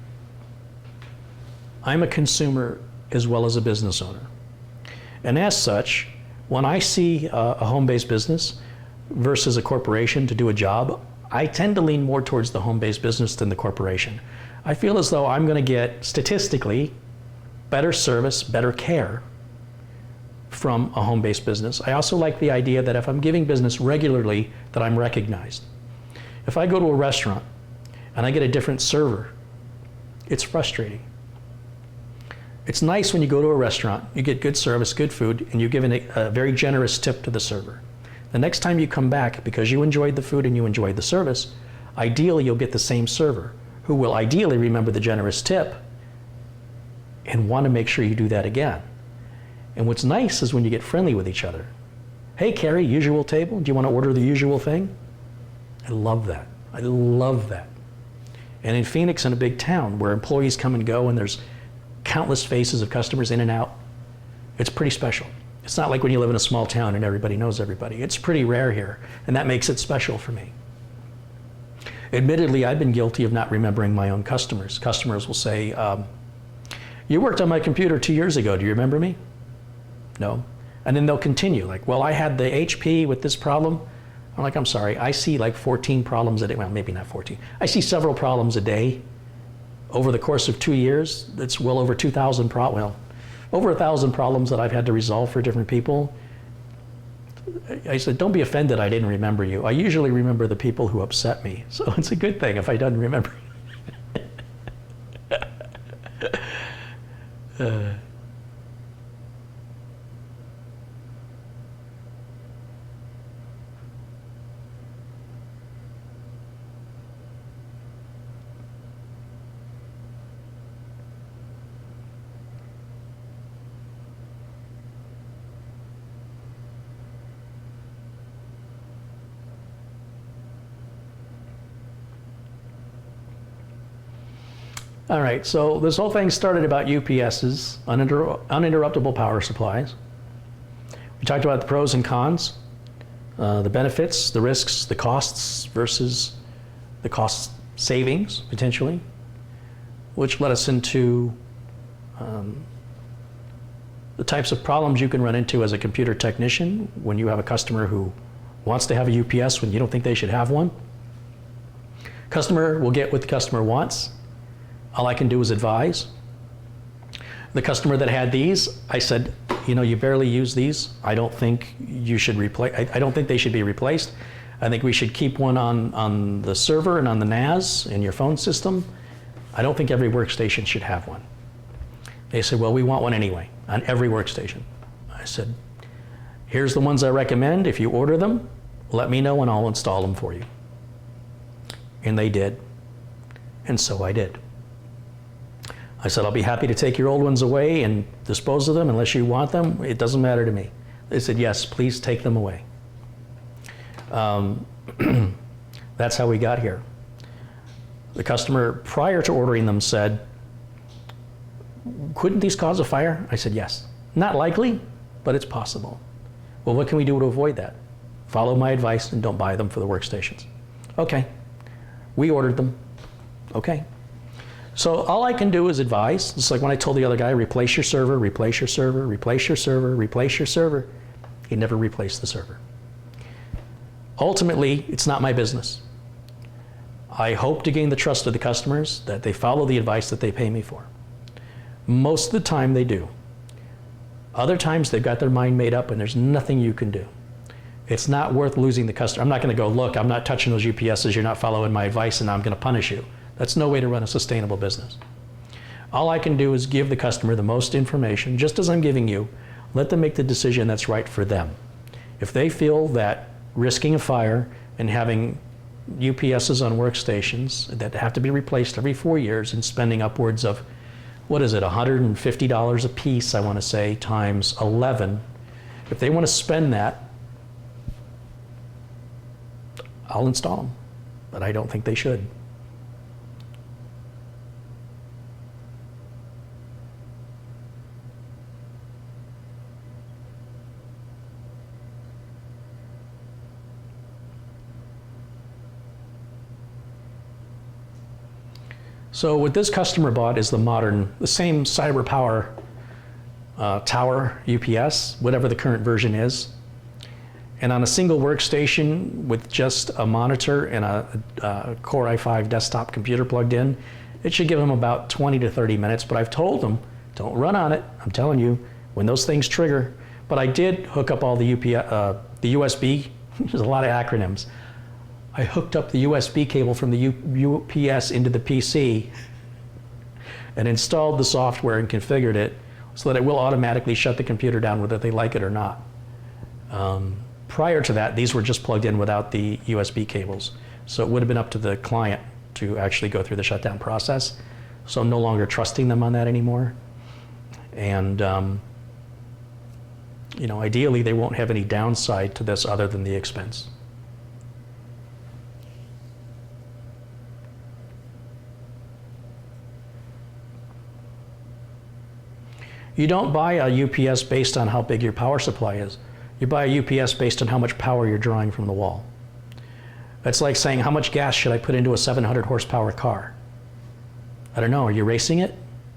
a consumer as well as a business owner. And as such, when I see a home-based business versus a corporation to do a job, I tend to lean more towards the home-based business than the corporation. I feel as though I'm going to get, statistically, better service, better care from a home-based business. I also like the idea that if I'm giving business regularly, that I'm recognized. If I go to a restaurant and I get a different server, it's frustrating. It's nice when you go to a restaurant, you get good service, good food, and you give a very generous tip to the server. The next time you come back, because you enjoyed the food and you enjoyed the service, ideally you'll get the same server, who will ideally remember the generous tip and want to make sure you do that again. And what's nice is when you get friendly with each other. Hey, Carrie, usual table? Do you want to order the usual thing? I love that. I love that. And in Phoenix, in a big town where employees come and go and there's countless faces of customers in and out, it's pretty special. It's not like when you live in a small town and everybody knows everybody. It's pretty rare here, and that makes it special for me. Admittedly, I've been guilty of not remembering my own customers. Customers will say, you worked on my computer 2 years ago, do you remember me? No. And then they'll continue, like, well, I had the HP with this problem. I'm like, I'm sorry, I see like 14 problems a day. Well, maybe not 14. I see several problems a day. Over the course of 2 years, it's well over 2,000 over 1,000 problems that I've had to resolve for different people. I said, don't be offended I didn't remember you. I usually remember the people who upset me. So it's a good thing if I don't remember. All right, so this whole thing started about UPSs, uninterruptible power supplies. We talked about the pros and cons, the benefits, the risks, the costs versus the cost savings, potentially, which led us into the types of problems you can run into as a computer technician when you have a customer who wants to have a UPS when you don't think they should have one. Customer will get what the customer wants. All I can do is advise. The customer that had these, I said, you know, you barely use these. I don't think you should replace. I don't think they should be replaced. I think we should keep one on the server and on the NAS in your phone system. I don't think every workstation should have one. They said, well, we want one anyway on every workstation. I said, here's the ones I recommend. If you order them, let me know and I'll install them for you. And they did. And so I did. I said, I'll be happy to take your old ones away and dispose of them unless you want them. It doesn't matter to me. They said, yes, please take them away. That's how we got here. The customer, prior to ordering them, said, couldn't these cause a fire? I said, yes. Not likely, but it's possible. Well, what can we do to avoid that? Follow my advice and don't buy them for the workstations. Okay. We ordered them. Okay. So all I can do is advise. It's like when I told the other guy, replace your server, replace your server, replace your server, replace your server. He never replaced the server. Ultimately, it's not my business. I hope to gain the trust of the customers that they follow the advice that they pay me for. Most of the time they do. Other times they've got their mind made up and there's nothing you can do. It's not worth losing the customer. I'm not going to go, look, I'm not touching those UPSs, you're not following my advice and I'm going to punish you. That's no way to run a sustainable business. All I can do is give the customer the most information, just as I'm giving you. Let them make the decision that's right for them. If they feel that risking a fire and having UPSs on workstations that have to be replaced every 4 years and spending upwards of, what is it, $150 a piece, I want to say, times 11. If they want to spend that, I'll install them, but I don't think they should. So what this customer bought is the same CyberPower Tower UPS, whatever the current version is. And on a single workstation with just a monitor and a Core i5 desktop computer plugged in, it should give them about 20 to 30 minutes. But I've told them, don't run on it. I'm telling you, when those things trigger. But I did hook up all the USB, there's a lot of acronyms. I hooked up the USB cable from the UPS into the PC and installed the software and configured it so that it will automatically shut the computer down whether they like it or not. Prior to that, these were just plugged in without the USB cables. So it would have been up to the client to actually go through the shutdown process. So I'm no longer trusting them on that anymore. And you know, ideally they won't have any downside to this other than the expense. You don't buy a UPS based on how big your power supply is. You buy a UPS based on how much power you're drawing from the wall. It's like saying, how much gas should I put into a 700 horsepower car? I don't know, are you racing it?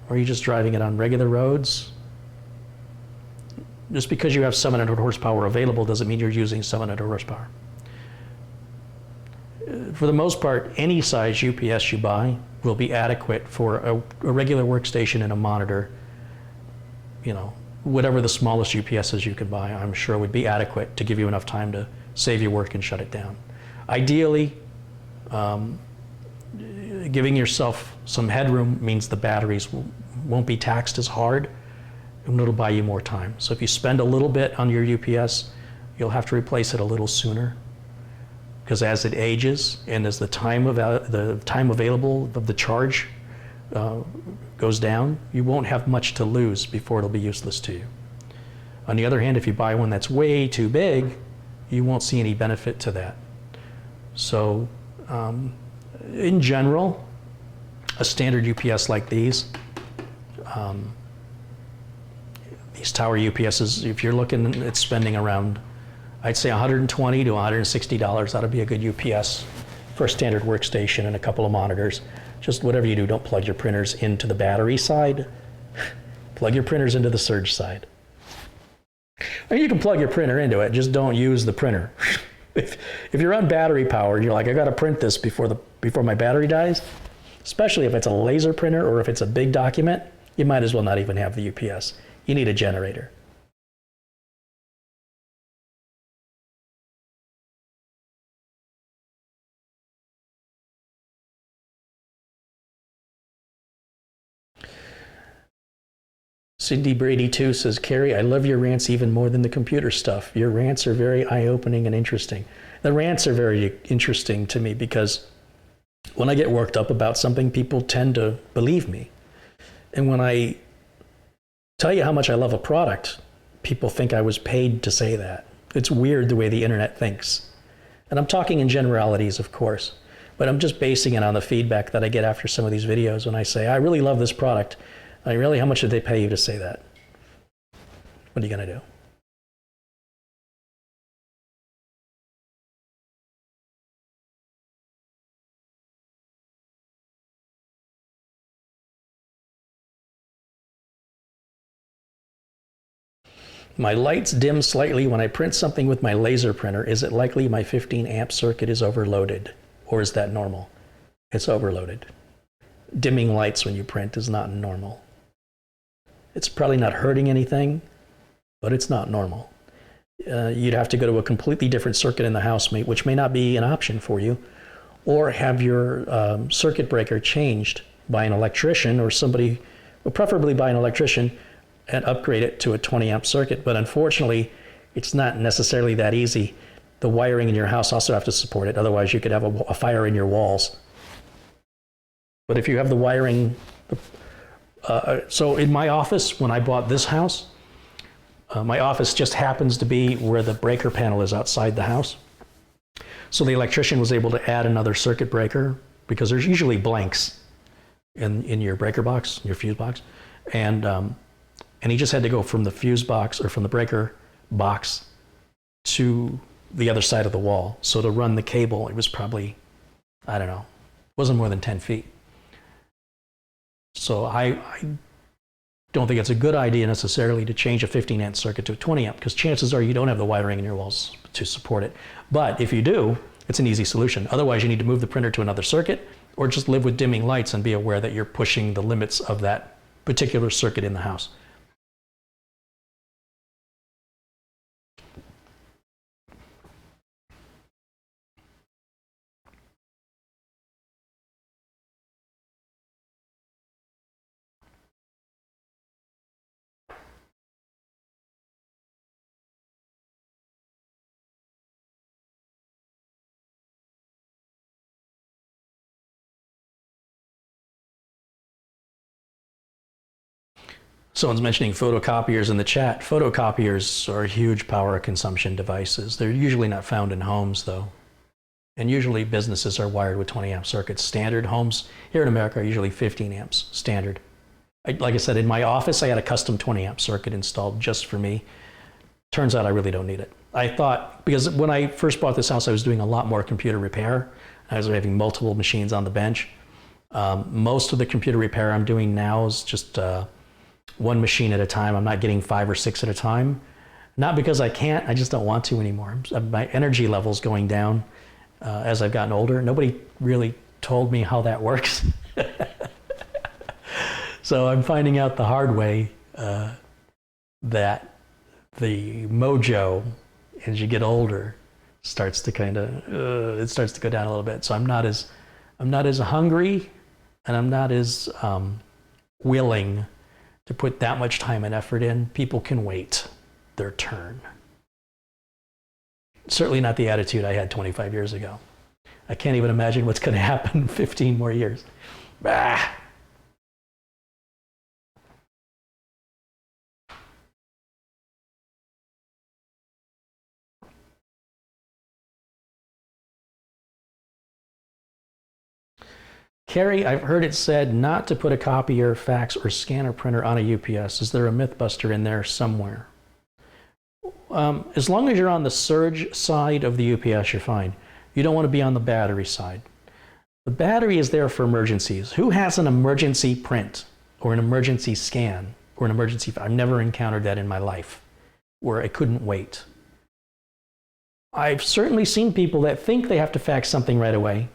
Or are you just driving it on regular roads? Just because you have 700 horsepower available doesn't mean you're using 700 horsepower. For the most part, any size UPS you buy will be adequate for a regular workstation and a monitor. You know, whatever the smallest UPSs you could buy, I'm sure would be adequate to give you enough time to save your work and shut it down. Ideally, giving yourself some headroom means the batteries won't be taxed as hard, and it'll buy you more time. So if you spend a little bit on your UPS, you'll have to replace it a little sooner, because as it ages and as the time available of the charge goes down, you won't have much to lose before it'll be useless to you. On the other hand, if you buy one that's way too big, you won't see any benefit to that. So in general, a standard UPS like these tower UPSs, if you're looking at spending around, I'd say $120 to $160, that'll be a good UPS for a standard workstation and a couple of monitors. Just whatever you do, don't plug your printers into the battery side. Plug your printers into the surge side. Or you can plug your printer into it, just don't use the printer. If you're on battery power and you're like, I gotta print this before my battery dies, especially if it's a laser printer or if it's a big document, you might as well not even have the UPS. You need a generator. Cindy Brady 2 says, Carrie, I love your rants even more than the computer stuff. Your rants are very eye-opening and interesting. The rants are very interesting to me because when I get worked up about something, people tend to believe me. And when I tell you how much I love a product, people think I was paid to say that. It's weird the way the internet thinks. And I'm talking in generalities, of course, but I'm just basing it on the feedback that I get after some of these videos when I say, I really love this product. How much did they pay you to say that? What are you going to do? My lights dim slightly when I print something with my laser printer. Is it likely my 15 amp circuit is overloaded? Or is that normal? It's overloaded. Dimming lights when you print is not normal. It's probably not hurting anything, but it's not normal. You'd have to go to a completely different circuit in the house, which may not be an option for you, or have your circuit breaker changed by an electrician or somebody, well, preferably by an electrician, and upgrade it to a 20 amp circuit. But unfortunately, it's not necessarily that easy. The wiring in your house also have to support it. Otherwise, you could have a fire in your walls. But if you have the wiring, so in my office, when I bought this house, my office just happens to be where the breaker panel is outside the house. So the electrician was able to add another circuit breaker because there's usually blanks in your breaker box, your fuse box. And he just had to go from the fuse box or from the breaker box to the other side of the wall. So to run the cable, it was probably, I don't know, wasn't more than 10 feet. So I don't think it's a good idea necessarily to change a 15 amp circuit to a 20 amp because chances are you don't have the wiring in your walls to support it. But if you do, it's an easy solution. Otherwise, you need to move the printer to another circuit or just live with dimming lights and be aware that you're pushing the limits of that particular circuit in the house. Someone's mentioning photocopiers in the chat. Photocopiers are huge power consumption devices. They're usually not found in homes though. And usually businesses are wired with 20 amp circuits. Standard homes here in America are usually 15 amps standard. Like I said, in my office, I had a custom 20 amp circuit installed just for me. Turns out I really don't need it. I thought, because when I first bought this house, I was doing a lot more computer repair. I was having multiple machines on the bench. Most of the computer repair I'm doing now is just one machine at a time. I'm not getting 5 or 6 at a time. Not because I can't, I just don't want to anymore. My energy level's going down as I've gotten older. Nobody really told me how that works. So I'm finding out the hard way that the mojo, as you get older, starts to kind of, it starts to go down a little bit. So I'm not as hungry, and I'm not as willing to put that much time and effort in. People can wait their turn. Certainly not the attitude I had 25 years ago. I can't even imagine what's going to happen in 15 more years. Bah! Carrie, I've heard it said not to put a copier, fax, or scanner printer on a UPS. Is there a mythbuster in there somewhere? As long as you're on the surge side of the UPS, you're fine. You don't want to be on the battery side. The battery is there for emergencies. Who has an emergency print or an emergency scan or an emergency? I've never encountered that in my life where I couldn't wait. I've certainly seen people that think they have to fax something right away,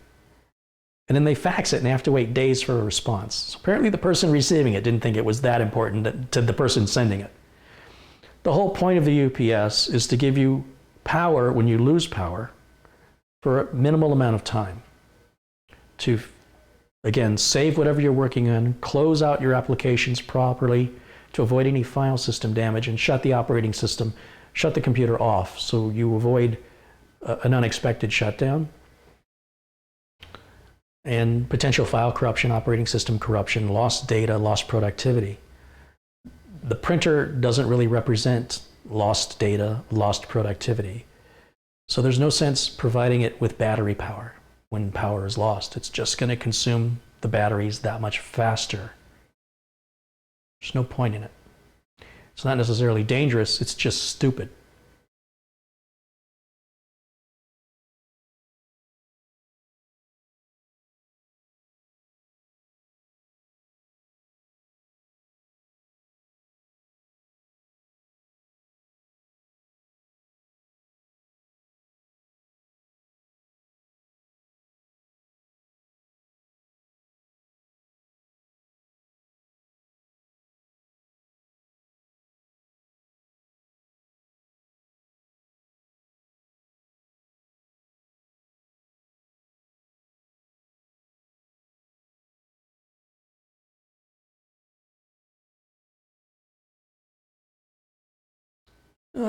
and then they fax it and they have to wait days for a response. So apparently the person receiving it didn't think it was that important to the person sending it. The whole point of the UPS is to give you power when you lose power for a minimal amount of time. To, again, save whatever you're working on, close out your applications properly to avoid any file system damage, and shut the operating system, shut the computer off so you avoid an unexpected shutdown and potential file corruption, operating system corruption, lost data, lost productivity. The printer doesn't really represent lost data, lost productivity. So there's no sense providing it with battery power when power is lost. It's just going to consume the batteries that much faster. There's no point in it. It's not necessarily dangerous, it's just stupid.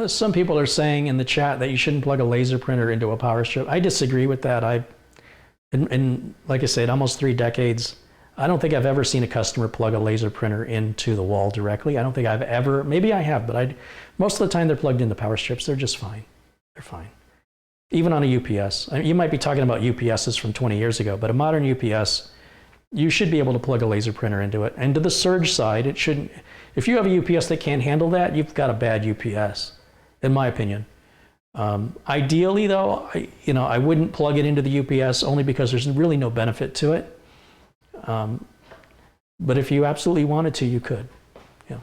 Some people are saying in the chat that you shouldn't plug a laser printer into a power strip. I disagree with that. In like I said, almost 3 decades, I don't think I've ever seen a customer plug a laser printer into the wall directly. I don't think I've ever, maybe I have, but most of the time they're plugged into power strips. They're just fine. They're fine. Even on a UPS. I mean, you might be talking about UPSs from 20 years ago, but a modern UPS, you should be able to plug a laser printer into it. And to the surge side, it shouldn't. If you have a UPS that can't handle that, you've got a bad UPS, in my opinion. Ideally, though, I wouldn't plug it into the UPS only because there's really no benefit to it. But if you absolutely wanted to, you could. Yeah.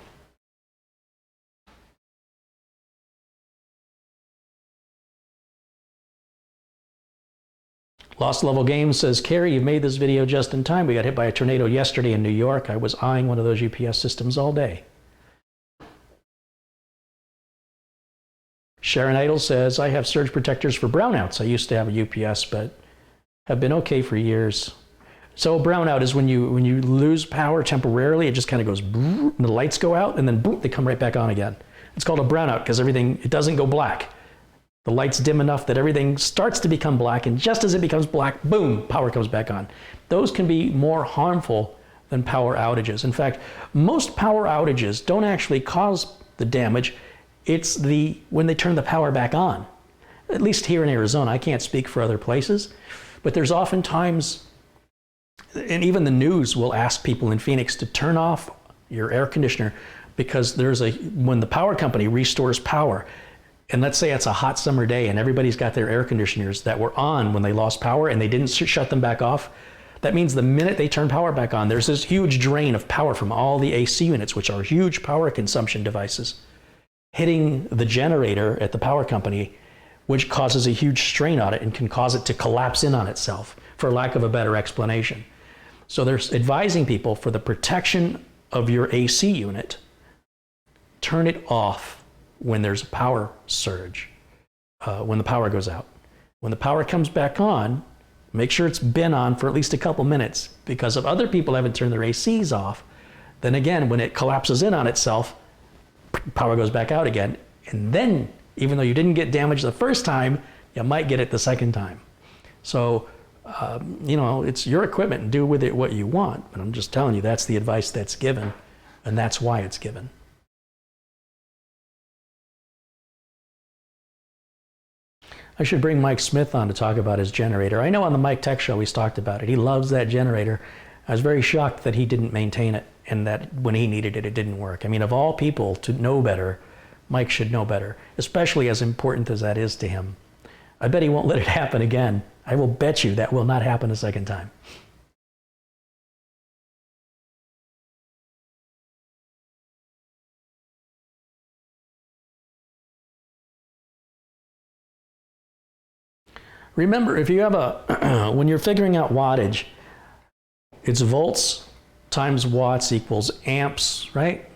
Lost Level Games says, Carrie, you made this video just in time. We got hit by a tornado yesterday in New York. I was eyeing one of those UPS systems all day. Sharon Idle says, I have surge protectors for brownouts. I used to have a UPS, but have been okay for years. So a brownout is when you lose power temporarily, it just kind of goes, and the lights go out, and then boom, they come right back on again. It's called a brownout because it doesn't go black. The light's dim enough that everything starts to become black, and just as it becomes black, boom, power comes back on. Those can be more harmful than power outages. In fact, most power outages don't actually cause the damage. It's when they turn the power back on. At least here in Arizona, I can't speak for other places, but there's oftentimes, and even the news will ask people in Phoenix to turn off your air conditioner because when the power company restores power, and let's say it's a hot summer day and everybody's got their air conditioners that were on when they lost power and they didn't shut them back off, that means the minute they turn power back on, there's this huge drain of power from all the AC units, which are huge power consumption devices, hitting the generator at the power company, which causes a huge strain on it and can cause it to collapse in on itself, for lack of a better explanation. So they're advising people, for the protection of your AC unit, turn it off when there's a power surge, when the power goes out. When the power comes back on, make sure it's been on for at least a couple minutes, because if other people haven't turned their ACs off, then again, when it collapses in on itself, power goes back out again. And then, even though you didn't get damage the first time, you might get it the second time. So, you know, it's your equipment and do with it what you want. But I'm just telling you, that's the advice that's given, and that's why it's given. I should bring Mike Smith on to talk about his generator. I know on the Mike Tech Show he's talked about it. He loves that generator. I was very shocked that he didn't maintain it and that when he needed it, it didn't work. I mean, of all people to know better, Mike should know better, especially as important as that is to him. I bet he won't let it happen again. I will bet you that will not happen a second time. Remember, if you have a, when you're figuring out wattage, it's volts times watts equals amps, right?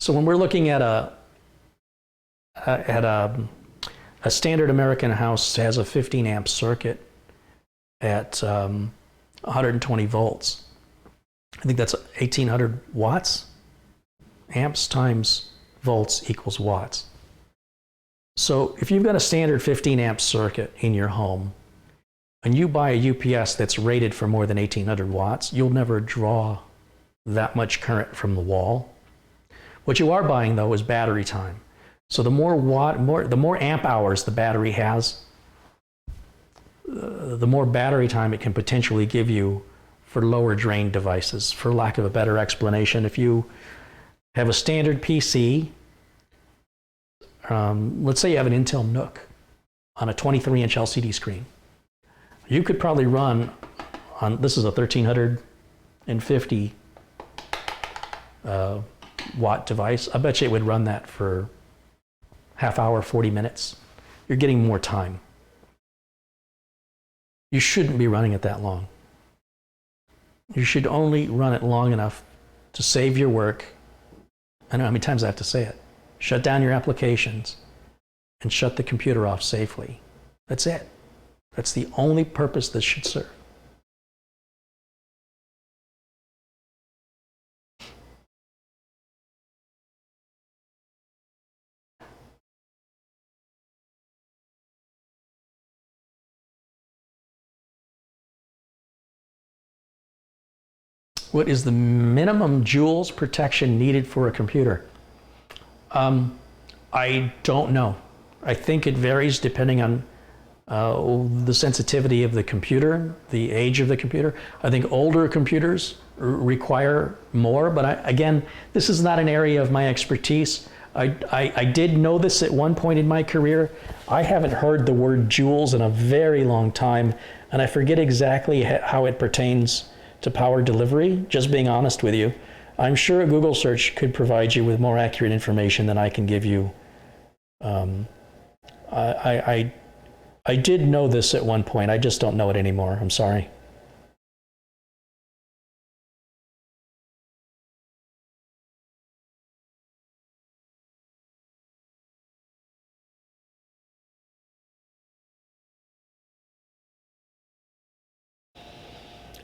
So when we're looking at a standard American house has a 15 amp circuit at 120 volts. I think that's 1800 watts. Amps times volts equals watts. So if you've got a standard 15 amp circuit in your home and you buy a UPS that's rated for more than 1800 watts, you'll never draw that much current from the wall. What you are buying though is battery time. So the more amp hours the battery has, the more battery time it can potentially give you for lower drain devices. For lack of a better explanation, if you have a standard PC, let's say you have an Intel NUC on a 23-inch LCD screen. You could probably run on, this is a 1350 watt device. I bet you it would run that for half hour, 40 minutes. You're getting more time. You shouldn't be running it that long. You should only run it long enough to save your work. I know how many times I have to say it. Shut down your applications and shut the computer off safely. That's it. That's the only purpose this should serve. What is the minimum joules protection needed for a computer? I don't know. I think it varies depending on the sensitivity of the computer, the age of the computer. I think older computers require more, but again, this is not an area of my expertise. I did know this at one point in my career. I haven't heard the word joules in a very long time, and I forget exactly how it pertains to power delivery, just being honest with you. I'm sure a Google search could provide you with more accurate information than I can give you. I did know this at one point. I just don't know it anymore. I'm sorry.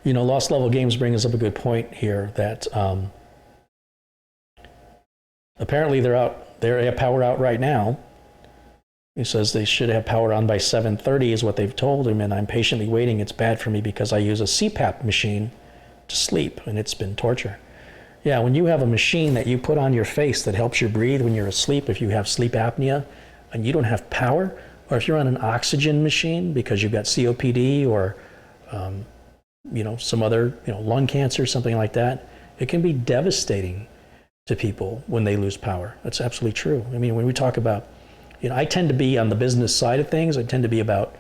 You know, Lost Level Games brings up a good point here that apparently they have power out right now. He says they should have power on by 7:30 is what they've told him, and I'm patiently waiting. It's bad for me because I use a CPAP machine to sleep, and it's been torture. Yeah, when you have a machine that you put on your face that helps you breathe when you're asleep, if you have sleep apnea and you don't have power, or if you're on an oxygen machine because you've got COPD or you know, some other, lung cancer, something like that, it can be devastating. to people when they lose power. That's absolutely true. I mean, when we talk about, I tend to be on the business side of things. I tend to be about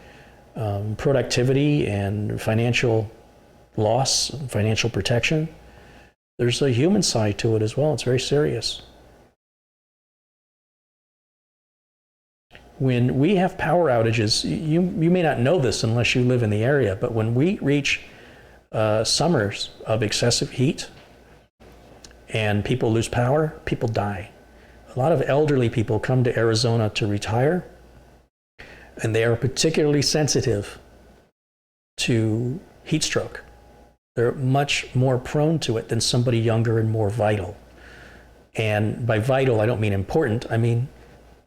productivity and financial loss, and financial protection. There's a human side to it as well. It's very serious. When we have power outages, you may not know this unless you live in the area, but when we reach summers of excessive heat and people lose power, people die. A lot of elderly people come to Arizona to retire, and they are particularly sensitive to heat stroke. They're much more prone to it than somebody younger and more vital. And by vital, I don't mean important. I mean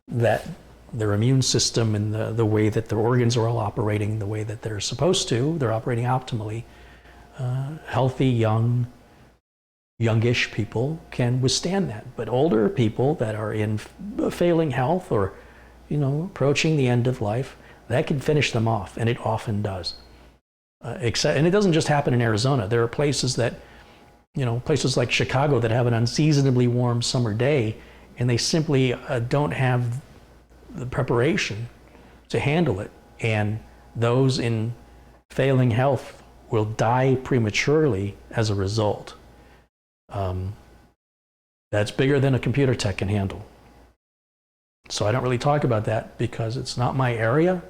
that their immune system and the way that their organs are all operating the way that they're supposed to, they're operating optimally. Healthy, youngish people can withstand that. But older people that are in failing health or, approaching the end of life, that can finish them off, and it often does. And it doesn't just happen in Arizona. There are places that, places like Chicago that have an unseasonably warm summer day, and they simply don't have the preparation to handle it. And those in failing health will die prematurely as a result. That's bigger than a computer tech can handle. So I don't really talk about that because it's not my area.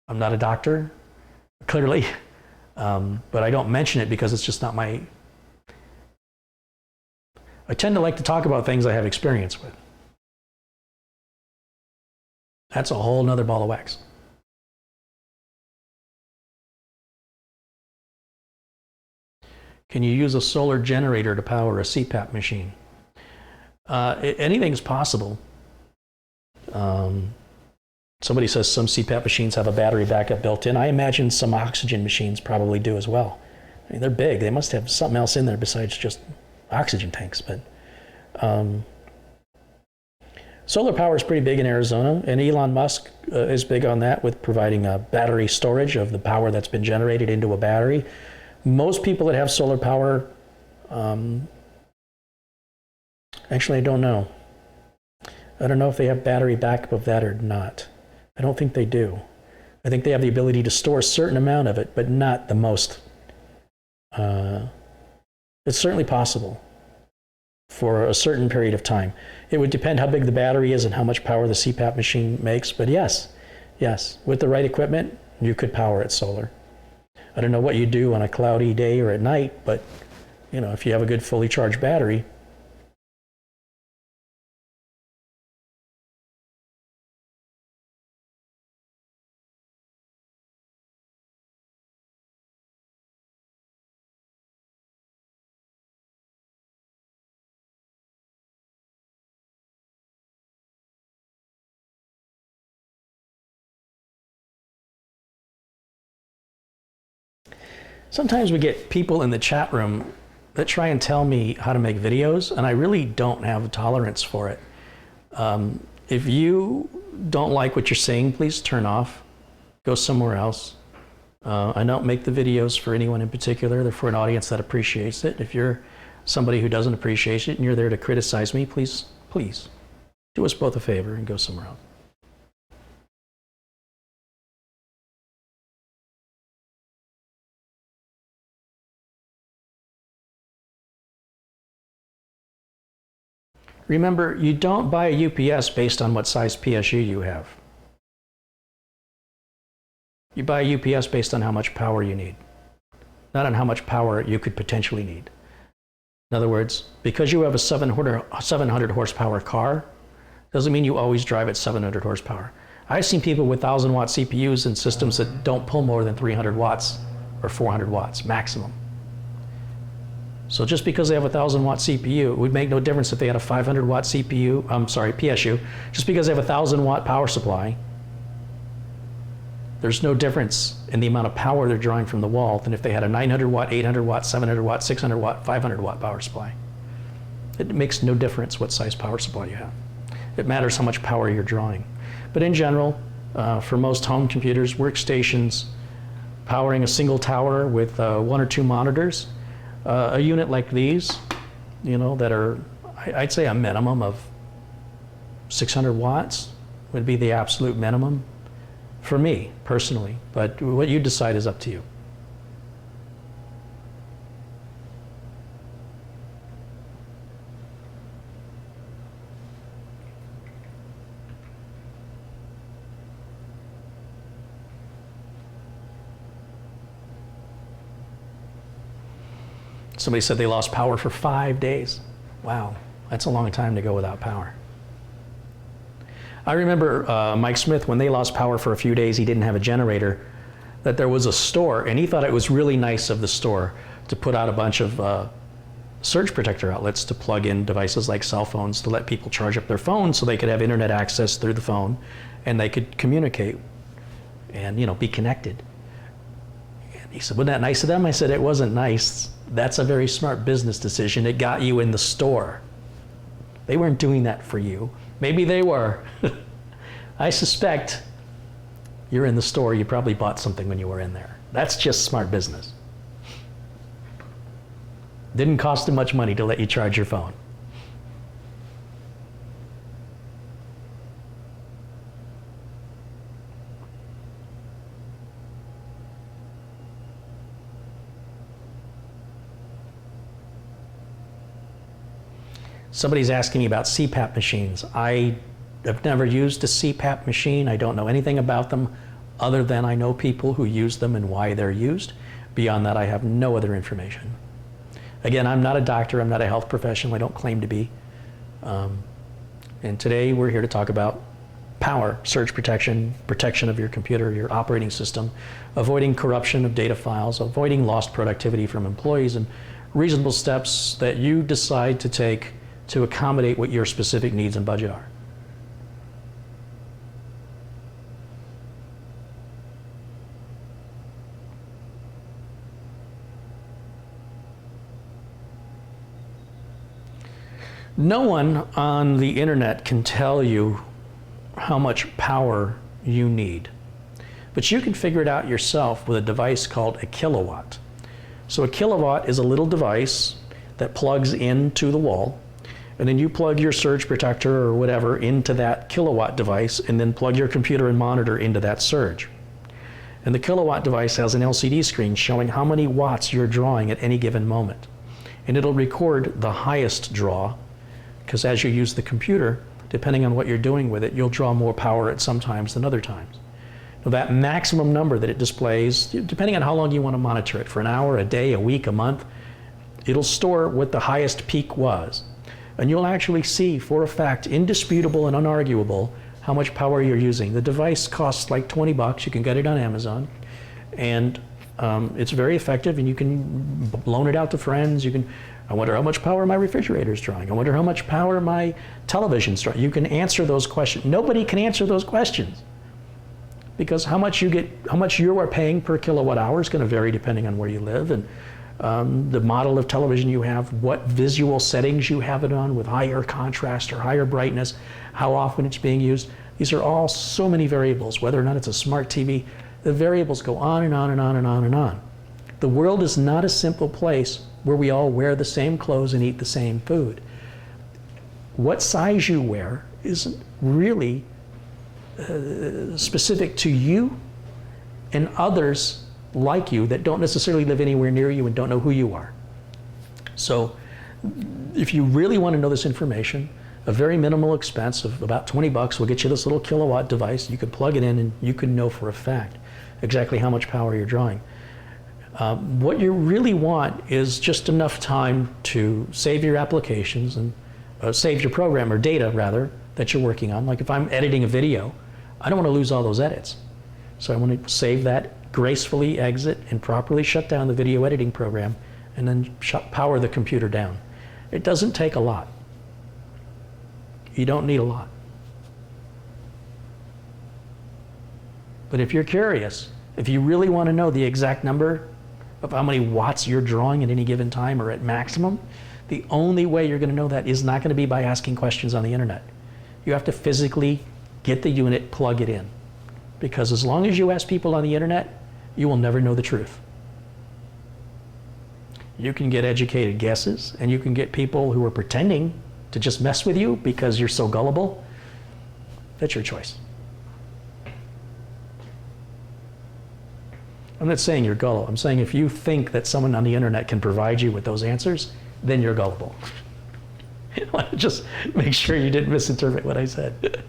I'm not a doctor, clearly. But I don't mention it because it's just not my... I tend to like to talk about things I have experience with. That's a whole nother ball of wax. Can you use a solar generator to power a CPAP machine? Anything's possible. Somebody says some CPAP machines have a battery backup built in. I imagine some oxygen machines probably do as well. I mean, they're big. They must have something else in there besides just oxygen tanks. But solar power is pretty big in Arizona, and Elon Musk is big on that with providing a battery storage of the power that's been generated into a battery. Most people that have solar power, actually, I don't know. I don't know if they have battery backup of that or not. I don't think they do. I think they have the ability to store a certain amount of it, but not the most. It's certainly possible for a certain period of time. It would depend how big the battery is and how much power the CPAP machine makes, but yes, with the right equipment, you could power it solar. I don't know what you do on a cloudy day or at night, but if you have a good fully charged battery. Sometimes we get people in the chat room that try and tell me how to make videos, and I really don't have a tolerance for it. If you don't like what you're seeing, please turn off, go somewhere else. I don't make the videos for anyone in particular. They're for an audience that appreciates it. If you're somebody who doesn't appreciate it and you're there to criticize me, please do us both a favor and go somewhere else. Remember, you don't buy a UPS based on what size PSU you have. You buy a UPS based on how much power you need, not on how much power you could potentially need. In other words, because you have a 700 horsepower car, doesn't mean you always drive at 700 horsepower. I've seen people with 1,000-watt CPUs and systems that don't pull more than 300 watts or 400 watts maximum. So just because they have a 1,000-watt CPU, it would make no difference if they had a 500-watt PSU. Just because they have a 1,000-watt power supply, there's no difference in the amount of power they're drawing from the wall than if they had a 900-watt, 800-watt, 700-watt, 600-watt, 500-watt power supply. It makes no difference what size power supply you have. It matters how much power you're drawing. But in general, for most home computers, workstations, powering a single tower with 1 or 2 monitors, a unit like these, that are, I'd say a minimum of 600 watts would be the absolute minimum for me personally, but what you decide is up to you. Somebody said they lost power for 5 days. Wow, that's a long time to go without power. I remember Mike Smith, when they lost power for a few days, he didn't have a generator, that there was a store, and he thought it was really nice of the store to put out a bunch of surge protector outlets to plug in devices like cell phones to let people charge up their phones so they could have internet access through the phone and they could communicate and, you know, be connected. And he said, wasn't that nice of them? I said, it wasn't nice. That's a very smart business decision. It got you in the store. They weren't doing that for you. Maybe they were. I suspect you're in the store, you probably bought something when you were in there. That's just smart business. Didn't cost them much money to let you charge your phone. Somebody's asking me about CPAP machines. I have never used a CPAP machine. I don't know anything about them other than I know people who use them and why they're used. Beyond that, I have no other information. Again, I'm not a doctor. I'm not a health professional. I don't claim to be. And today we're here to talk about power, surge protection, protection of your computer, your operating system, avoiding corruption of data files, avoiding lost productivity from employees, and reasonable steps that you decide to take to accommodate what your specific needs and budget are. No one on the internet can tell you how much power you need, but you can figure it out yourself with a device called a kilowatt. So a kilowatt is a little device that plugs into the wall, and then you plug your surge protector or whatever into that kilowatt device, and then plug your computer and monitor into that surge. And the kilowatt device has an LCD screen showing how many watts you're drawing at any given moment. And it'll record the highest draw, because as you use the computer, depending on what you're doing with it, you'll draw more power at some times than other times. Now that maximum number that it displays, depending on how long you want to monitor it, for an hour, a day, a week, a month, it'll store what the highest peak was. And you'll actually see for a fact, indisputable and unarguable, how much power you're using. The device costs like 20 bucks. You can get it on Amazon. And it's very effective, and you can loan it out to friends. You can, I wonder how much power my refrigerator's drawing. I wonder how much power my television's drawing. You can answer those questions. Nobody can answer those questions, because how much you are paying per kilowatt hour is going to vary depending on where you live, and the model of television you have, what visual settings you have it on with higher contrast or higher brightness, how often it's being used. These are all so many variables, whether or not it's a smart TV. The variables go on and on and on and on and on. The world is not a simple place where we all wear the same clothes and eat the same food. What size you wear isn't really specific to you and others like you that don't necessarily live anywhere near you and don't know who you are. So if you really want to know this information, a very minimal expense of about 20 bucks will get you this little kilowatt device. You can plug it in and you can know for a fact exactly how much power you're drawing. What you really want is just enough time to save your applications and save your program, or data rather, that you're working on. Like if I'm editing a video, I don't want to lose all those edits. So I want to save that, gracefully exit, and properly shut down the video editing program, and then power the computer down. It doesn't take a lot. You don't need a lot. But if you're curious, if you really want to know the exact number of how many watts you're drawing at any given time or at maximum, the only way you're going to know that is not going to be by asking questions on the internet. You have to physically get the unit, plug it in. Because as long as you ask people on the internet, you will never know the truth. You can get educated guesses, and you can get people who are pretending to just mess with you because you're so gullible, that's your choice. I'm not saying you're gullible. I'm saying if you think that someone on the internet can provide you with those answers, then you're gullible. Just make sure you didn't misinterpret what I said.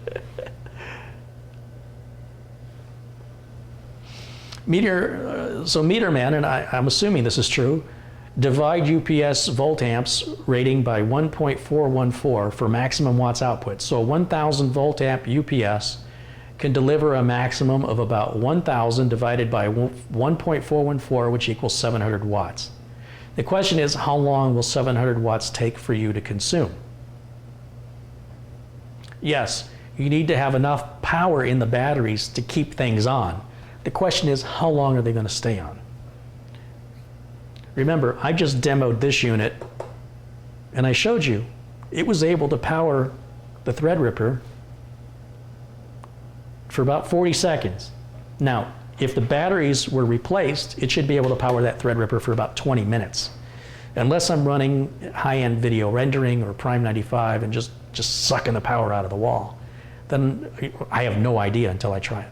Meter man, and I'm assuming this is true, divide UPS volt amps rating by 1.414 for maximum watts output. So a 1,000 volt amp UPS can deliver a maximum of about 1,000 divided by 1.414, which equals 700 watts. The question is, how long will 700 watts take for you to consume? Yes, you need to have enough power in the batteries to keep things on. The question is, how long are they going to stay on? Remember, I just demoed this unit, and I showed you it was able to power the Threadripper for about 40 seconds. Now, if the batteries were replaced, it should be able to power that Threadripper for about 20 minutes. Unless I'm running high-end video rendering or Prime 95 and just sucking the power out of the wall, then I have no idea until I try it.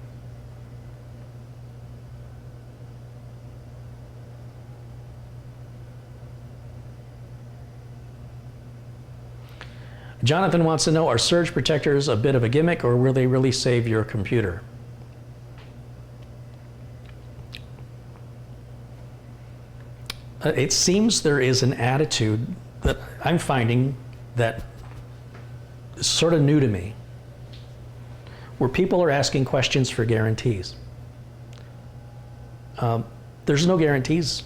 Jonathan wants to know, are surge protectors a bit of a gimmick, or will they really save your computer? It seems there is an attitude that I'm finding that is sort of new to me, where people are asking questions for guarantees. There's no guarantees.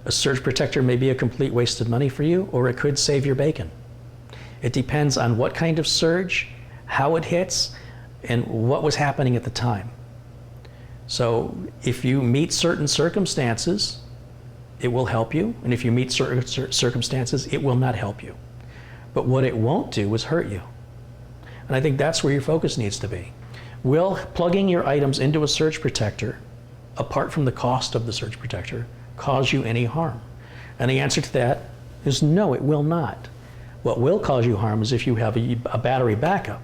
A surge protector may be a complete waste of money for you, or it could save your bacon. It depends on what kind of surge, how it hits, and what was happening at the time. So if you meet certain circumstances, it will help you, and if you meet certain circumstances, it will not help you. But what it won't do is hurt you. And I think that's where your focus needs to be. Will plugging your items into a surge protector, apart from the cost of the surge protector, cause you any harm? And the answer to that is no, it will not. What will cause you harm is if you have a battery backup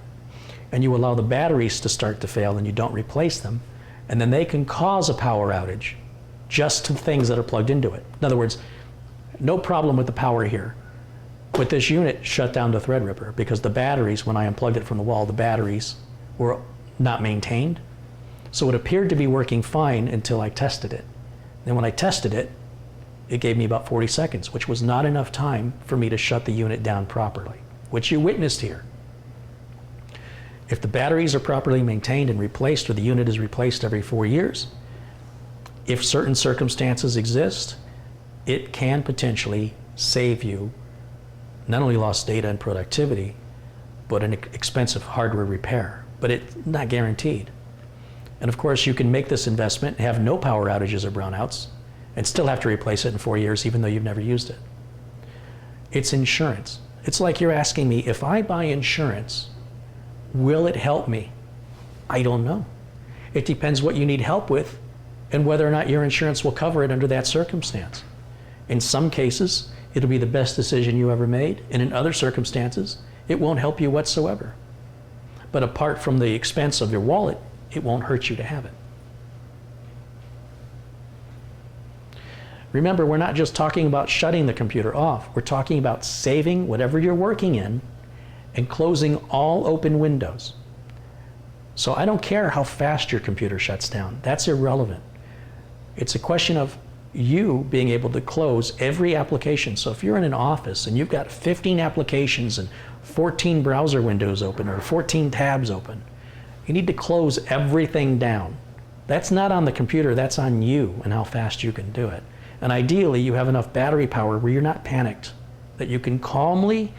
and you allow the batteries to start to fail and you don't replace them, and then they can cause a power outage just to things that are plugged into it. In other words, no problem with the power here, but this unit shut down the Threadripper because the batteries, when I unplugged it from the wall, the batteries were not maintained. So it appeared to be working fine until I tested it. Then when I tested it, it gave me about 40 seconds, which was not enough time for me to shut the unit down properly, which you witnessed here. If the batteries are properly maintained and replaced, or the unit is replaced every 4 years, if certain circumstances exist, it can potentially save you not only lost data and productivity, but an expensive hardware repair. But it's not guaranteed. And of course, you can make this investment and have no power outages or brownouts and still have to replace it in 4 years, even though you've never used it. It's insurance. It's like you're asking me, if I buy insurance, will it help me? I don't know. It depends what you need help with and whether or not your insurance will cover it under that circumstance. In some cases, it'll be the best decision you ever made, and in other circumstances, it won't help you whatsoever. But apart from the expense of your wallet, it won't hurt you to have it. Remember, we're not just talking about shutting the computer off. We're talking about saving whatever you're working in and closing all open windows. So I don't care how fast your computer shuts down. That's irrelevant. It's a question of you being able to close every application. So if you're in an office and you've got 15 applications and 14 browser windows open or 14 tabs open, you need to close everything down. That's not on the computer, that's on you and how fast you can do it. And ideally, you have enough battery power where you're not panicked, that you can calmly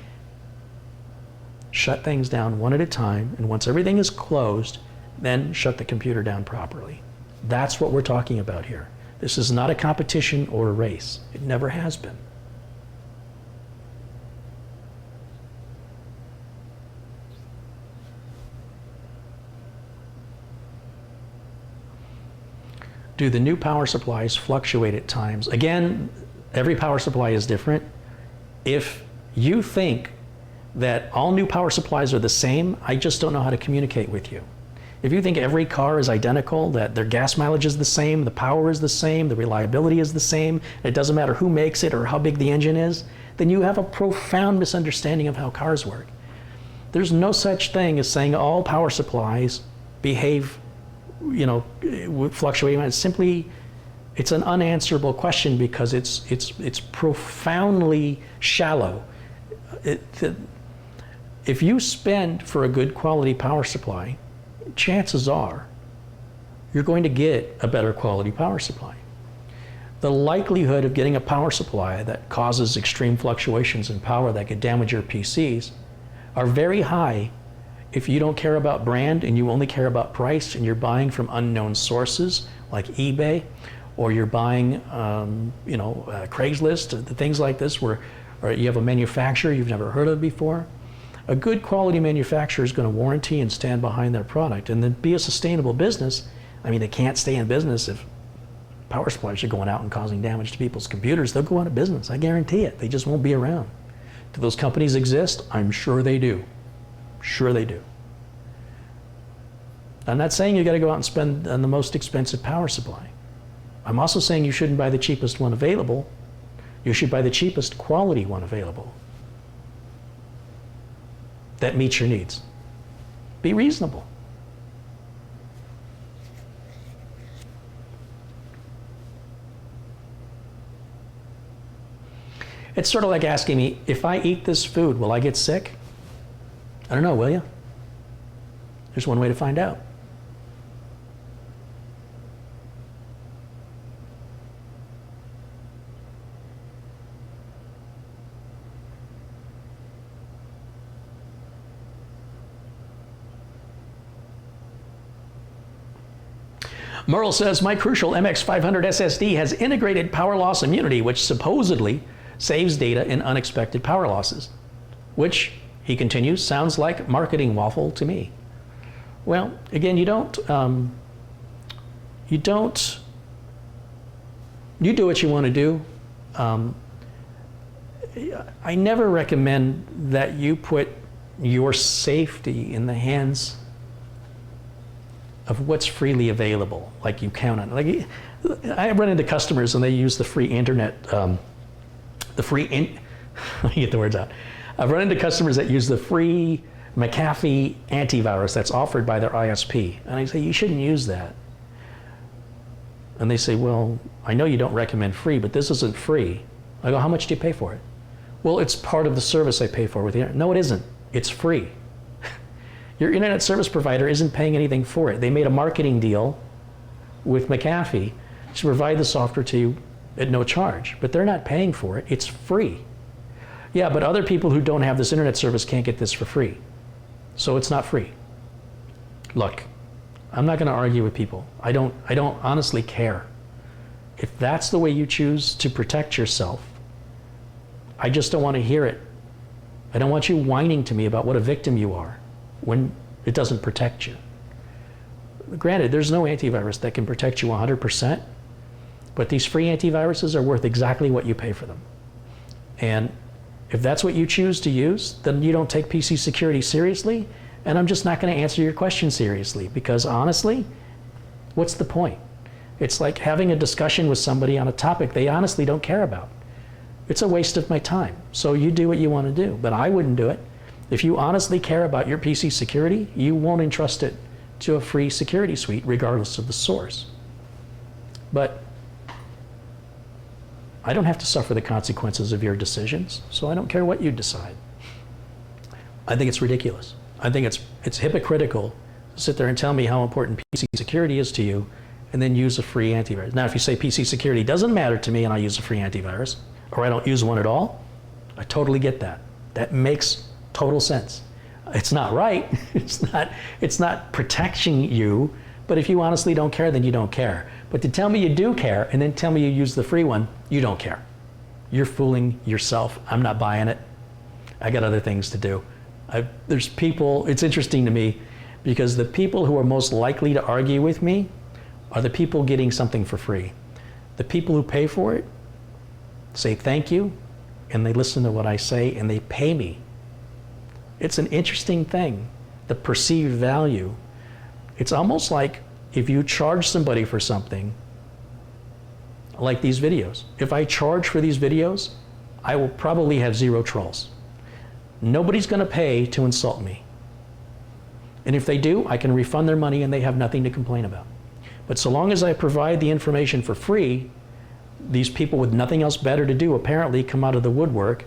shut things down one at a time, and once everything is closed, then shut the computer down properly. That's what we're talking about here. This is not a competition or a race. It never has been. Do the new power supplies fluctuate at times? Again, every power supply is different. If You think that all new power supplies are the same. I just don't know how to communicate with you. If you think every car is identical, that their gas mileage is the same, the power is the same, the reliability is the same, it doesn't matter who makes it or how big the engine is, then you have a profound misunderstanding of how cars work. There's no such thing as saying all power supplies behave, fluctuating. It's an unanswerable question because it's profoundly shallow. If you spend for a good quality power supply, chances are you're going to get a better quality power supply. The likelihood of getting a power supply that causes extreme fluctuations in power that could damage your PCs are very high if you don't care about brand and you only care about price and you're buying from unknown sources like eBay, or you're buying Craigslist, things like this, or you have a manufacturer you've never heard of before. A good quality manufacturer is going to warranty and stand behind their product and then be a sustainable business. I mean, they can't stay in business if power supplies are going out and causing damage to people's computers. They'll go out of business, I guarantee it. They just won't be around. Do those companies exist? I'm sure they do. Sure they do. I'm not saying you got to go out and spend on the most expensive power supply. I'm also saying you shouldn't buy the cheapest one available. You should buy the cheapest quality one available that meets your needs. Be reasonable. It's sort of like asking me, if I eat this food, will I get sick? I don't know, will you? There's one way to find out. Merle says, my Crucial MX500 SSD has integrated power loss immunity, which supposedly saves data in unexpected power losses, which, he continues, sounds like marketing waffle to me. Well, again, you do what you want to do. I never recommend that you put your safety in the hands of what's freely available, like you count on. Like, I run into customers and they use the free internet, let me get the words out. I've run into customers that use the free McAfee antivirus that's offered by their ISP. And I say, you shouldn't use that. And they say, well, I know you don't recommend free, but this isn't free. I go, how much do you pay for it? Well, it's part of the service I pay for with the internet. No, it isn't. It's free. Your internet service provider isn't paying anything for it. They made a marketing deal with McAfee to provide the software to you at no charge, but they're not paying for it. It's free. Yeah, but other people who don't have this internet service can't get this for free. So it's not free. Look, I'm not going to argue with people. I don't honestly care. If that's the way you choose to protect yourself, I just don't want to hear it. I don't want you whining to me about what a victim you are when it doesn't protect you. Granted, there's no antivirus that can protect you 100%, but these free antiviruses are worth exactly what you pay for them. And if that's what you choose to use, then you don't take PC security seriously, and I'm just not going to answer your question seriously, because honestly, what's the point? It's like having a discussion with somebody on a topic they honestly don't care about. It's a waste of my time. So you do what you want to do, but I wouldn't do it. If you honestly care about your PC security, you won't entrust it to a free security suite, regardless of the source. But I don't have to suffer the consequences of your decisions, so I don't care what you decide. I think it's ridiculous. I think it's hypocritical to sit there and tell me how important PC security is to you and then use a free antivirus. Now, if you say PC security doesn't matter to me and I use a free antivirus, or I don't use one at all, I totally get that. That makes total sense. It's not right. It's not protecting you, but if you honestly don't care, then you don't care. But to tell me you do care and then tell me you use the free one, you don't care. You're fooling yourself. I'm not buying it. I got other things to do. There's people, it's interesting to me because the people who are most likely to argue with me are the people getting something for free. The people who pay for it say thank you and they listen to what I say and they pay me. It's an interesting thing, the perceived value. It's almost like if you charge somebody for something, like these videos. If I charge for these videos, I will probably have 0 trolls. Nobody's going to pay to insult me. And if they do, I can refund their money and they have nothing to complain about. But so long as I provide the information for free, these people with nothing else better to do apparently come out of the woodwork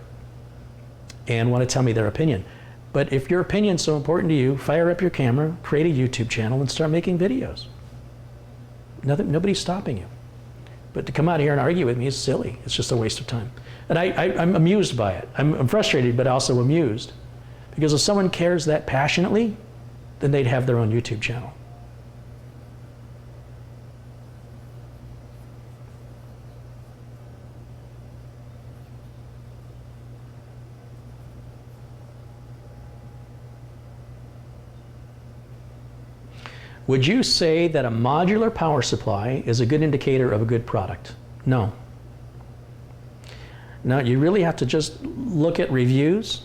and want to tell me their opinion. But if your opinion's so important to you, fire up your camera, create a YouTube channel, and start making videos. Nobody's stopping you. But to come out here and argue with me is silly. It's just a waste of time. And I'm amused by it. I'm frustrated, but also amused. Because if someone cares that passionately, then they'd have their own YouTube channel. Would you say that a modular power supply is a good indicator of a good product? No. Now, you really have to just look at reviews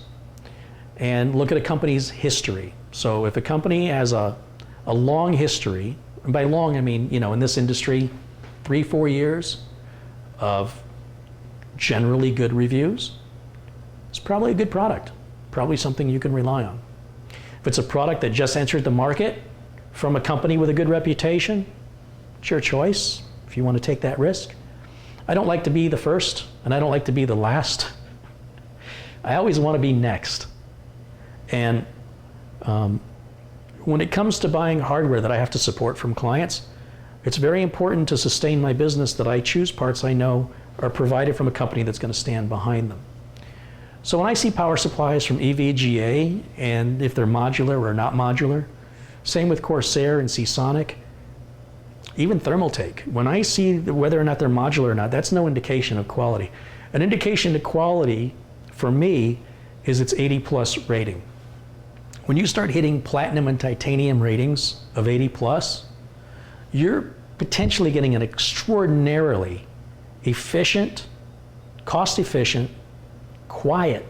and look at a company's history. So if a company has a long history, and by long I mean, in this industry, 3-4 years of generally good reviews, it's probably a good product, probably something you can rely on. If it's a product that just entered the market from a company with a good reputation, it's your choice if you want to take that risk. I don't like to be the first, and I don't like to be the last. I always want to be next. And when it comes to buying hardware that I have to support from clients, it's very important to sustain my business that I choose parts I know are provided from a company that's going to stand behind them. So when I see power supplies from EVGA, and if they're modular or not modular, same with Corsair and Seasonic, even Thermaltake. When I see whether or not they're modular or not, that's no indication of quality. An indication of quality, for me, is its 80+ rating. When you start hitting platinum and titanium ratings of 80+, you're potentially getting an extraordinarily efficient, cost-efficient, quiet,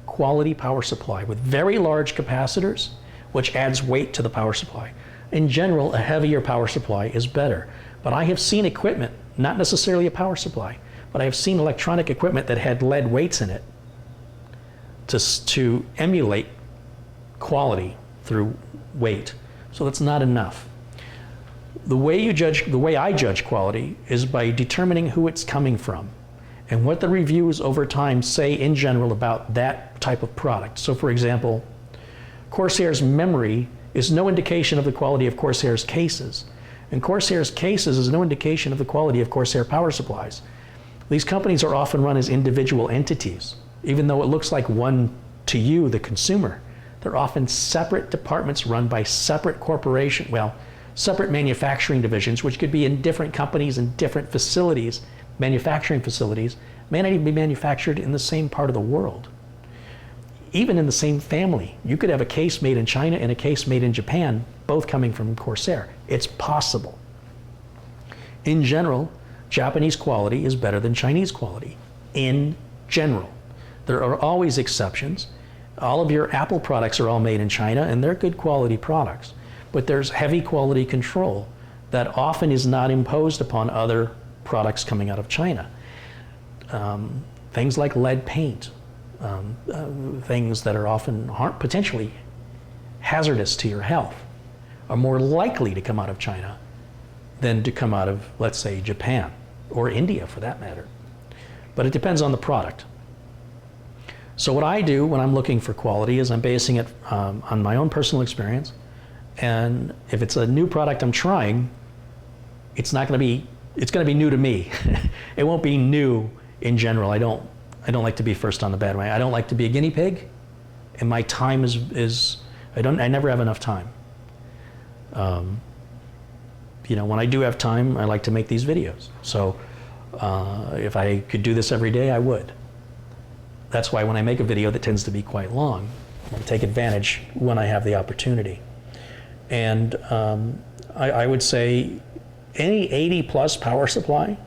quality power supply with very large capacitors, which adds weight to the power supply. In general, a heavier power supply is better. But I have seen equipment, not necessarily a power supply, but I have seen electronic equipment that had lead weights in it to emulate quality through weight. So that's not enough. The way I judge quality is by determining who it's coming from and what the reviews over time say in general about that type of product. So for example, Corsair's memory is no indication of the quality of Corsair's cases. And Corsair's cases is no indication of the quality of Corsair power supplies. These companies are often run as individual entities. Even though it looks like one to you, the consumer, they're often separate departments run by separate separate manufacturing divisions, which could be in different companies and different facilities, manufacturing facilities, may not even be manufactured in the same part of the world. Even in the same family, you could have a case made in China and a case made in Japan, both coming from Corsair. It's possible. In general, Japanese quality is better than Chinese quality. In general. There are always exceptions. All of your Apple products are all made in China, and they're good quality products. But there's heavy quality control that often is not imposed upon other products coming out of China. Things like lead paint. Things that are often potentially hazardous to your health are more likely to come out of China than to come out of, let's say, Japan or India for that matter. But it depends on the product. So what I do when I'm looking for quality is I'm basing it on my own personal experience. And if it's a new product I'm trying, it's going to be new to me. It won't be new in general. I don't like to be first on the bandwagon. I don't like to be a guinea pig, and my time I never have enough time. When I do have time, I like to make these videos. So if I could do this every day, I would. That's why when I make a video that tends to be quite long, I take advantage when I have the opportunity. And I would say any 80+ power supply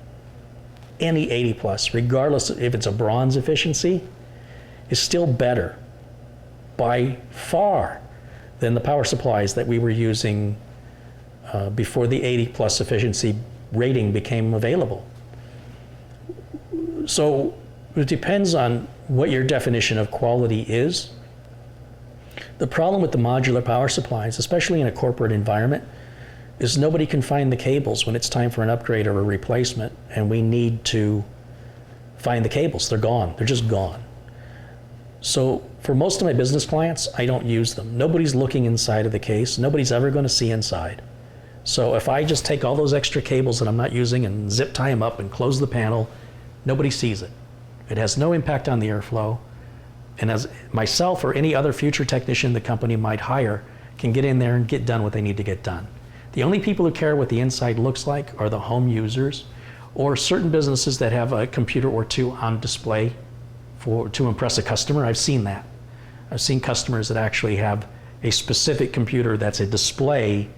any 80 plus, regardless if it's a bronze efficiency, is still better by far than the power supplies that we were using before the 80 plus efficiency rating became available. So it depends on what your definition of quality is. The problem with the modular power supplies, especially in a corporate environment, is nobody can find the cables when it's time for an upgrade or a replacement, and we need to find the cables. They're gone. They're just gone. So for most of my business clients, I don't use them. Nobody's looking inside of the case. Nobody's ever going to see inside. So if I just take all those extra cables that I'm not using and zip tie them up and close the panel, nobody sees it. It has no impact on the airflow. And as myself or any other future technician the company might hire can get in there and get done what they need to get done. The only people who care what the inside looks like are the home users or certain businesses that have a computer or two on display to impress a customer. I've seen that. I've seen customers that actually have a specific computer that's a display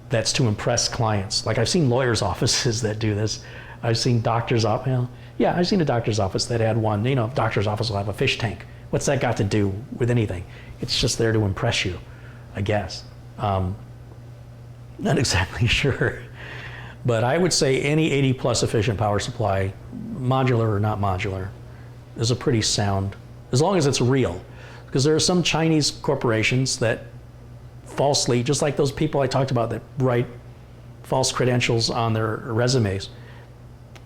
that's to impress clients. Like I've seen lawyers' offices that do this. I've seen doctors' office. Yeah, I've seen a doctor's office that had one. You know, doctor's office will have a fish tank. What's that got to do with anything? It's just there to impress you, I guess. Not exactly sure. But I would say any 80 plus efficient power supply, modular or not modular, is a pretty sound, as long as it's real. Because there are some Chinese corporations that falsely, just like those people I talked about that write false credentials on their resumes,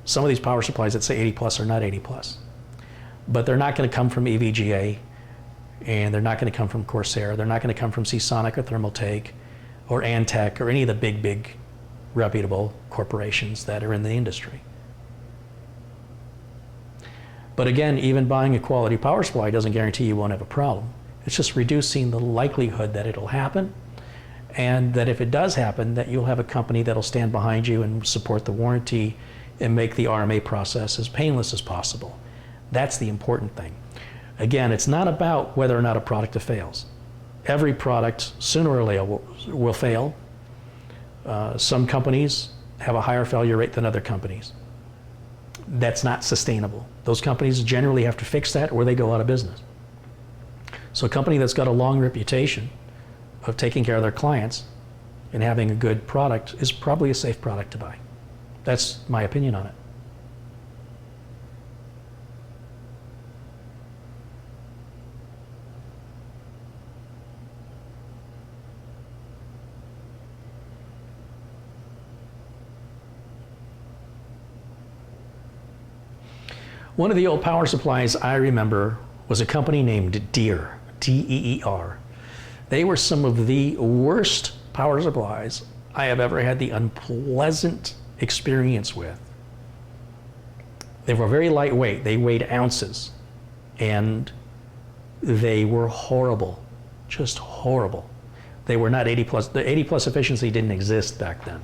some of these power supplies that say 80 plus are not 80 plus. But they're not going to come from EVGA, and they're not going to come from Corsair, they're not going to come from Seasonic or Thermaltake or Antec or any of the big reputable corporations that are in the industry. But again, even buying a quality power supply doesn't guarantee you won't have a problem. It's just reducing the likelihood that it'll happen, and that if it does happen, that you'll have a company that'll stand behind you and support the warranty and make the RMA process as painless as possible. That's the important thing. Again, it's not about whether or not a product fails. Every product, sooner or later, will fail. Some companies have a higher failure rate than other companies. That's not sustainable. Those companies generally have to fix that or they go out of business. So a company that's got a long reputation of taking care of their clients and having a good product is probably a safe product to buy. That's my opinion on it. One of the old power supplies I remember was a company named Deere, D-E-E-R. They were some of the worst power supplies I have ever had the unpleasant experience with. They were very lightweight. They weighed ounces, and they were horrible, just horrible. They were not 80 plus. The 80 plus efficiency didn't exist back then.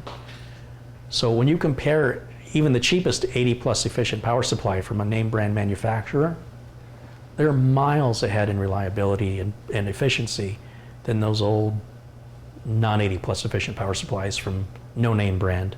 So when you compare even the cheapest 80 plus efficient power supply from a name brand manufacturer, they're miles ahead in reliability and efficiency than those old non 80 plus efficient power supplies from no name brand.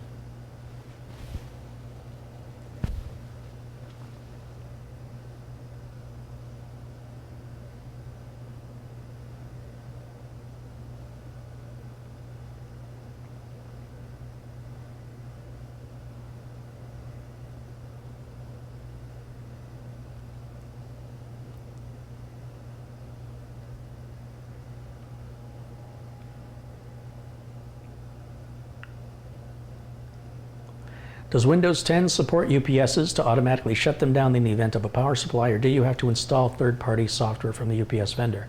Does Windows 10 support UPSs to automatically shut them down in the event of a power supply, or do you have to install third-party software from the UPS vendor?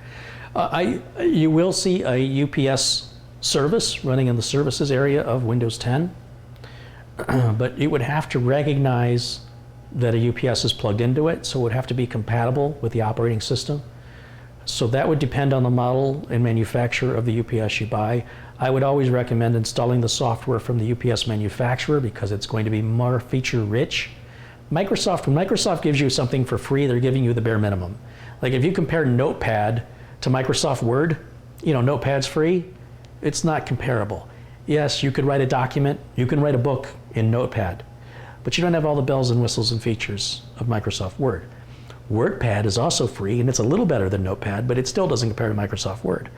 You will see a UPS service running in the services area of Windows 10, but it would have to recognize that a UPS is plugged into it, so it would have to be compatible with the operating system. So that would depend on the model and manufacturer of the UPS you buy. I would always recommend installing the software from the UPS manufacturer because it's going to be more feature rich. When Microsoft gives you something for free, they're giving you the bare minimum. Like if you compare Notepad to Microsoft Word, you know, Notepad's free, it's not comparable. Yes, you could write a document, you can write a book in Notepad, but you don't have all the bells and whistles and features of Microsoft Word. WordPad is also free, and it's a little better than Notepad, but it still doesn't compare to Microsoft Word.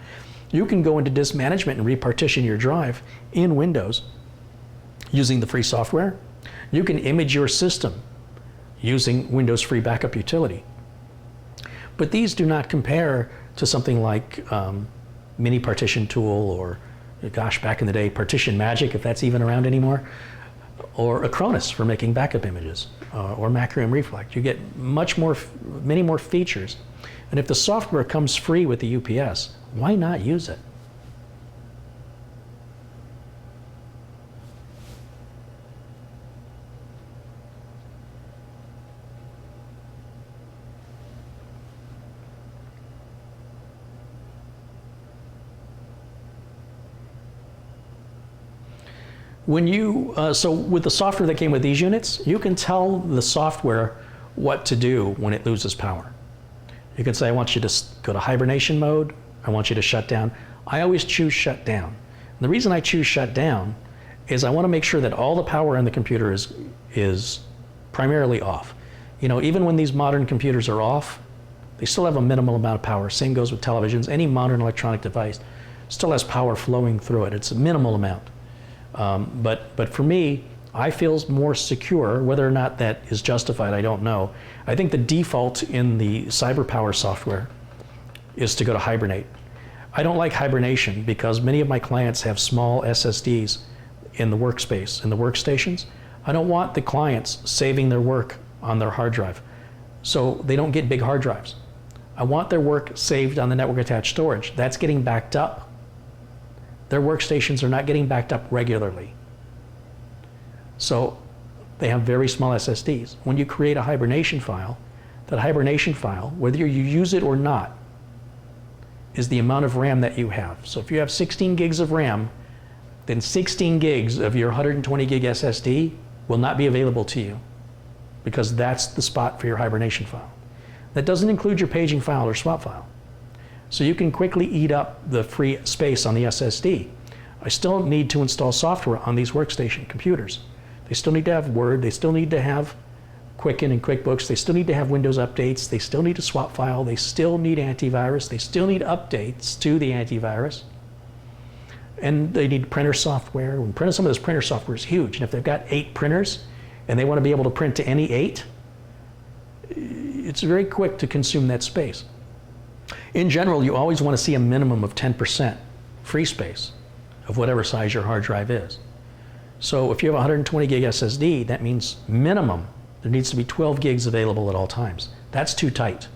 You can go into disk management and repartition your drive in Windows using the free software. You can image your system using Windows Free Backup Utility. But these do not compare to something like Mini Partition Tool or, gosh, back in the day, Partition Magic, if that's even around anymore, or Acronis for making backup images, or Macrium Reflect. You get many more features. And if the software comes free with the UPS, why not use it? When you, so with the software that came with these units, you can tell the software what to do when it loses power. You can say, I want you to go to hibernation mode. I want you to shut down. I always choose shut down. And the reason I choose shut down is I want to make sure that all the power in the computer is primarily off. You know, even when these modern computers are off, they still have a minimal amount of power. Same goes with televisions. Any modern electronic device still has power flowing through it. It's a minimal amount. But for me, I feel more secure. Whether or not that is justified, I don't know. I think the default in the CyberPower software is to go to hibernate. I don't like hibernation because many of my clients have small SSDs in the workspace, in the workstations. I don't want the clients saving their work on their hard drive, so they don't get big hard drives. I want their work saved on the network attached storage. That's getting backed up. Their workstations are not getting backed up regularly. So they have very small SSDs. When you create a hibernation file, that hibernation file, whether you use it or not, is the amount of RAM that you have. So if you have 16 gigs of RAM, then 16 gigs of your 120 gig SSD will not be available to you because that's the spot for your hibernation file. That doesn't include your paging file or swap file. So you can quickly eat up the free space on the SSD. I still need to install software on these workstation computers. They still need to have Word, they still need to have Quicken and QuickBooks, they still need to have Windows updates, they still need to swap file, they still need antivirus, they still need updates to the antivirus, and they need printer software. Some of this printer software is huge, and if they've got 8 printers and they want to be able to print to any 8, it's very quick to consume that space. In general, you always want to see a minimum of 10% free space of whatever size your hard drive is. So if you have a 120 gig SSD, that means minimum there needs to be 12 gigs available at all times. That's too tight.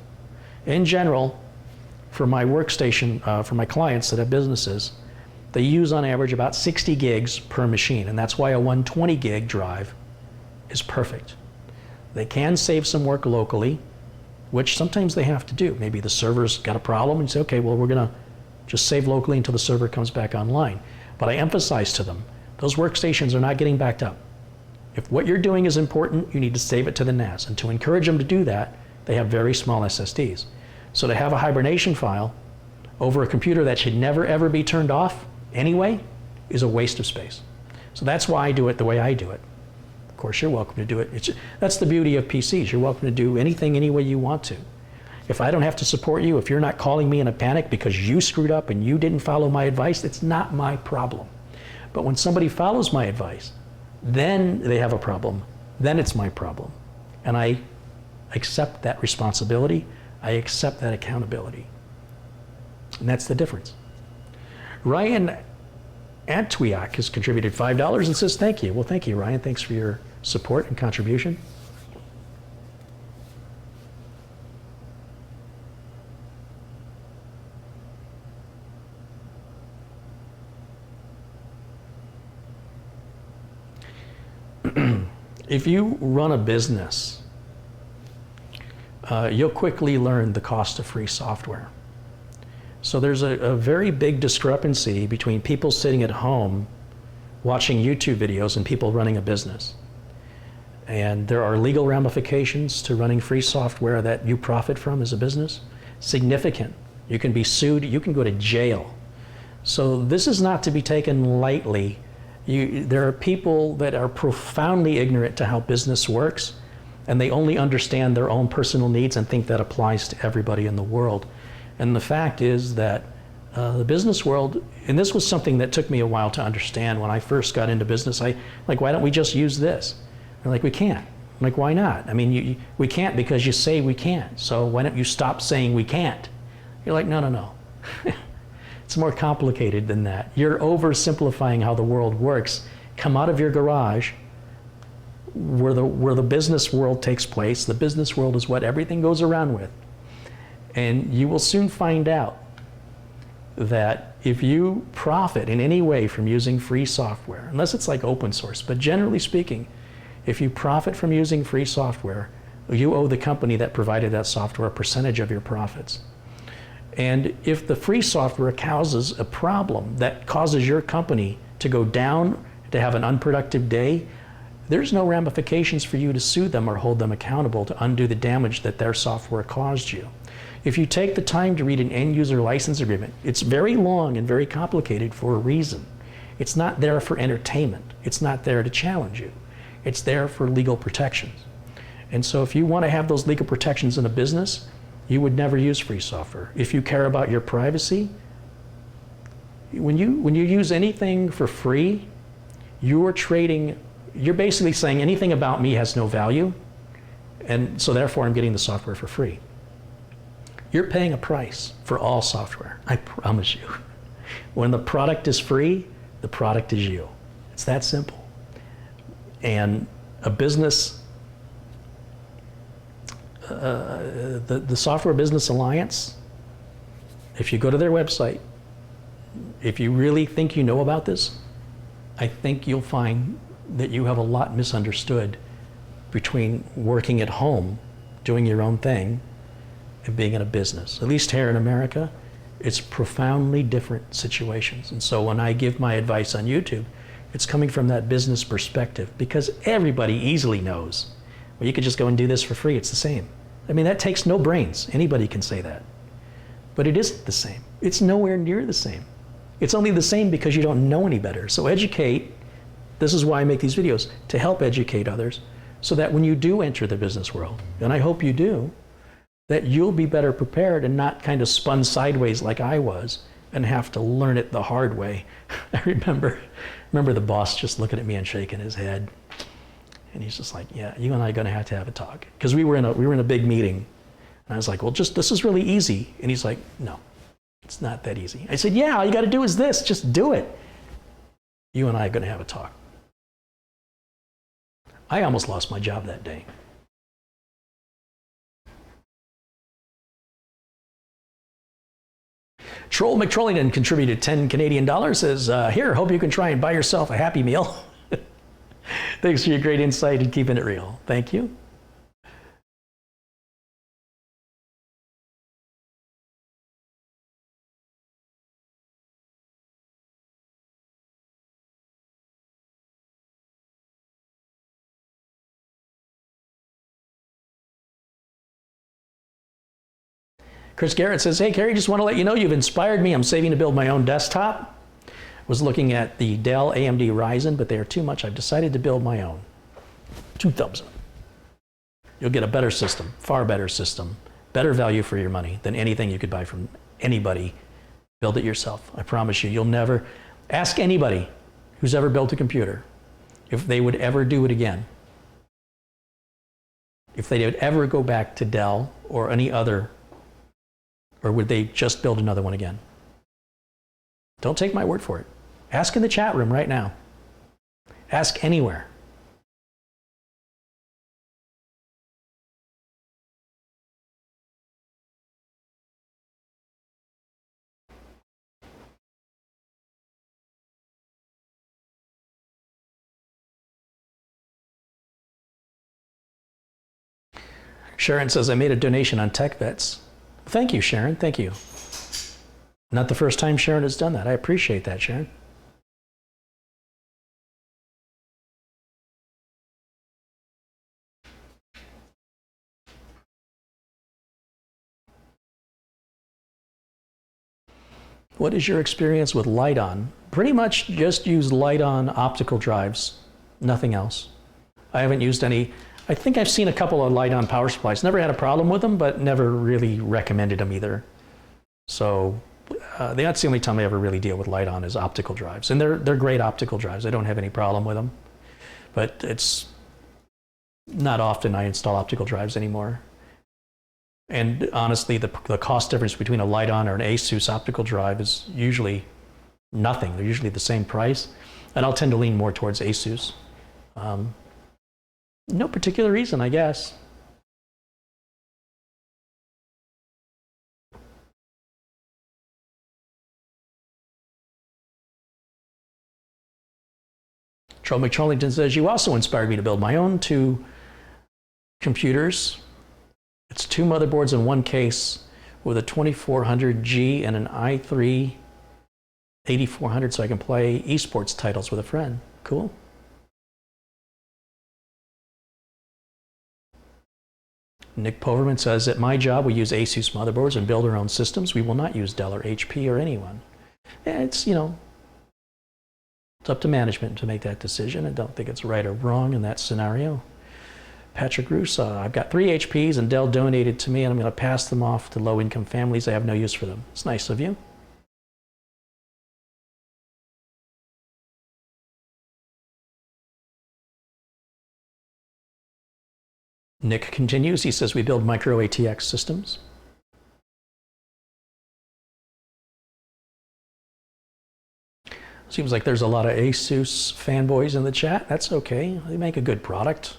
In general, for my workstation, for my clients that have businesses, they use on average about 60 gigs per machine, and that's why a 120 gig drive is perfect. They can save some work locally, which sometimes they have to do. Maybe the server's got a problem and say, okay, well, we're gonna just save locally until the server comes back online. But I emphasize to them, those workstations are not getting backed up. If what you're doing is important, you need to save it to the NAS. And to encourage them to do that, they have very small SSDs. So to have a hibernation file over a computer that should never ever be turned off anyway is a waste of space. So that's why I do it the way I do it. Of course, you're welcome to do it. That's the beauty of PCs. You're welcome to do anything any way you want to. If I don't have to support you, if you're not calling me in a panic because you screwed up and you didn't follow my advice, it's not my problem. But when somebody follows my advice, then they have a problem. Then it's my problem. And I accept that responsibility. I accept that accountability. And that's the difference. Ryan Antwiak has contributed $5 and says, thank you. Well, thank you, Ryan. Thanks for your support and contribution. If you run a business, you'll quickly learn the cost of free software. So there's a very big discrepancy between people sitting at home watching YouTube videos and people running a business. And there are legal ramifications to running free software that you profit from as a business. Significant. You can be sued, you can go to jail. So this is not to be taken lightly There are people that are profoundly ignorant to how business works, and they only understand their own personal needs and think that applies to everybody in the world. And the fact is that the business world, and this was something that took me a while to understand when I first got into business. Like, why don't we just use this? They're like, we can't. I'm like, why not? I mean, we can't because you say we can't. So why don't you stop saying we can't? You're like, no. It's more complicated than that. You're oversimplifying how the world works. Come out of your garage, where the business world takes place. The business world is what everything goes around with. And you will soon find out that if you profit in any way from using free software, unless it's like open source, but generally speaking, if you profit from using free software, you owe the company that provided that software a percentage of your profits. And if the free software causes a problem that causes your company to go down, to have an unproductive day, there's no ramifications for you to sue them or hold them accountable to undo the damage that their software caused you. If you take the time to read an end user license agreement, it's very long and very complicated for a reason. It's not there for entertainment. It's not there to challenge you. It's there for legal protections. And so if you want to have those legal protections in a business, you would never use free software. If you care about your privacy, when you use anything for free, you're basically saying anything about me has no value, and so therefore I'm getting the software for free. You're paying a price for all software, I promise you. When the product is free, the product is you. It's that simple. And a business, the Software Business Alliance, if you go to their website, if you really think you know about this, I think you'll find that you have a lot misunderstood between working at home, doing your own thing, and being in a business. At least here in America, it's profoundly different situations. And so when I give my advice on YouTube, it's coming from that business perspective, because everybody easily knows, well, you could just go and do this for free, it's the same. I mean, that takes no brains. Anybody can say that. But it isn't the same. It's nowhere near the same. It's only the same because you don't know any better. So educate. This is why I make these videos, to help educate others, so that when you do enter the business world, and I hope you do, that you'll be better prepared and not kind of spun sideways like I was and have to learn it the hard way. I remember the boss just looking at me and shaking his head. And he's just like, yeah, you and I are going to have a talk. Because we were in a big meeting. And I was like, well, this is really easy. And he's like, no, it's not that easy. I said, yeah, all you got to do is this. Just do it. You and I are going to have a talk. I almost lost my job that day. Troll McTrollington contributed 10 Canadian dollars, says, here, hope you can try and buy yourself a Happy Meal. Thanks for your great insight and keeping it real. Thank you. Chris Garrett says, hey, Kerry, just want to let you know you've inspired me. I'm saving to build my own desktop. Was looking at the Dell AMD Ryzen, but they are too much. I've decided to build my own. 2 thumbs up. You'll get a better system, far better system, better value for your money than anything you could buy from anybody. Build it yourself. I promise you, you'll never, ask anybody who's ever built a computer if they would ever do it again. If they would ever go back to Dell or any other, or would they just build another one again? Don't take my word for it. Ask in the chat room right now. Ask anywhere. Sharon says, I made a donation on TechVets. Thank you, Sharon. Thank you. Not the first time Sharon has done that. I appreciate that, Sharon. What is your experience with light-on? Pretty much just use light-on optical drives, nothing else. I haven't used any. I think I've seen a couple of light-on power supplies. Never had a problem with them, but never really recommended them either. So that's the only time I ever really deal with light-on is optical drives. And they're great optical drives. I don't have any problem with them. But it's not often I install optical drives anymore. And honestly, the cost difference between a light-on or an ASUS optical drive is usually nothing. They're usually the same price. And I'll tend to lean more towards ASUS. No particular reason, I guess. Troll McTrollington says, you also inspired me to build my own 2 computers. It's 2 motherboards in one case with a 2400G and an i3 8400 so I can play esports titles with a friend. Cool. Nick Poverman says, at my job, we use ASUS motherboards and build our own systems. We will not use Dell or HP or anyone. It's, you know, it's up to management to make that decision. I don't think it's right or wrong in that scenario. Patrick Russo, I've got 3 HPs and Dell donated to me and I'm going to pass them off to low-income families. I have no use for them. It's nice of you. Nick continues, he says, we build micro ATX systems. Seems like there's a lot of ASUS fanboys in the chat. That's okay, they make a good product.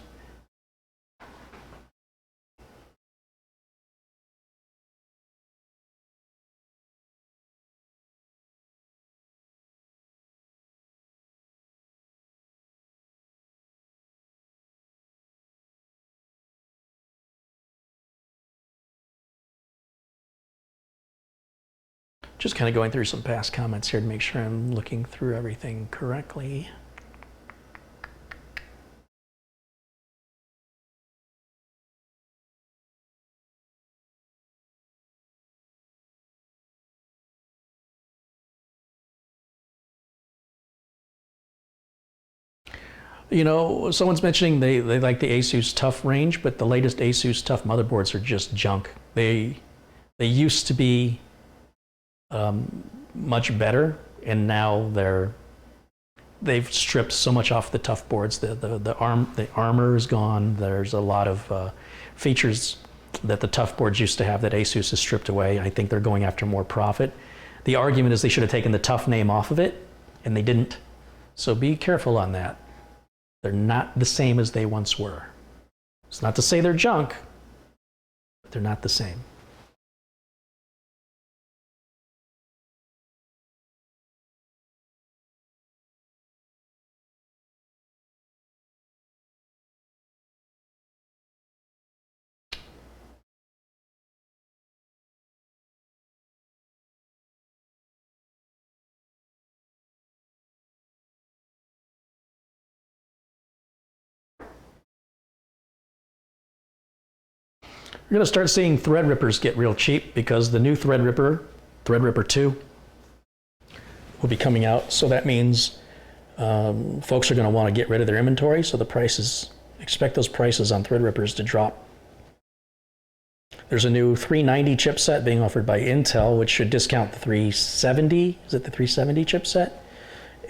Just kind of going through some past comments here to make sure I'm looking through everything correctly. You know, someone's mentioning they like the ASUS TUF range, but the latest ASUS TUF motherboards are just junk. They used to be much better, and now they've stripped so much off the TUF boards. The armor is gone. There's a lot of features that the TUF boards used to have that ASUS has stripped away. I think they're going after more profit. The argument is they should have taken the TUF name off of it, and they didn't. So be careful on that. They're not the same as they once were. It's not to say they're junk, but they're not the same. You're going to start seeing Threadrippers get real cheap because the new Threadripper 2, will be coming out. So that means folks are going to want to get rid of their inventory. So the prices, expect those prices on Threadrippers to drop. There's a new 390 chipset being offered by Intel, which should discount the 370. Is it the 370 chipset?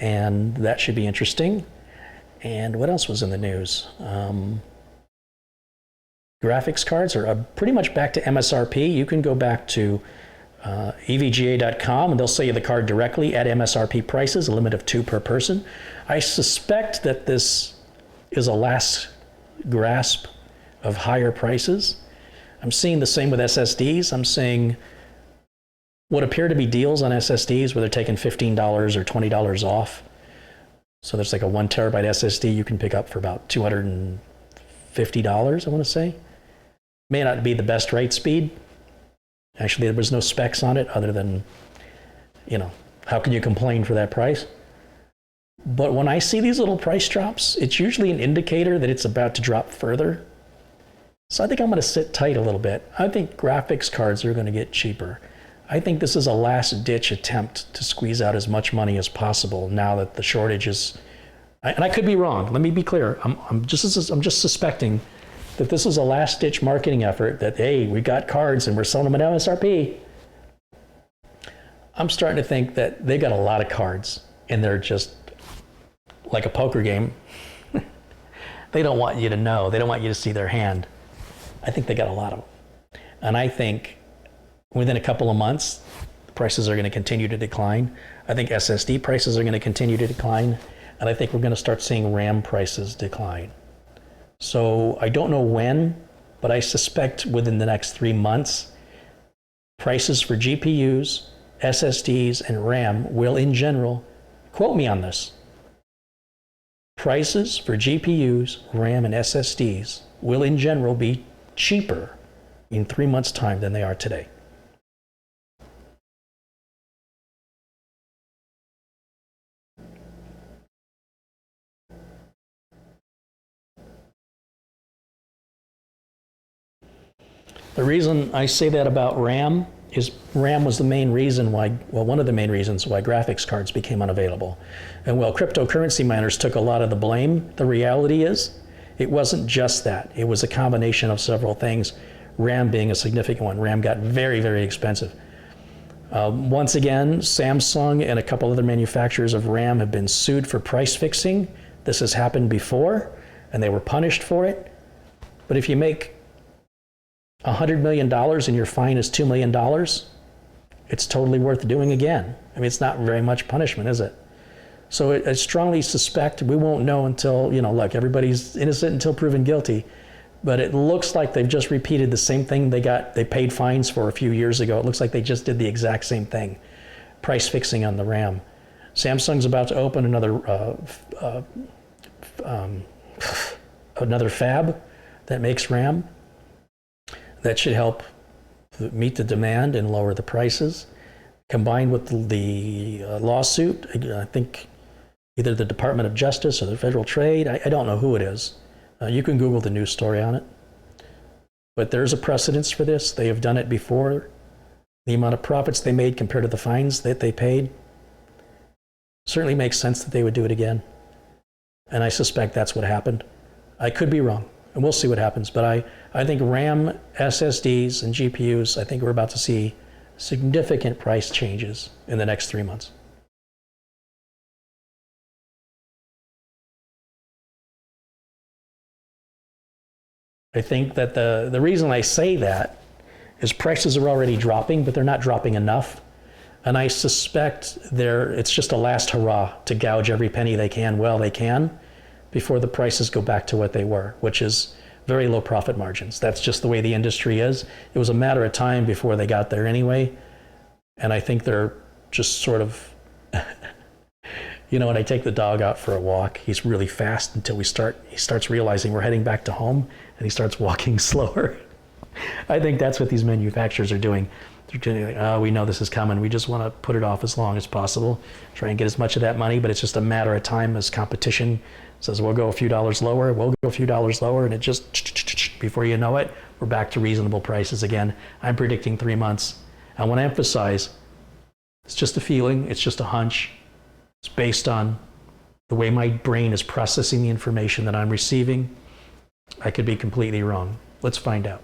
And that should be interesting. And what else was in the news? Graphics cards are pretty much back to MSRP. You can go back to evga.com and they'll sell you the card directly at MSRP prices, a limit of 2 per person. I suspect that this is a last grasp of higher prices. I'm seeing the same with SSDs. I'm seeing what appear to be deals on SSDs where they're taking $15 or $20 off. So there's like a 1 terabyte SSD you can pick up for about $250, I want to say. May not be the best write speed. Actually, there was no specs on it other than, you know, how can you complain for that price? But when I see these little price drops, it's usually an indicator that it's about to drop further. So I think I'm going to sit tight a little bit. I think graphics cards are going to get cheaper. I think this is a last-ditch attempt to squeeze out as much money as possible now that the shortage is, and I could be wrong. Let me be clear. I'm just suspecting that this is a last-ditch marketing effort that, hey, we got cards and we're selling them at MSRP. I'm starting to think that they got a lot of cards and they're just like a poker game. They don't want you to know. They don't want you to see their hand. I think they got a lot of them. And I think within a couple of months, prices are going to continue to decline. I think SSD prices are going to continue to decline. And I think we're going to start seeing RAM prices decline. So I don't know when, but I suspect within the next 3 months, prices for GPUs, SSDs, and RAM will in general, quote me on this, prices for GPUs, RAM, and SSDs will in general be cheaper in 3 months' time than they are today. The reason I say that about RAM is RAM was the main reason why, well, one of the main reasons why graphics cards became unavailable. And while cryptocurrency miners took a lot of the blame, the reality is it wasn't just that. It was a combination of several things, RAM being a significant one. RAM got very, very expensive. Once again, Samsung and a couple other manufacturers of RAM have been sued for price fixing. This has happened before, and they were punished for it. But if you make $100 million and your fine is $2 million, it's totally worth doing again. I mean, it's not very much punishment, is it? So I strongly suspect we won't know until, look, everybody's innocent until proven guilty. But it looks like they've just repeated the same thing they paid fines for a few years ago. It looks like they just did the exact same thing. Price fixing on the RAM. Samsung's about to open another fab that makes RAM. That should help meet the demand and lower the prices. Combined with the lawsuit, I think either the Department of Justice or the Federal Trade, I don't know who it is. You can Google the news story on it. But there's a precedence for this. They have done it before. The amount of profits they made compared to the fines that they paid certainly makes sense that they would do it again. And I suspect that's what happened. I could be wrong, and we'll see what happens. But I think RAM, SSDs, and GPUs, I think we're about to see significant price changes in the next 3 months. I think that the reason I say that is prices are already dropping, but they're not dropping enough. And I suspect it's just a last hurrah to gouge every penny they can while they can before the prices go back to what they were, which is very low profit margins. That's just the way the industry is. It was a matter of time before they got there anyway. And I think they're just sort of, when I take the dog out for a walk, he's really fast until he starts realizing we're heading back to home, and he starts walking slower. I think that's what these manufacturers are doing. They're doing like, oh, we know this is coming. We just want to put it off as long as possible, try and get as much of that money, but it's just a matter of time as competition says, we'll go a few dollars lower, and it just, before you know it, we're back to reasonable prices again. I'm predicting 3 months. I want to emphasize, it's just a feeling, it's just a hunch. It's based on the way my brain is processing the information that I'm receiving. I could be completely wrong. Let's find out.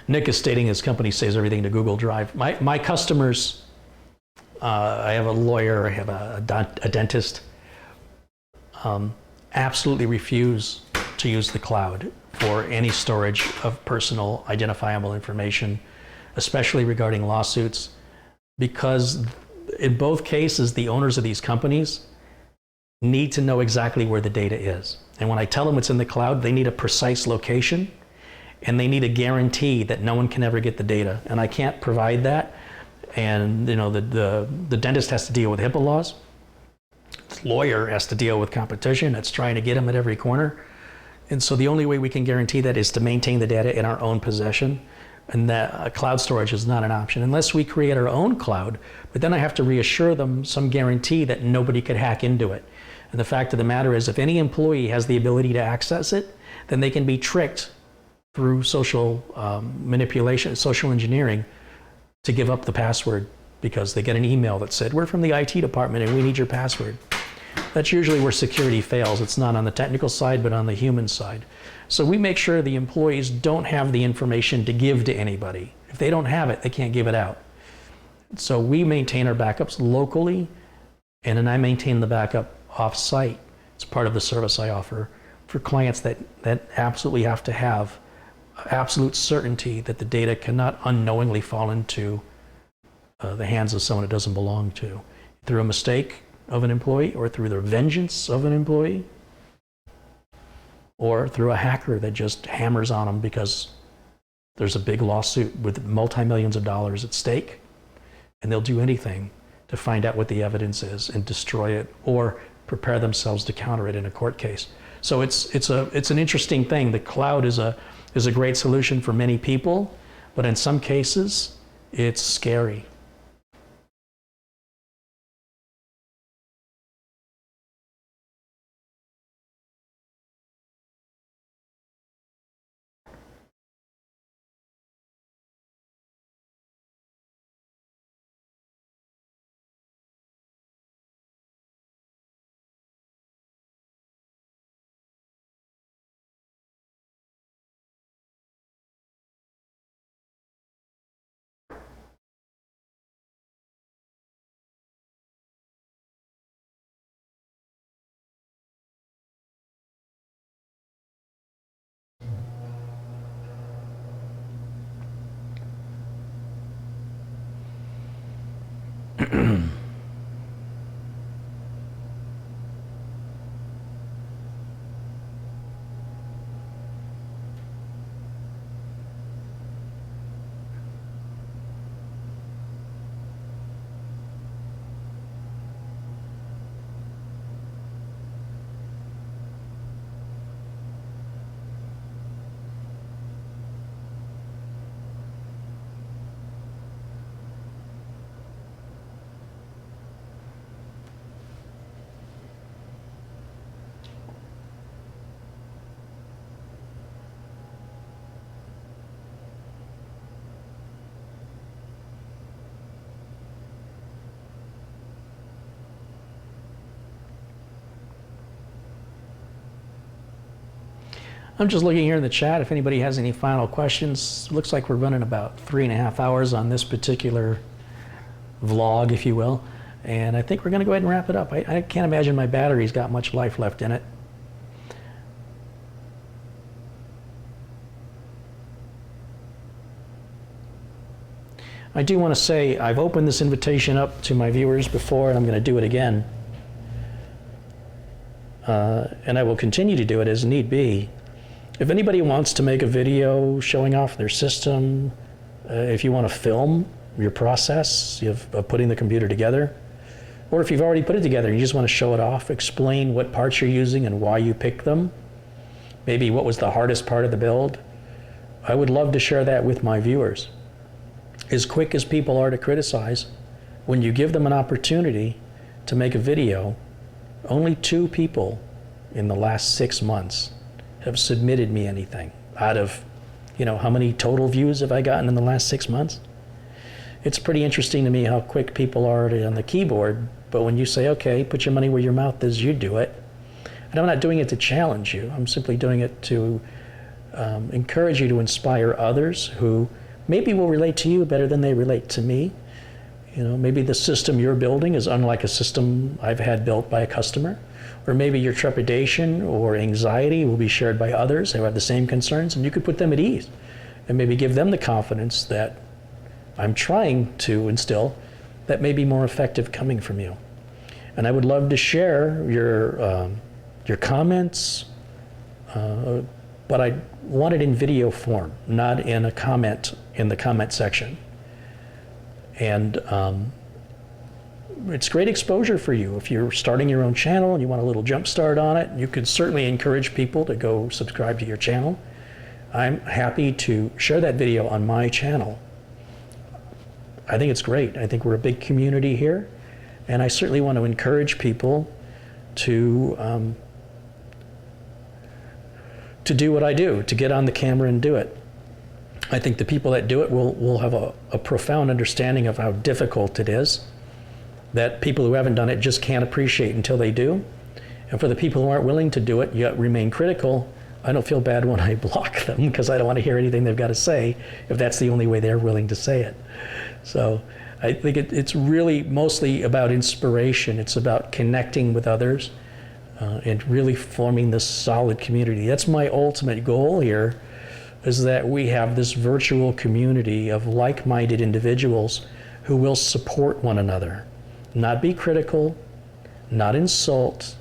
Nick is stating his company saves everything to Google Drive. My customers, I have a lawyer, I have a dentist, absolutely refuse to use the cloud for any storage of personal identifiable information, especially regarding lawsuits, because in both cases, the owners of these companies need to know exactly where the data is. And when I tell them it's in the cloud, they need a precise location, and they need a guarantee that no one can ever get the data. And I can't provide that. And the dentist has to deal with HIPAA laws. The lawyer has to deal with competition that's trying to get them at every corner. And so the only way we can guarantee that is to maintain the data in our own possession. And that cloud storage is not an option unless we create our own cloud. But then I have to reassure them some guarantee that nobody could hack into it. And the fact of the matter is, if any employee has the ability to access it, then they can be tricked through social manipulation, social engineering, to give up the password because they get an email that said, we're from the IT department and we need your password. That's usually where security fails. It's not on the technical side, but on the human side. So we make sure the employees don't have the information to give to anybody. If they don't have it, they can't give it out. So we maintain our backups locally, and then I maintain the backup off-site. It's part of the service I offer for clients that absolutely have to have absolute certainty that the data cannot unknowingly fall into the hands of someone it doesn't belong to, through a mistake of an employee, or through the vengeance of an employee, or through a hacker that just hammers on them because there's a big lawsuit with multi-millions of dollars at stake, and they'll do anything to find out what the evidence is and destroy it, or prepare themselves to counter it in a court case. So it's an interesting thing. The cloud is a great solution for many people, but in some cases, it's scary. I'm just looking here in the chat if anybody has any final questions. Looks like we're running about 3.5 hours on this particular vlog, if you will. And I think we're going to go ahead and wrap it up. I can't imagine my battery's got much life left in it. I do want to say I've opened this invitation up to my viewers before, and I'm going to do it again. And I will continue to do it as need be. If anybody wants to make a video showing off their system, if you want to film your process of putting the computer together, or if you've already put it together and you just want to show it off, explain what parts you're using and why you picked them, maybe what was the hardest part of the build, I would love to share that with my viewers. As quick as people are to criticize, when you give them an opportunity to make a video, only 2 people in the last 6 months have submitted me anything out of, how many total views have I gotten in the last 6 months? It's pretty interesting to me how quick people are on the keyboard, but when you say, okay, put your money where your mouth is, you do it. And I'm not doing it to challenge you. I'm simply doing it to encourage you to inspire others who maybe will relate to you better than they relate to me. Maybe the system you're building is unlike a system I've had built by a customer. Or maybe your trepidation or anxiety will be shared by others who have the same concerns, and you could put them at ease and maybe give them the confidence that I'm trying to instill that may be more effective coming from you. And I would love to share your comments, but I want it in video form, not in a comment in the comment section. And it's great exposure for you. If you're starting your own channel and you want a little jump start on it, you could certainly encourage people to go subscribe to your channel. I'm happy to share that video on my channel. I think it's great. I think we're a big community here, and I certainly want to encourage people to do what I do, to get on the camera and do it. I think the people that do it will have a profound understanding of how difficult it is, that people who haven't done it just can't appreciate until they do. And for the people who aren't willing to do it, yet remain critical, I don't feel bad when I block them, because I don't want to hear anything they've got to say if that's the only way they're willing to say it. So I think it's really mostly about inspiration. It's about connecting with others and really forming this solid community. That's my ultimate goal here, is that we have this virtual community of like-minded individuals who will support one another. Not be critical, not insult,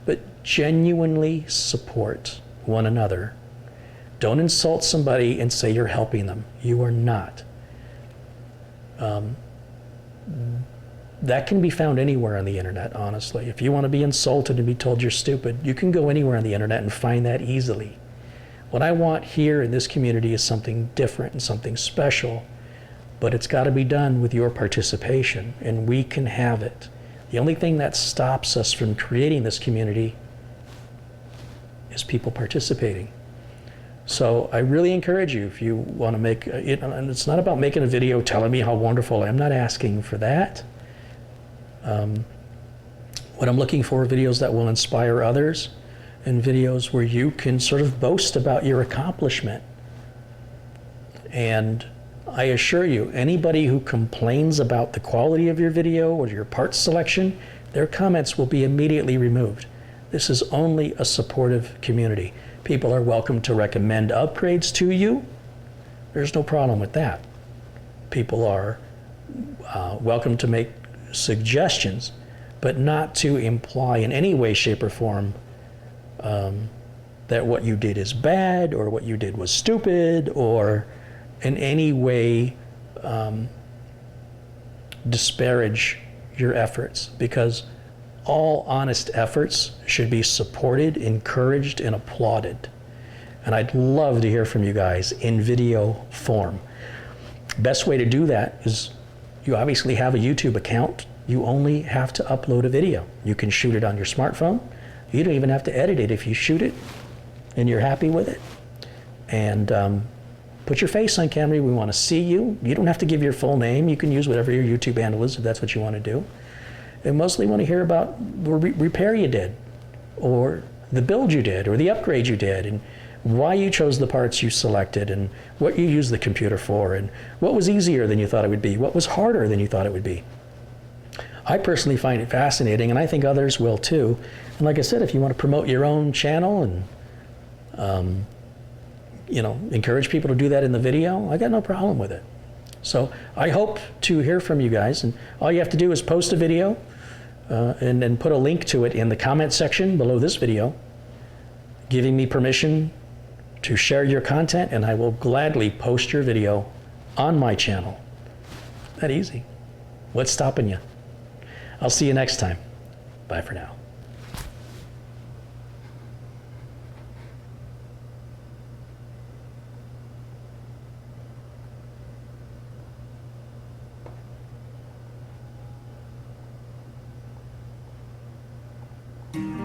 but genuinely support one another. Don't insult somebody and say you're helping them. You are not. That can be found anywhere on the internet, honestly. If you want to be insulted and be told you're stupid, you can go anywhere on the internet and find that easily. What I want here in this community is something different and something special, but it's got to be done with your participation, and we can have it. The only thing that stops us from creating this community is people participating. So I really encourage you, if you want to make it, and it's not about making a video telling me how wonderful I am. I'm not asking for that. What I'm looking for are videos that will inspire others, and videos where you can sort of boast about your accomplishment. And I assure you, anybody who complains about the quality of your video or your part selection, their comments will be immediately removed. This is only a supportive community. People are welcome to recommend upgrades to you. There's no problem with that. People are welcome to make suggestions, but not to imply in any way, shape, or form that what you did is bad, or what you did was stupid, or in any way disparage your efforts, because all honest efforts should be supported, encouraged, and applauded. And I'd love to hear from you guys in video form. Best way to do that is, you obviously have a YouTube account. You only have to upload a video. You can shoot it on your smartphone. You don't even have to edit it if you shoot it and you're happy with it. And put your face on camera. We want to see you. You don't have to give your full name. You can use whatever your YouTube handle is if that's what you want to do. And mostly want to hear about the repair you did, or the build you did, or the upgrade you did, and why you chose the parts you selected, and what you used the computer for, and what was easier than you thought it would be, what was harder than you thought it would be. I personally find it fascinating, and I think others will too. And like I said, if you want to promote your own channel and encourage people to do that in the video, I got no problem with it. So I hope to hear from you guys, and all you have to do is post a video and then put a link to it in the comment section below this video, giving me permission to share your content, and I will gladly post your video on my channel. That easy. What's stopping you? I'll see you next time. Bye for now. Mm-hmm.